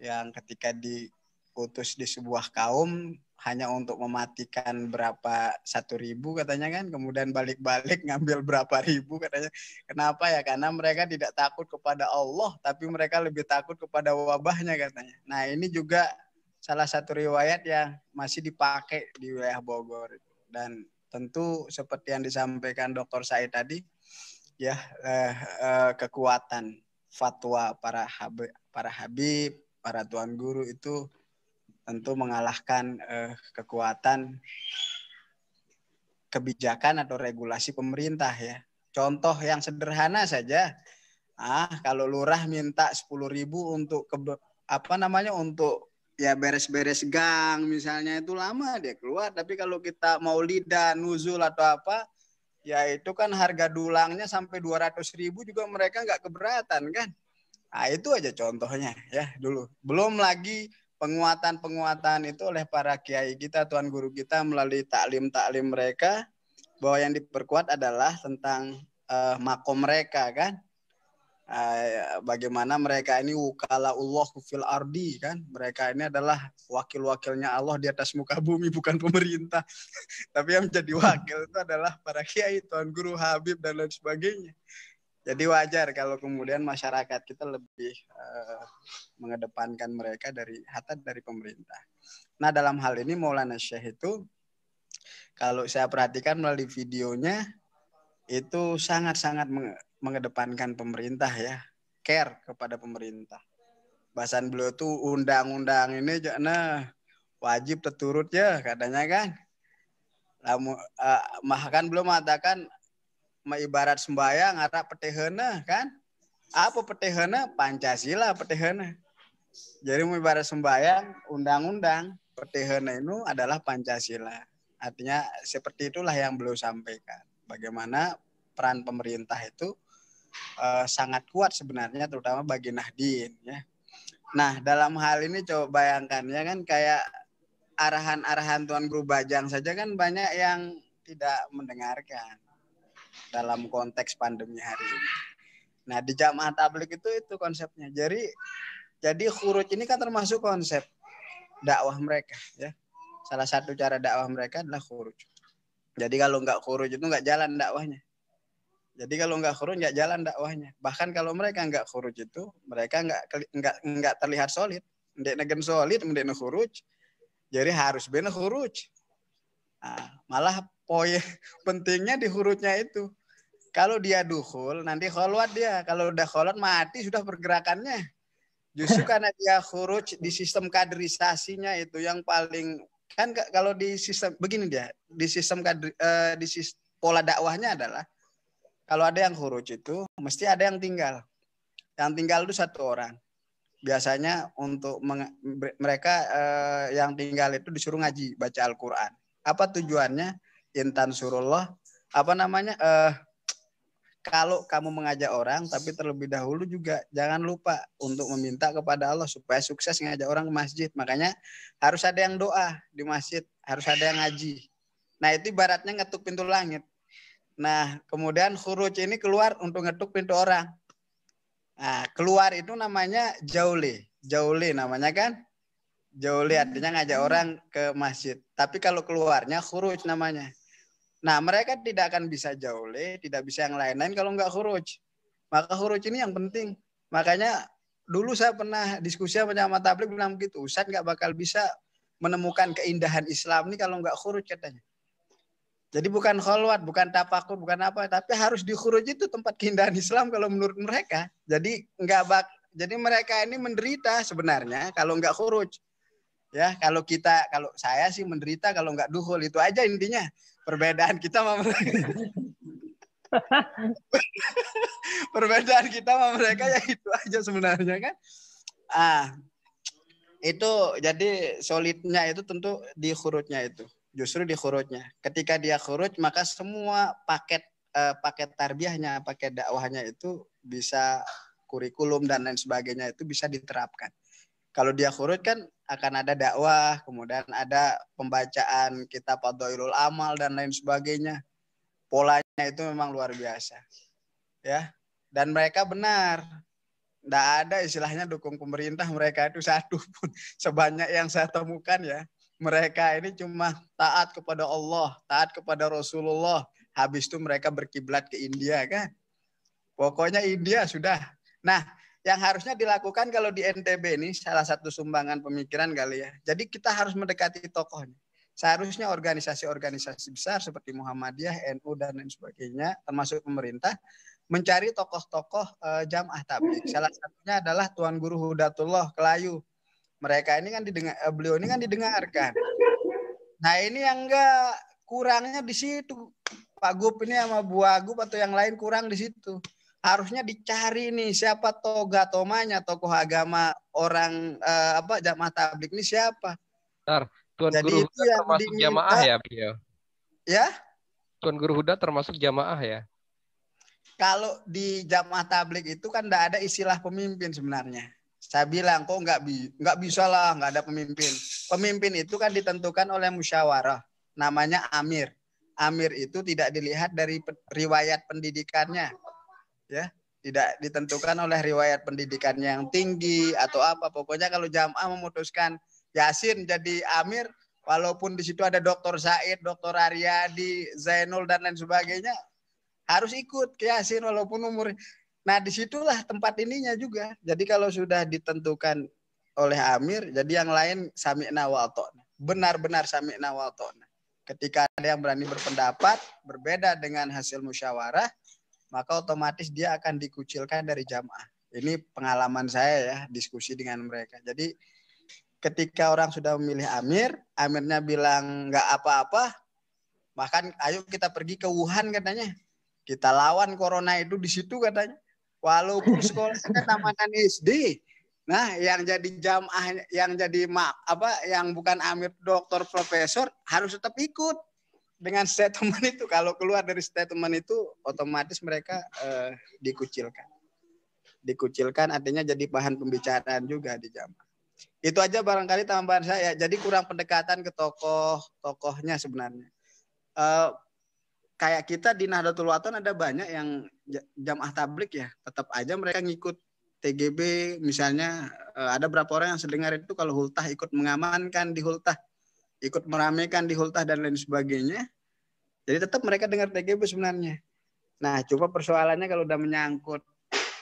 yang ketika diutus di sebuah kaum hanya untuk mematikan 1.000 katanya kan, kemudian balik-balik ngambil berapa ribu katanya. Kenapa ya? Karena mereka tidak takut kepada Allah, tapi mereka lebih takut kepada wabahnya katanya. Nah, ini juga salah satu riwayat yang masih dipakai di wilayah Bogor. Dan tentu seperti yang disampaikan Dr. Said tadi, ya kekuatan fatwa para habib, para tuan guru itu tentu mengalahkan kekuatan kebijakan atau regulasi pemerintah ya. Contoh yang sederhana saja, kalau lurah minta 10.000 untuk untuk ya beres-beres gang misalnya, itu lama dia keluar. Tapi kalau kita maulidan, nuzul atau apa, ya itu kan harga dulangnya sampai 200.000 juga mereka nggak keberatan kan. Nah, itu aja contohnya ya dulu. Belum lagi penguatan itu oleh para kiai kita, tuan guru kita melalui taklim mereka bahwa yang diperkuat adalah tentang makom mereka kan. Bagaimana mereka ini wukalaullah fil ardi kan. Mereka ini adalah wakil-wakilnya Allah di atas muka bumi, bukan pemerintah. Tapi yang menjadi wakil itu adalah para kiai, tuan guru, habib dan lain sebagainya. Jadi wajar kalau kemudian masyarakat kita lebih mengedepankan mereka hatta dari pemerintah. Nah, dalam hal ini Maulana Syekh itu kalau saya perhatikan melalui videonya itu sangat-sangat mengedepankan pemerintah ya, care kepada pemerintah. Bahasan beliau tuh undang-undang ini jangan wajib terturut ya katanya kan. Bahkan beliau mengatakan ibarat sembahyang arah petehana kan. Apa petehana? Pancasila petehana. Jadi ibarat sembahyang undang-undang, petehana itu adalah Pancasila. Artinya seperti itulah yang beliau sampaikan. Bagaimana peran pemerintah itu sangat kuat sebenarnya terutama bagi Nahdien ya. Nah, dalam hal ini coba bayangkan ya kan kayak arahan-arahan Tuan Guru Bajang saja kan banyak yang tidak mendengarkan dalam konteks pandemi hari ini. Nah, di Jamaah Tabligh itu konsepnya. Jadi khuruj ini kan termasuk konsep dakwah mereka ya. Salah satu cara dakwah mereka adalah khuruj. Jadi kalau nggak khuruj itu nggak jalan dakwahnya. Jadi kalau nggak khuruj nggak jalan dakwahnya. Bahkan kalau mereka nggak khuruj itu, mereka nggak terlihat solid. Ndek negen solid, ndek khuruj. Jadi harus benar khuruj. Nah, malah poin pentingnya di khurujnya itu. Kalau dia dukhul, nanti kholwat dia. Kalau udah kholwat mati sudah pergerakannya. Justru karena dia khuruj di sistem kaderisasinya itu yang paling kan kalau di sistem begini dia di sistem pola dakwahnya adalah kalau ada yang khuruj itu mesti ada yang tinggal. Yang tinggal itu satu orang. Biasanya untuk mereka yang tinggal itu disuruh ngaji, baca Al-Quran. Apa tujuannya? Intan surullah. Apa namanya? Kalau kamu mengajak orang, tapi terlebih dahulu juga jangan lupa untuk meminta kepada Allah supaya sukses ngajak orang ke masjid. Makanya harus ada yang doa di masjid, harus ada yang ngaji. Nah itu ibaratnya ngetuk pintu langit. Nah, kemudian khuruj ini keluar untuk ngetuk pintu orang. Nah, keluar itu namanya jaule. Jaule namanya kan? Jaule artinya ngajak orang ke masjid. Tapi kalau keluarnya khuruj namanya. Nah, mereka tidak akan bisa jaule, tidak bisa yang lain-lain kalau nggak khuruj. Maka khuruj ini yang penting. Makanya dulu saya pernah diskusi sama Jamaah Tabligh bilang begitu. Ustaz nggak bakal bisa menemukan keindahan Islam ini kalau nggak khuruj katanya. Jadi bukan kholwat, bukan tafakur, bukan apa, tapi harus di khuruj itu tempat keindahan Islam kalau menurut mereka. Jadi jadi mereka ini menderita sebenarnya kalau nggak khuruj. Ya, kalau saya sih menderita kalau nggak dukhul, itu aja intinya. Perbedaan kita sama mereka. Perbedaan kita sama mereka ya itu aja sebenarnya kan. Itu jadi solidnya itu tentu di khurujnya itu. Justru di khurujnya. Ketika dia khuruj maka semua paket tarbiyahnya, paket dakwahnya itu bisa kurikulum dan lain sebagainya itu bisa diterapkan. Kalau dia khuruj kan akan ada dakwah, kemudian ada pembacaan kitab Fadhailul Amal dan lain sebagainya. Polanya itu memang luar biasa. Ya. Dan mereka benar. Tidak ada istilahnya dukung pemerintah, mereka itu satu pun sebanyak yang saya temukan ya. Mereka ini cuma taat kepada Allah, taat kepada Rasulullah. Habis itu mereka berkiblat ke India kan. Pokoknya India sudah. Nah, yang harusnya dilakukan kalau di NTB ini salah satu sumbangan pemikiran kali ya. Jadi kita harus mendekati tokohnya. Seharusnya organisasi-organisasi besar seperti Muhammadiyah, NU dan lain sebagainya, termasuk pemerintah, mencari tokoh-tokoh Jamaah Tabligh. Salah satunya adalah Tuan Guru Hudatullah Kelayu. Mereka ini kan beliau ini kan didengarkan. Nah ini yang enggak kurangnya di situ. Pak Gub ini sama Bu Agub atau yang lain kurang di situ. Harusnya dicari nih siapa togatomanya, tokoh agama orang Jamaah Tabligh ini siapa. Bentar, Tuan Jadi Guru itu Huda yang termasuk diminta, jamaah ya beliau? Ya? Tuan Guru Huda termasuk jamaah ya? Kalau di Jamaah Tabligh itu kan enggak ada istilah pemimpin sebenarnya. Saya bilang kok nggak bisa lah, nggak ada pemimpin. Pemimpin itu kan ditentukan oleh musyawarah, namanya amir. amir itu tidak dilihat dari riwayat pendidikannya, ya, tidak ditentukan oleh riwayat pendidikannya yang tinggi atau apa. Pokoknya kalau jamaah memutuskan Yasin jadi amir, walaupun di situ ada Dr. Said, Dr. Aryadi, Zainul dan lain sebagainya, harus ikut ke Yasin walaupun umur. Nah, disitulah tempat ininya juga. Jadi kalau sudah ditentukan oleh amir, jadi yang lain sami'na wa ata'na. Benar-benar sami'na wa ata'na. Ketika ada yang berani berpendapat berbeda dengan hasil musyawarah, maka otomatis dia akan dikucilkan dari jamaah. Ini pengalaman saya ya, diskusi dengan mereka. Jadi ketika orang sudah memilih amir, amirnya bilang nggak apa-apa, bahkan ayo kita pergi ke Wuhan katanya. Kita lawan corona itu di situ katanya. Walaupun sekolahnya tamanan SD. Nah, yang jadi jamaah, yang jadi yang bukan amir, doktor, profesor harus tetap ikut dengan statement itu. Kalau keluar dari statement itu, otomatis mereka dikucilkan. Dikucilkan artinya jadi bahan pembicaraan juga di jamaah. Itu aja barangkali tambahan saya. Jadi kurang pendekatan ke tokoh-tokohnya sebenarnya. Kayak kita di Nahdlatul Wathon ada banyak yang jamaah tablik ya. Tetap aja mereka ngikut TGB misalnya. Ada berapa orang yang sedengar itu kalau hultah ikut mengamankan di hultah, ikut meramaikan di hultah dan lain sebagainya. Jadi tetap mereka dengar TGB sebenarnya. Nah, coba persoalannya kalau udah menyangkut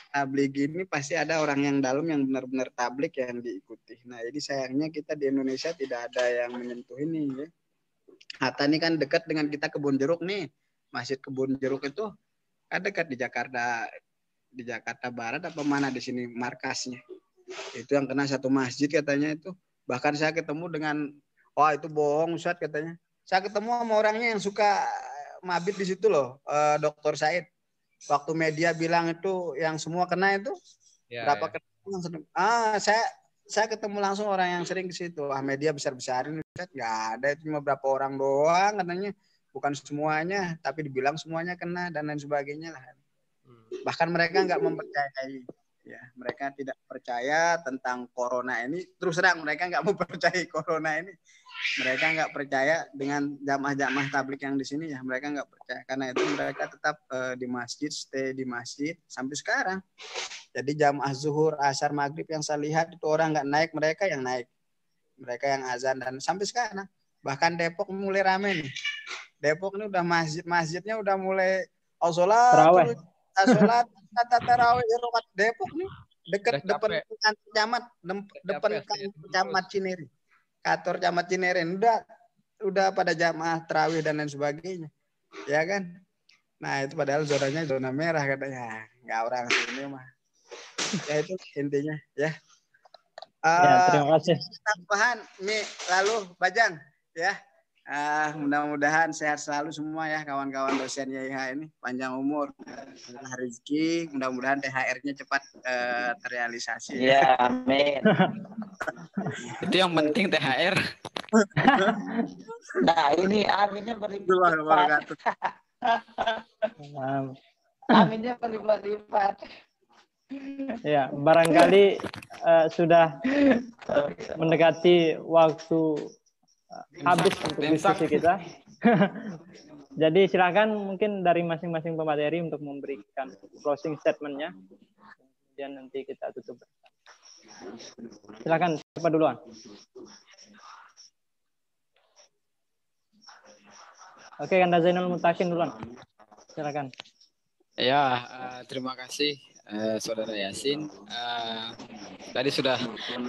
tablik ini pasti ada orang yang dalam yang benar-benar tablik yang diikuti. Nah, jadi sayangnya kita di Indonesia tidak ada yang menyentuh ini ya. Hatta ini kan dekat dengan kita Kebun Jeruk nih. Masjid Kebun Jeruk itu kan dekat di Jakarta Barat apa mana di sini markasnya. Itu yang kena satu masjid katanya itu. Bahkan saya ketemu dengan, wah itu bohong Ustaz katanya. Saya ketemu sama orangnya yang suka mabit di situ loh, Dr. Said. Waktu media bilang itu yang semua kena itu, berapa kena? Saya ketemu langsung orang yang sering ke situ. Media besar-besarin, nggak ada, itu cuma berapa orang doang katanya. Bukan semuanya, tapi dibilang semuanya kena dan lain sebagainya lah. Bahkan mereka nggak mempercayai. Ya, mereka tidak percaya tentang corona ini. Terus terang mereka nggak mempercayai corona ini. Mereka nggak percaya dengan jamaah-jamaah tablik yang di sini ya. Mereka nggak percaya. Karena itu mereka tetap di masjid, stay di masjid sampai sekarang. Jadi jamaah zuhur, asar, maghrib yang saya lihat itu orang nggak naik, mereka yang naik. Mereka yang azan dan sampai sekarang. Bahkan Depok mulai rame nih. Depok ini udah masjidnya udah mulai sholat, tarawih Depok nih depan camat camat Cinere. Kantor camat Cinere udah pada jamaah tarawih dan lain sebagainya. Ya kan? Nah, itu padahal zonanya zona merah katanya. Enggak orang sini mah. Ya itu intinya ya. Terima kasih. Tambahan nih lalu Bajang ya. Mudah-mudahan sehat selalu semua ya kawan-kawan dosen YIH ini, panjang umur, rezeki, mudah-mudahan THR-nya cepat terrealisasi. Ya, amin. Itu yang penting THR. Nah, ini aminnya berlipat-lipat. Aminnya berlipat-lipat. Ya, barangkali sudah mendekati waktu habis untuk diskusi kita. Jadi silakan mungkin dari masing-masing pemateri untuk memberikan closing statement-nya. Kemudian nanti kita tutup bersama. Silakan, siapa duluan? Oke, Kanda Zainul Mutakin duluan. Silakan. Ya, terima kasih Saudara Yasin. Tadi sudah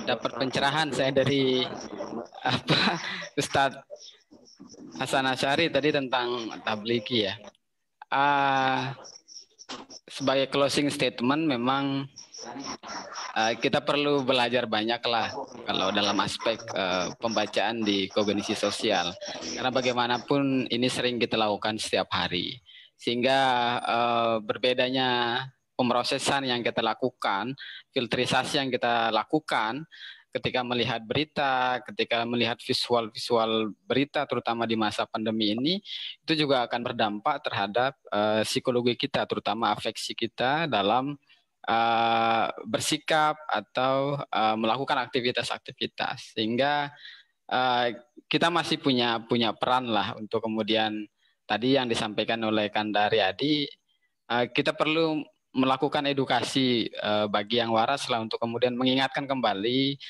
dapat pencerahan saya dari Ustadz Hasan Asyari tadi tentang tabliki ya. Sebagai closing statement memang kita perlu belajar banyak lah kalau dalam aspek pembacaan di kognisi sosial. Karena bagaimanapun ini sering kita lakukan setiap hari. Sehingga berbedanya pemrosesan yang kita lakukan, filterisasi yang kita lakukan ketika melihat berita, ketika melihat visual-visual berita terutama di masa pandemi ini, itu juga akan berdampak terhadap psikologi kita, terutama afeksi kita dalam bersikap atau melakukan aktivitas-aktivitas. Sehingga kita masih punya peran lah untuk kemudian tadi yang disampaikan oleh Kanda Riyadi, kita perlu melakukan edukasi bagi yang waras lah untuk kemudian mengingatkan kembali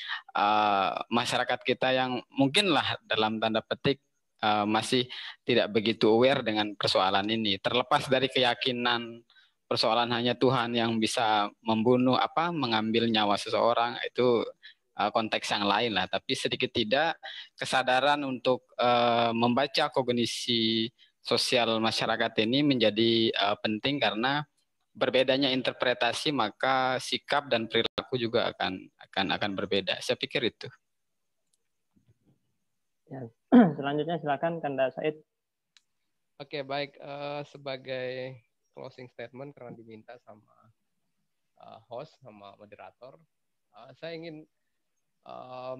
masyarakat kita yang mungkinlah dalam tanda petik masih tidak begitu aware dengan persoalan ini. Terlepas dari keyakinan persoalan hanya Tuhan yang bisa membunuh mengambil nyawa seseorang, itu konteks yang lain lah. Tapi sedikit tidak kesadaran untuk membaca kognisi sosial masyarakat ini menjadi penting, karena berbedanya interpretasi maka sikap dan perilaku juga akan berbeda. Saya pikir itu. Ya. Selanjutnya silakan Kanda Said. Oke, baik. Sebagai closing statement karena diminta sama host sama moderator, saya ingin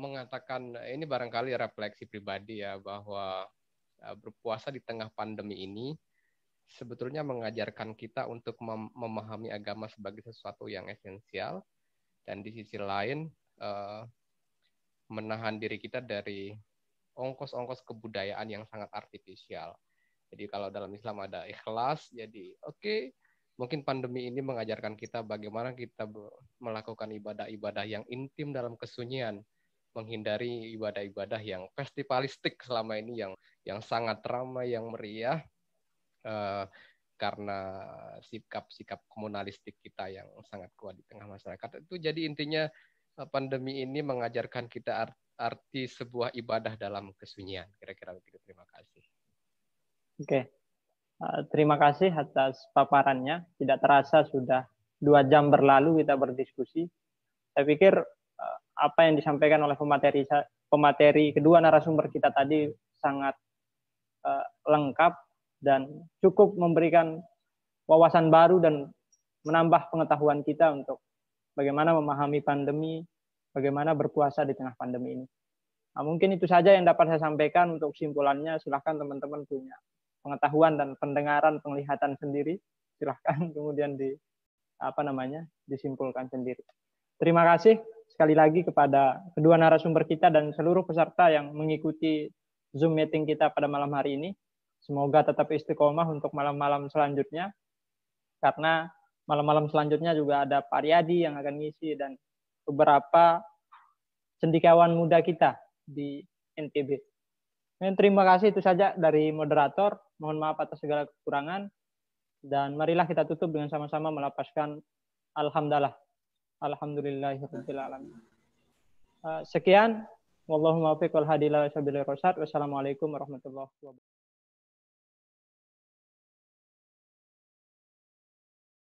mengatakan ini barangkali refleksi pribadi ya, bahwa berpuasa di tengah pandemi ini sebetulnya mengajarkan kita untuk memahami agama sebagai sesuatu yang esensial, dan di sisi lain menahan diri kita dari ongkos-ongkos kebudayaan yang sangat artifisial. Jadi kalau dalam Islam ada ikhlas, jadi oke, mungkin pandemi ini mengajarkan kita bagaimana kita melakukan ibadah-ibadah yang intim dalam kesunyian, menghindari ibadah-ibadah yang festivalistik selama ini, yang sangat ramai, yang meriah, karena sikap-sikap komunalistik kita yang sangat kuat di tengah masyarakat. Itu jadi intinya pandemi ini mengajarkan kita arti sebuah ibadah dalam kesunyian. Kira-kira begitu. Terima kasih. Oke. Terima kasih atas paparannya. Tidak terasa sudah 2 jam berlalu kita berdiskusi. Saya pikir apa yang disampaikan oleh pemateri kedua narasumber kita tadi sangat lengkap dan cukup memberikan wawasan baru dan menambah pengetahuan kita untuk bagaimana memahami pandemi, bagaimana berpuasa di tengah pandemi ini. Nah, mungkin itu saja yang dapat saya sampaikan. Untuk kesimpulannya, silahkan teman-teman punya pengetahuan dan pendengaran, penglihatan sendiri, silahkan kemudian disimpulkan sendiri. Terima kasih sekali lagi kepada kedua narasumber kita dan seluruh peserta yang mengikuti Zoom meeting kita pada malam hari ini. Semoga tetap istiqomah untuk malam-malam selanjutnya, karena malam-malam selanjutnya juga ada Pak Riyadi yang akan ngisi dan beberapa cendekiawan muda kita di NTB. Terima kasih, itu saja dari moderator. Mohon maaf atas segala kekurangan. Dan marilah kita tutup dengan sama-sama melapaskan alhamdulillah. Alhamdulillahirabbil alamin. Sekian. Wallahumma waffiq wal hadi ila sabilir rasyad. Wassalamualaikum warahmatullahi wabarakatuh.